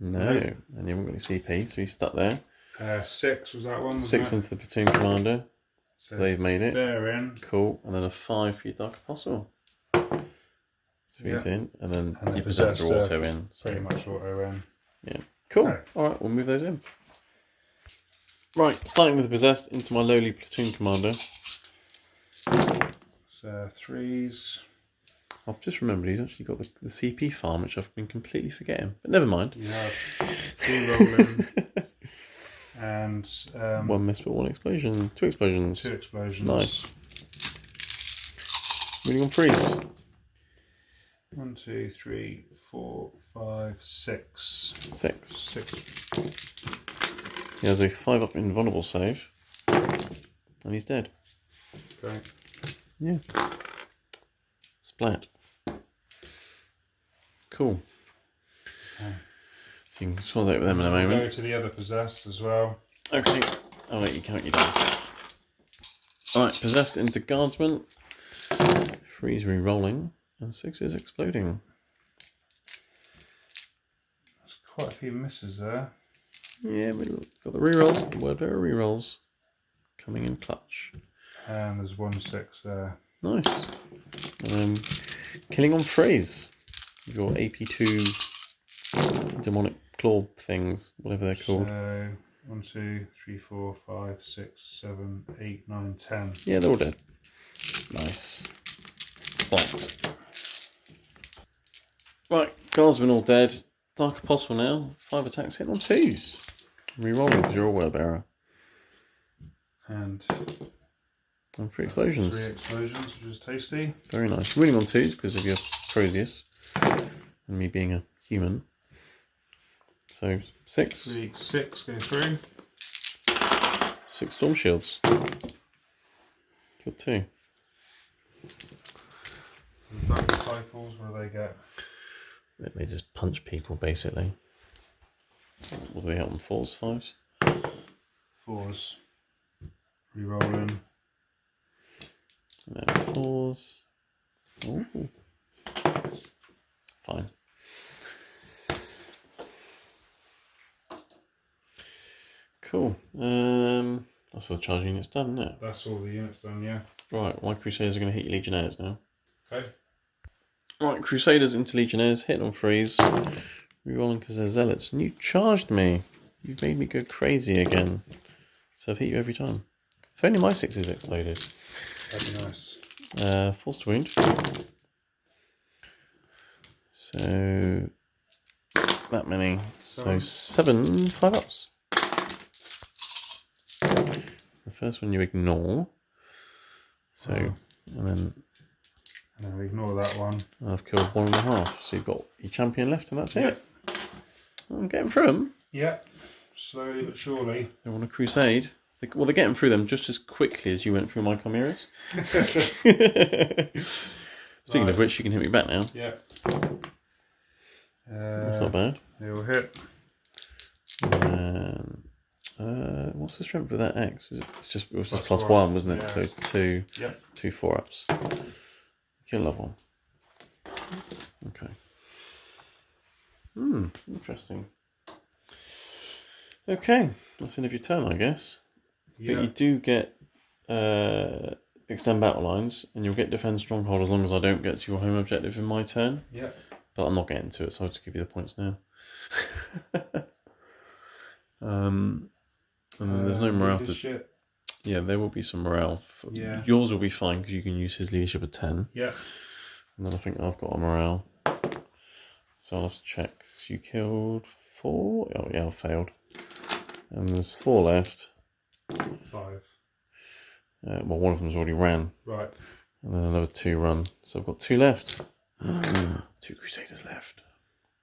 No, and you haven't got any CP, so he's stuck there. 6 was that one? 6 into the platoon commander. So they've made it. They're in. Cool. And then a 5 for your Dark Apostle. So he's in. And then your Possessed are also in. So. Pretty much auto in. Yeah. Cool. Okay. Alright, we'll move those in. Right, starting with the Possessed into my lowly platoon commander. So 3s. I've just remembered he's actually got the CP farm, which I've been completely forgetting. But never mind. You have 2 rolling. And 1 miss but 1 explosion. 2 explosions. 2 explosions. Nice. Moving on freeze. 1, 2, 3, 4, 5, 6. 6. He has a 5 up invulnerable save. And he's dead. Okay. Yeah. Splat. Cool. Okay. So you can consolidate with them in a moment. Go to the other Possessed as well. Okay. I'll let you count your dice. Alright, Possessed into Guardsman. 3's re-rolling. And 6 is exploding. There's quite a few misses there. Yeah, we've got the rerolls, the word bearer rerolls. Coming in clutch. And there's 1 6 there. Nice. Killing on phrase. Your AP2 demonic claw things, whatever they're called. So 1, 2, 3, 4, 5, 6, 7, 8, 9, 10. Yeah, they're all dead. Nice. Splat. Right, Guardsmen all dead. Dark Apostle now. 5 attacks hitting on 2s. Rerolling because you're a word bearer. And 3 explosions. 3 explosions, which is tasty. Very nice. Winning on 2s because of your Proteus. And me being a human. So 6. 6 go through. 6 Storm Shields. Got 2. Dark Disciples, what do they get? They just punch people basically. What do they help them? 4s, 5s? 4s. Rerolling. And 4s. Ooh. Fine. Cool. That's all the charge units done, isn't it? That's all the units done, yeah. Right, my Crusaders are going to hit your Legionnaires now. Okay. Right, Crusaders into Legionnaires, hitting on freeze. Rerolling because they're zealots. And you charged me. You've made me go crazy again. So I've hit you every time. If only my 6 is exploded. That'd be nice. Force to wound. So that many. So 7 5-ups. The first one you ignore. So and then we ignore that one. I've killed 1.5. So you've got your champion left, and that's it. I'm getting through them. Yeah, slowly but surely. They want a crusade. Well, they're getting through them just as quickly as you went through my chimeras. Speaking of which, you can hit me back now. Yeah. That's not bad. They will hit. What's the strength of that X? It was just plus 1, wasn't it? Yeah. So 2, yep. 2 4-ups. Kill level. Okay. Interesting. Okay, that's the end of your turn, I guess. Yeah. But you do get extend battle lines, and you'll get defend stronghold as long as I don't get to your home objective in my turn. Yeah. But I'm not getting to it, so I'll just give you the points now. And then there's no morale to. Shit. Yeah, there will be some morale. Yeah. Yours will be fine because you can use his leadership at 10. Yeah. And then I think I've got a morale. So I'll have to check. So you killed 4? Oh yeah, I failed. And there's 4 left. 5. Well, one of them's already ran. Right. And then another 2 run. So I've got 2 left. 2 Crusaders left.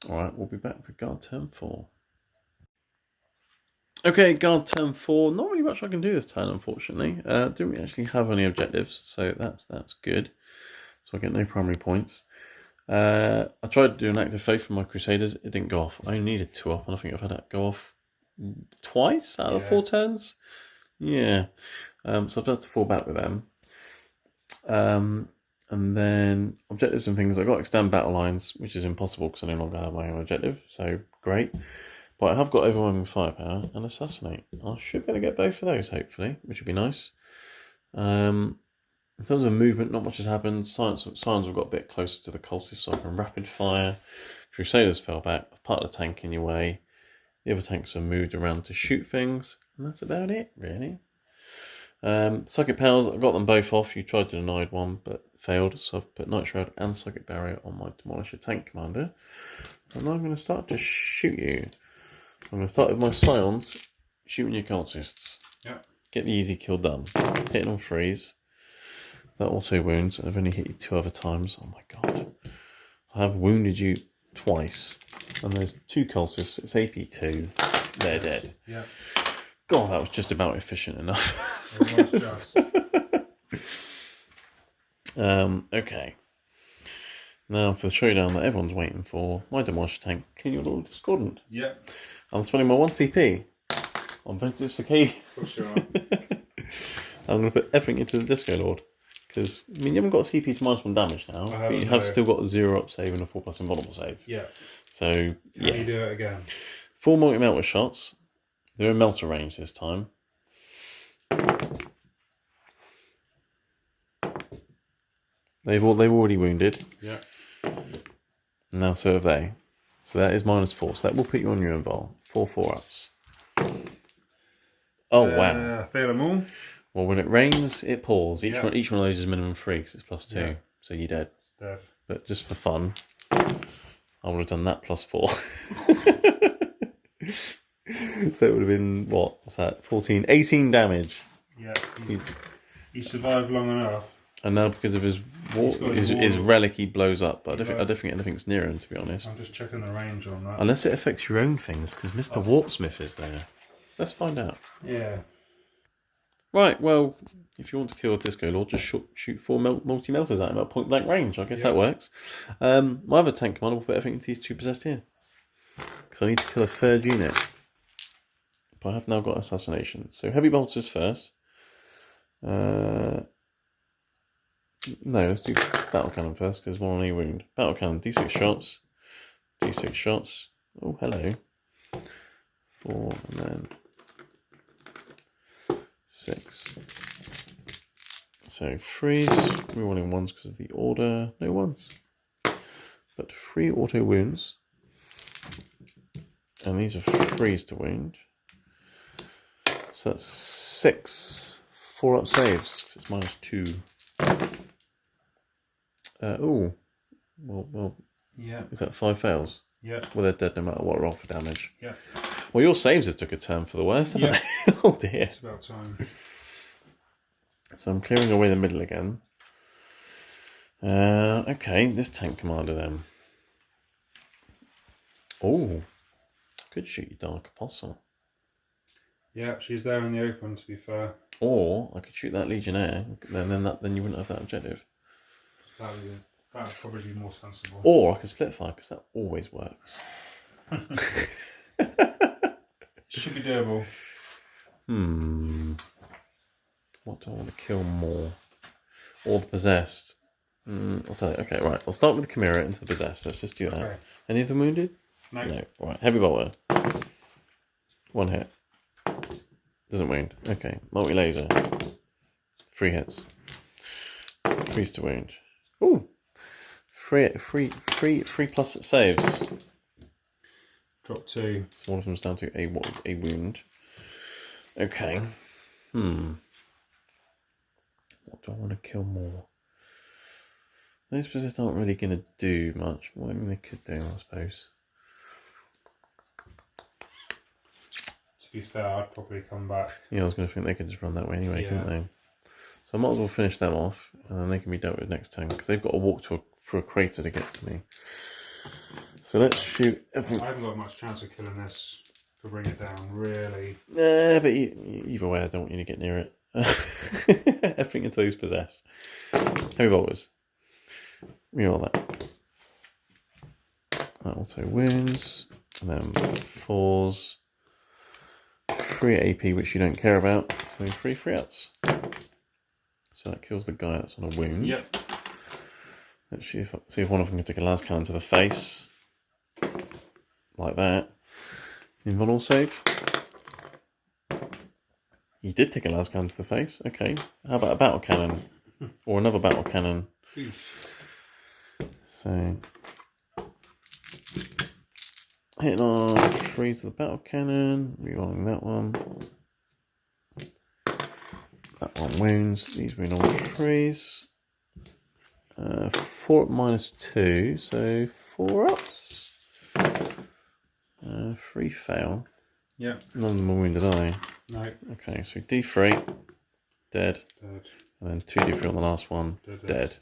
Alright, we'll be back for guard turn 4. Okay, guard turn 4. Not really much I can do this turn, unfortunately. Didn't we actually have any objectives, so that's good. So I get no primary points. I tried to do an active faith for my Crusaders. It didn't go off. I only needed 2 up, and I think I've had that go off twice out of 4 turns. Yeah. So I've had to fall back with them. And then objectives and things. I got extend battle lines, which is impossible because I no longer have my own objective. So great. But I have got overwhelming firepower and assassinate. I should be able to get both of those, hopefully, which would be nice. In terms of movement, not much has happened. Science have got a bit closer to the cultists, so I can rapid fire. Crusaders fell back. I've parked the tank in your way. The other tanks have moved around to shoot things, and that's about it, really. Psychic powers, I got them both off. You tried to deny one, but failed, so I've put Night Shroud and Psychic Barrier on my Demolisher tank commander. And I'm going to start to shoot you. I'm going to start with my Scions, shooting your cultists. Yeah. Get the easy kill done. Hitting on 3s. That auto wounds. I've only hit you 2 other times. Oh my god. I have wounded you twice. And there's 2 cultists. It's AP2. They're dead. Yeah. God, that was just about efficient enough. It was just. Okay. Now for the showdown that everyone's waiting for, my Demolisher tank, King of Lord Discordant. Yeah. I'm spending my 1 CP on Vengeance for Katie. For sure. I'm going to put everything into the Disco Lord. Because, I mean, you haven't got a CP to -1 damage now, but you have still got a 0 up save and a 4+ invulnerable save. Yeah. So, yeah. Can you do it again? 4 multi-melter shots. They're in melter range this time. They've already wounded. Yeah. Now so have they. So that is -4. So that will put you on your invul. 4 4-ups. Oh wow. Fail them all. Well, when it rains, it pours. Each one of those is minimum 3 because it's +2. Yeah. So you're dead. It's dead. But just for fun, I would have done that +4. So it would have been, what's that? 14, 18 damage. Yeah. He survived long enough. And now because of his relic, he blows up. But I don't think anything's near him, to be honest. I'm just checking the range on that. Unless it affects your own things, because Mr. Warpsmith is there. Let's find out. Yeah. Right, well, if you want to kill a Disco Lord, just shoot 4 multi-melters at him at point blank range. I guess that works. My other tank commander will put everything into these 2 possessed here. Because I need to kill a 3rd unit. But I have now got assassination. So heavy bolters first. No, let's do battle cannon first because one on a wound. Battle cannon, d6 shots. D6 shots. Oh, hello. 4 and then 6. So 3s. We're rolling 1s because of the order. No 1s. But 3 auto wounds. And these are 3s to wound. So that's 6 4-up saves. It's -2. Oh, well. Yeah. Is that 5 fails? Yeah. Well, they're dead no matter what roll for damage. Yeah. Well, your saves have took a turn for the worst, haven't they? Oh dear. It's about time. So I'm clearing away the middle again. Okay, this tank commander then. Oh, could shoot you Dark Apostle. Yeah, she's there in the open, to be fair. Or I could shoot that Legionnaire, then you wouldn't have that objective. That would probably be more sensible. Or I could split fire, because that always works. Should be doable. What do I want to kill more? Or the possessed? I'll tell you. Okay, right. I'll start with the Chimera into the possessed. Let's just do that. Okay. Any of them wounded? No. No. Right. Heavy bolter. 1 hit. Doesn't wound. Okay. Multi laser. 3 hits. 3s to wound. Ooh. 3 plus saves. Drop 2. So one of them's down to a wound. Okay. What do I want to kill more? Those possessed aren't really going to do much. Well, I mean, they could do, I suppose. To be fair, I'd probably come back. Yeah, I was going to think they could just run that way anyway, couldn't they? So I might as well finish them off, and then they can be dealt with next turn, because they've got to walk through a crater to get to me. So let's shoot everything. I haven't got much chance of killing this. to bring it down, really. But either way, I don't want you to get near it. Everything until he's possessed. Heavy bolters. Reroll that. That auto wounds. And then 4s. 3 AP, which you don't care about. So 3 free ups. So that kills the guy that's on a wound. Yep. Let's see if one of them can take a las cannon to the face. Like that. Invulnerable save. He did take a las cannon to the face. Okay. How about a battle cannon? Or another battle cannon? So, hitting on 3 to the battle cannon. Rerolling that one. That one wounds. These wound on 3s. 4 up minus 2, so 4 ups. 3 fail. Yeah. None of them are wounded, are they? No. Okay, so D3, dead. And then 2 D3 on the last one, dead.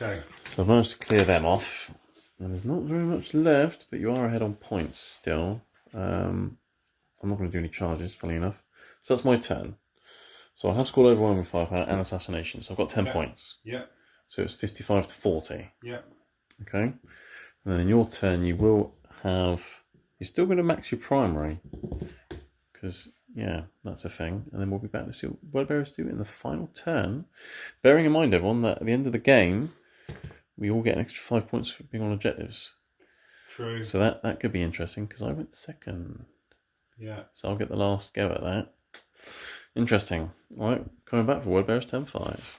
Okay. So I've managed to clear them off. And there's not very much left, but you are ahead on points still. I'm not going to do any charges, funny enough. So that's my turn. So I have scored overwhelming firepower and assassination, so I've got 10 points. Yeah. So it's 55 to 40. Yeah. Okay. And then in your turn, you will have... You're still going to max your primary. Because, yeah, that's a thing. And then we'll be back to see what Word Bearers do in the final turn. Bearing in mind, everyone, that at the end of the game, we all get an extra 5 points for being on objectives. True. So that could be interesting, because I went second. Yeah. So I'll get the last go at that. Interesting. All right, coming back for Word Bearers turn 5.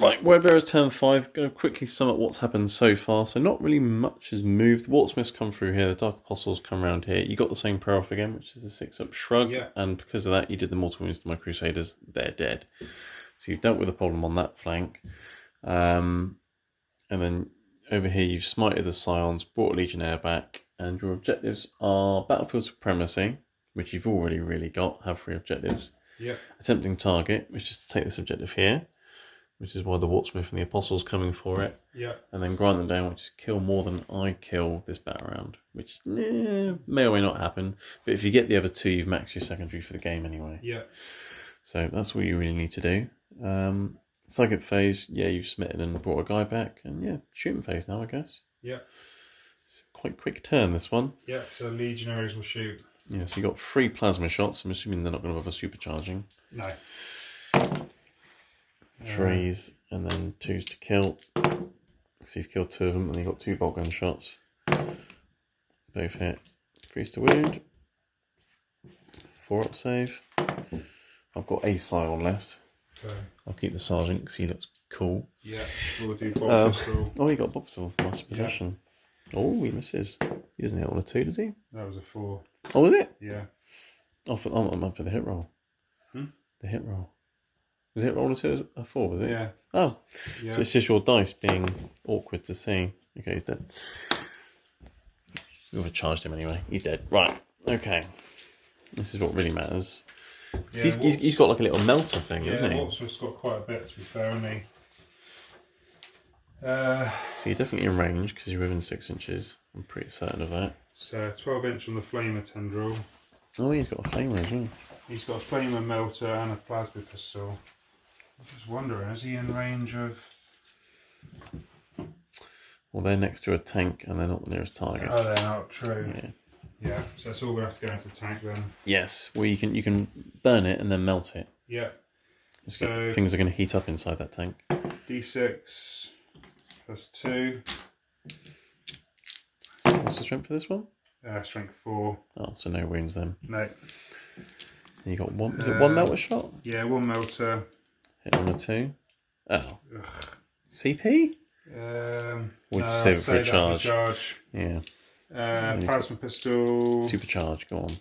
Right, Word Bearers turn 5. Going to quickly sum up what's happened so far. So not really much has moved. The Wartsmiths come through here. The Dark Apostles come around here. You got the same prayer off again, which is the 6-up shrug. Yeah. And because of that, you did the mortal wounds to my Crusaders. They're dead. So you've dealt with the problem on that flank. And then over here, you've smited the Scions, brought a Legionnaire back. And your objectives are Battlefield Supremacy, which you've already really got. Have 3 objectives. Yeah. Attempting Target, which is to take this objective here. Which is why the Wartsmith and the Apostles coming for it. Yeah. And then grind them down, which is kill more than I kill this battle round. Which may or may not happen. But if you get the other 2, you've maxed your secondary for the game anyway. Yeah. So that's what you really need to do. Psychic phase, yeah, you've smitten and brought a guy back. And yeah, shooting phase now, I guess. Yeah. It's a quite quick turn, this one. Yeah, so Legionaries will shoot. Yeah, so you got 3 plasma shots. I'm assuming they're not going to bother supercharging. No. 3s and then 2s to kill. So you've killed 2 of them, and you've got 2 bolt gun shots. Both hit. 3s to wound. 4 up save. I've got a Scion left. Okay. I'll keep the Sergeant because he looks cool. Yeah, we'll do Bob Pistol. Oh, he got Bob Pistol. Nice possession. Yeah. Oh, he misses. He doesn't hit on a 2, does he? That was a 4. Oh, was it? Yeah. I'm up for the hit roll. The hit roll. Was it roll a 4, was it? Yeah. Oh. Yeah. So it's just your dice being awkward to see. Okay, he's dead. You overcharged him anyway. He's dead. Right. Okay. This is what really matters. Yeah, he's got like a little melter thing, hasn't he? Yeah, Wartsmith's got quite a bit, to be fair, hasn't he? So you're definitely in range because you're within 6 inches. I'm pretty certain of that. So 12-inch on the Flamer tendril. Oh, he's got a flamer as well. He's got a Flamer melter and a plasma pistol. I'm just wondering, is he in range of... Well, they're next to a tank and they're not the nearest target. Oh, they're not, true. Yeah. Yeah, so it's all going to have to go into the tank then. Yes, well you can burn it and then melt it. Yeah. So things are going to heat up inside that tank. D6 plus 2. So what's the strength for this one? Strength 4. Oh, so no wounds then. No. And you got one. Is it 1 melter shot? Yeah, 1 melter. Hit on a 2. Oh. Ugh. CP? Would you save it for a charge? Yeah. Plasma pistol. Supercharge, go on.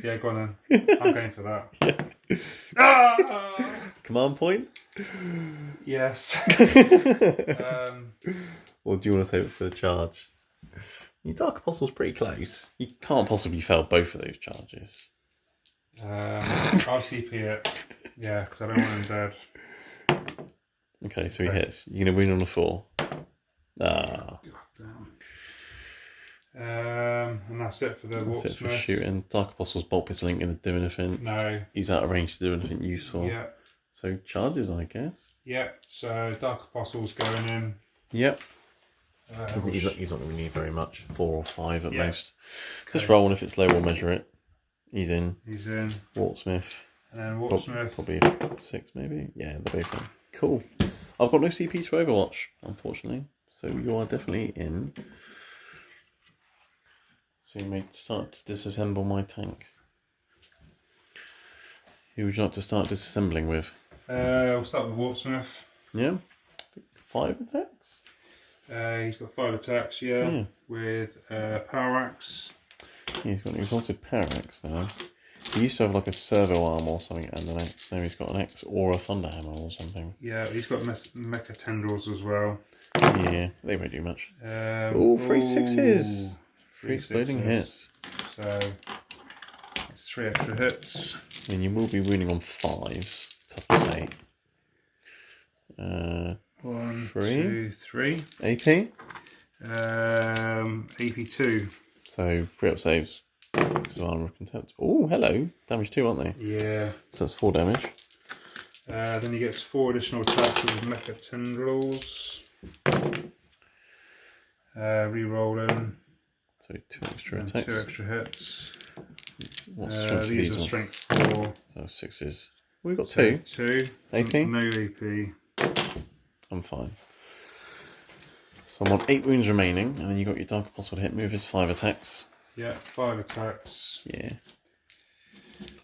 Yeah, go on then. I'm going for that. Yeah. Ah! Command point? Yes. Or do you want to save it for the charge? Your Dark Apostle's pretty close. You can't possibly fail both of those charges. I'll CP it. Yeah, because I don't want him dead. Okay, so he hits. You're going to win on a 4. Ah. God damn. And that's it for the Warpsmith. That's it for shooting. Dark Apostle's bolt pistol ain't going to do anything. No. He's out of range to do anything useful. Yeah. So charges, I guess. Yeah. So Dark Apostle's going in. Yep. He's not going to need very much. 4 or 5 at most. Okay. Just roll, and if it's low, we'll measure it. He's in. He's in. Warpsmith. And then Warpsmith. Probably 6, maybe. Yeah, they're both in. Cool. I've got no CP to Overwatch, unfortunately. So you are definitely in. So you may start to disassemble my tank. Who would you like to start disassembling with? We'll start with Warpsmith. Yeah. 5 attacks? He's got 5 attacks, yeah. With Power Axe. Yeah, he's got an exalted Power Axe now. He used to have like a servo arm or something and an X. Now he's got an X or a Thunder Hammer or something. Yeah, he's got Mecha Tendrils as well. Yeah, they won't do much. 3 6s. 3 exploding hits. So it's 3 extra hits. I mean, you will be wounding on 5s. Tough to say. 1, 3. 2, 3. AP? AP 2. So 3 up saves. So Armor of Contempt. Oh, hello. Damage 2, aren't they? Yeah. So that's 4 damage. Then he gets 4 additional attacks with Mecha Tendrils. Rerolling. So 2 extra attacks. 2 extra hits. What's the these are strength 4. So 6s. We've got 2. 2. AP? No AP. I'm fine. So I'm on 8 wounds remaining, and then you got your Dark Apostle to hit me with his 5 attacks. Yeah, 5 attacks. Yeah.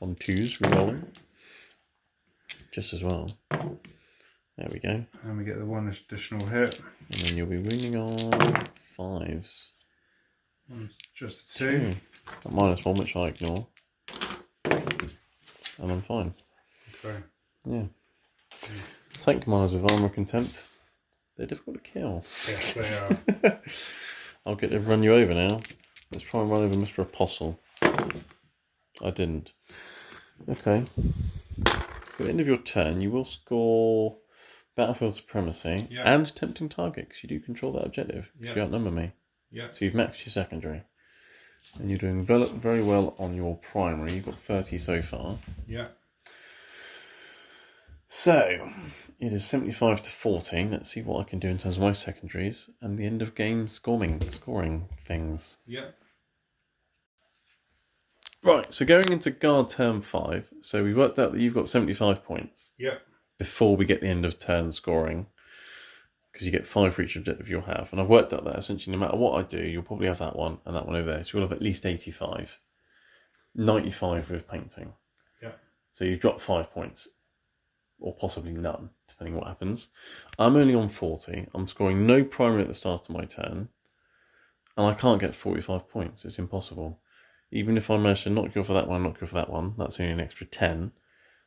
On 2s, rerolling. Just as well. There we go. And we get the 1 additional hit. And then you'll be wounding on 5s. Just a 2. At -1, which I ignore. And I'm fine. Okay. Yeah. Tank commanders with Armor of Contempt. They're difficult to kill. Yes, they are. I'll get to run you over now. Let's try and run over Mr. Apostle. I didn't. Okay. So at the end of your turn, you will score Battlefield Supremacy and Tempting Target, because you do control that objective. Because you outnumber me. Yeah. So you've maxed your secondary. And you're doing very well on your primary. You've got 30 so far. Yeah. So, it is 75 to 14. Let's see what I can do in terms of my secondaries. And the end of game scoring things. Yeah. Right, so going into guard turn 5. So we worked out that you've got 75 points. Yeah. Before we get the end of turn scoring. Because you get 5 for each objective you'll have. And I've worked out that essentially no matter what I do, you'll probably have that one and that one over there. So you'll have at least 85. 95 with painting. Yeah. So you drop 5 points. Or possibly none, depending on what happens. I'm only on 40. I'm scoring no primary at the start of my turn. And I can't get 45 points. It's impossible. Even if I manage to knock you off for that one, knock you off for that one, that's only an extra 10. And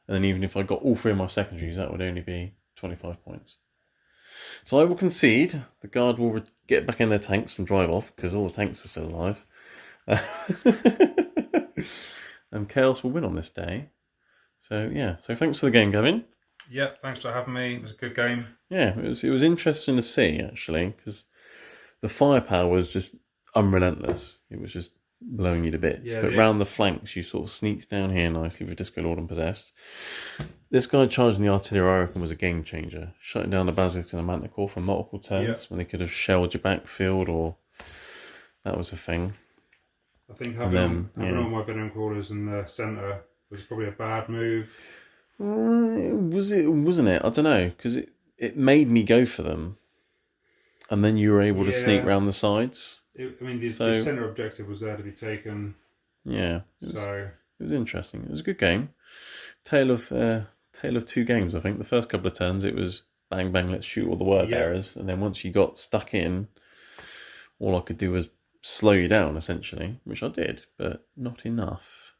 then even if I got all 3 of my secondaries, that would only be 25 points. So I will concede. The guard will get back in their tanks and drive off, because all the tanks are still alive. And Chaos will win on this day. So yeah, so thanks for the game, Gavin. Yeah, thanks for having me. It was a good game. Yeah, it was interesting to see, actually, because the firepower was just unrelentless. It was just blowing you to bits. Yeah, but round the flanks, you sort of sneaked down here nicely with Disco Lord and Possessed. This guy charging the artillery, I reckon, was a game changer. Shutting down the Basilisk and the Manticore for multiple turns when they could have shelled your backfield, or that was a thing. I think having all my venom crawlers in the centre was probably a bad move. Wasn't it? I don't know, because it made me go for them, and then you were able to sneak round the sides. The centre objective was there to be taken. Yeah, it was interesting. It was a good game. Tale of 2 games, I think. The first couple of turns, it was bang bang, let's shoot all the word bearers, and then once you got stuck in, all I could do was slow you down, essentially, which I did, but not enough.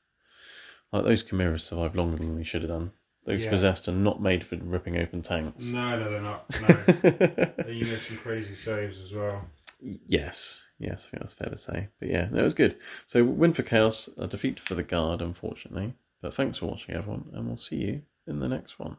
Like, those Chimeras survived longer than they should have done. Those Possessed are not made for ripping open tanks. No, they're not. No. You made some crazy saves as well. Yes, I think that's fair to say. But yeah, that was good. So win for Chaos, a defeat for the Guard, unfortunately. But thanks for watching, everyone, and we'll see you in the next one.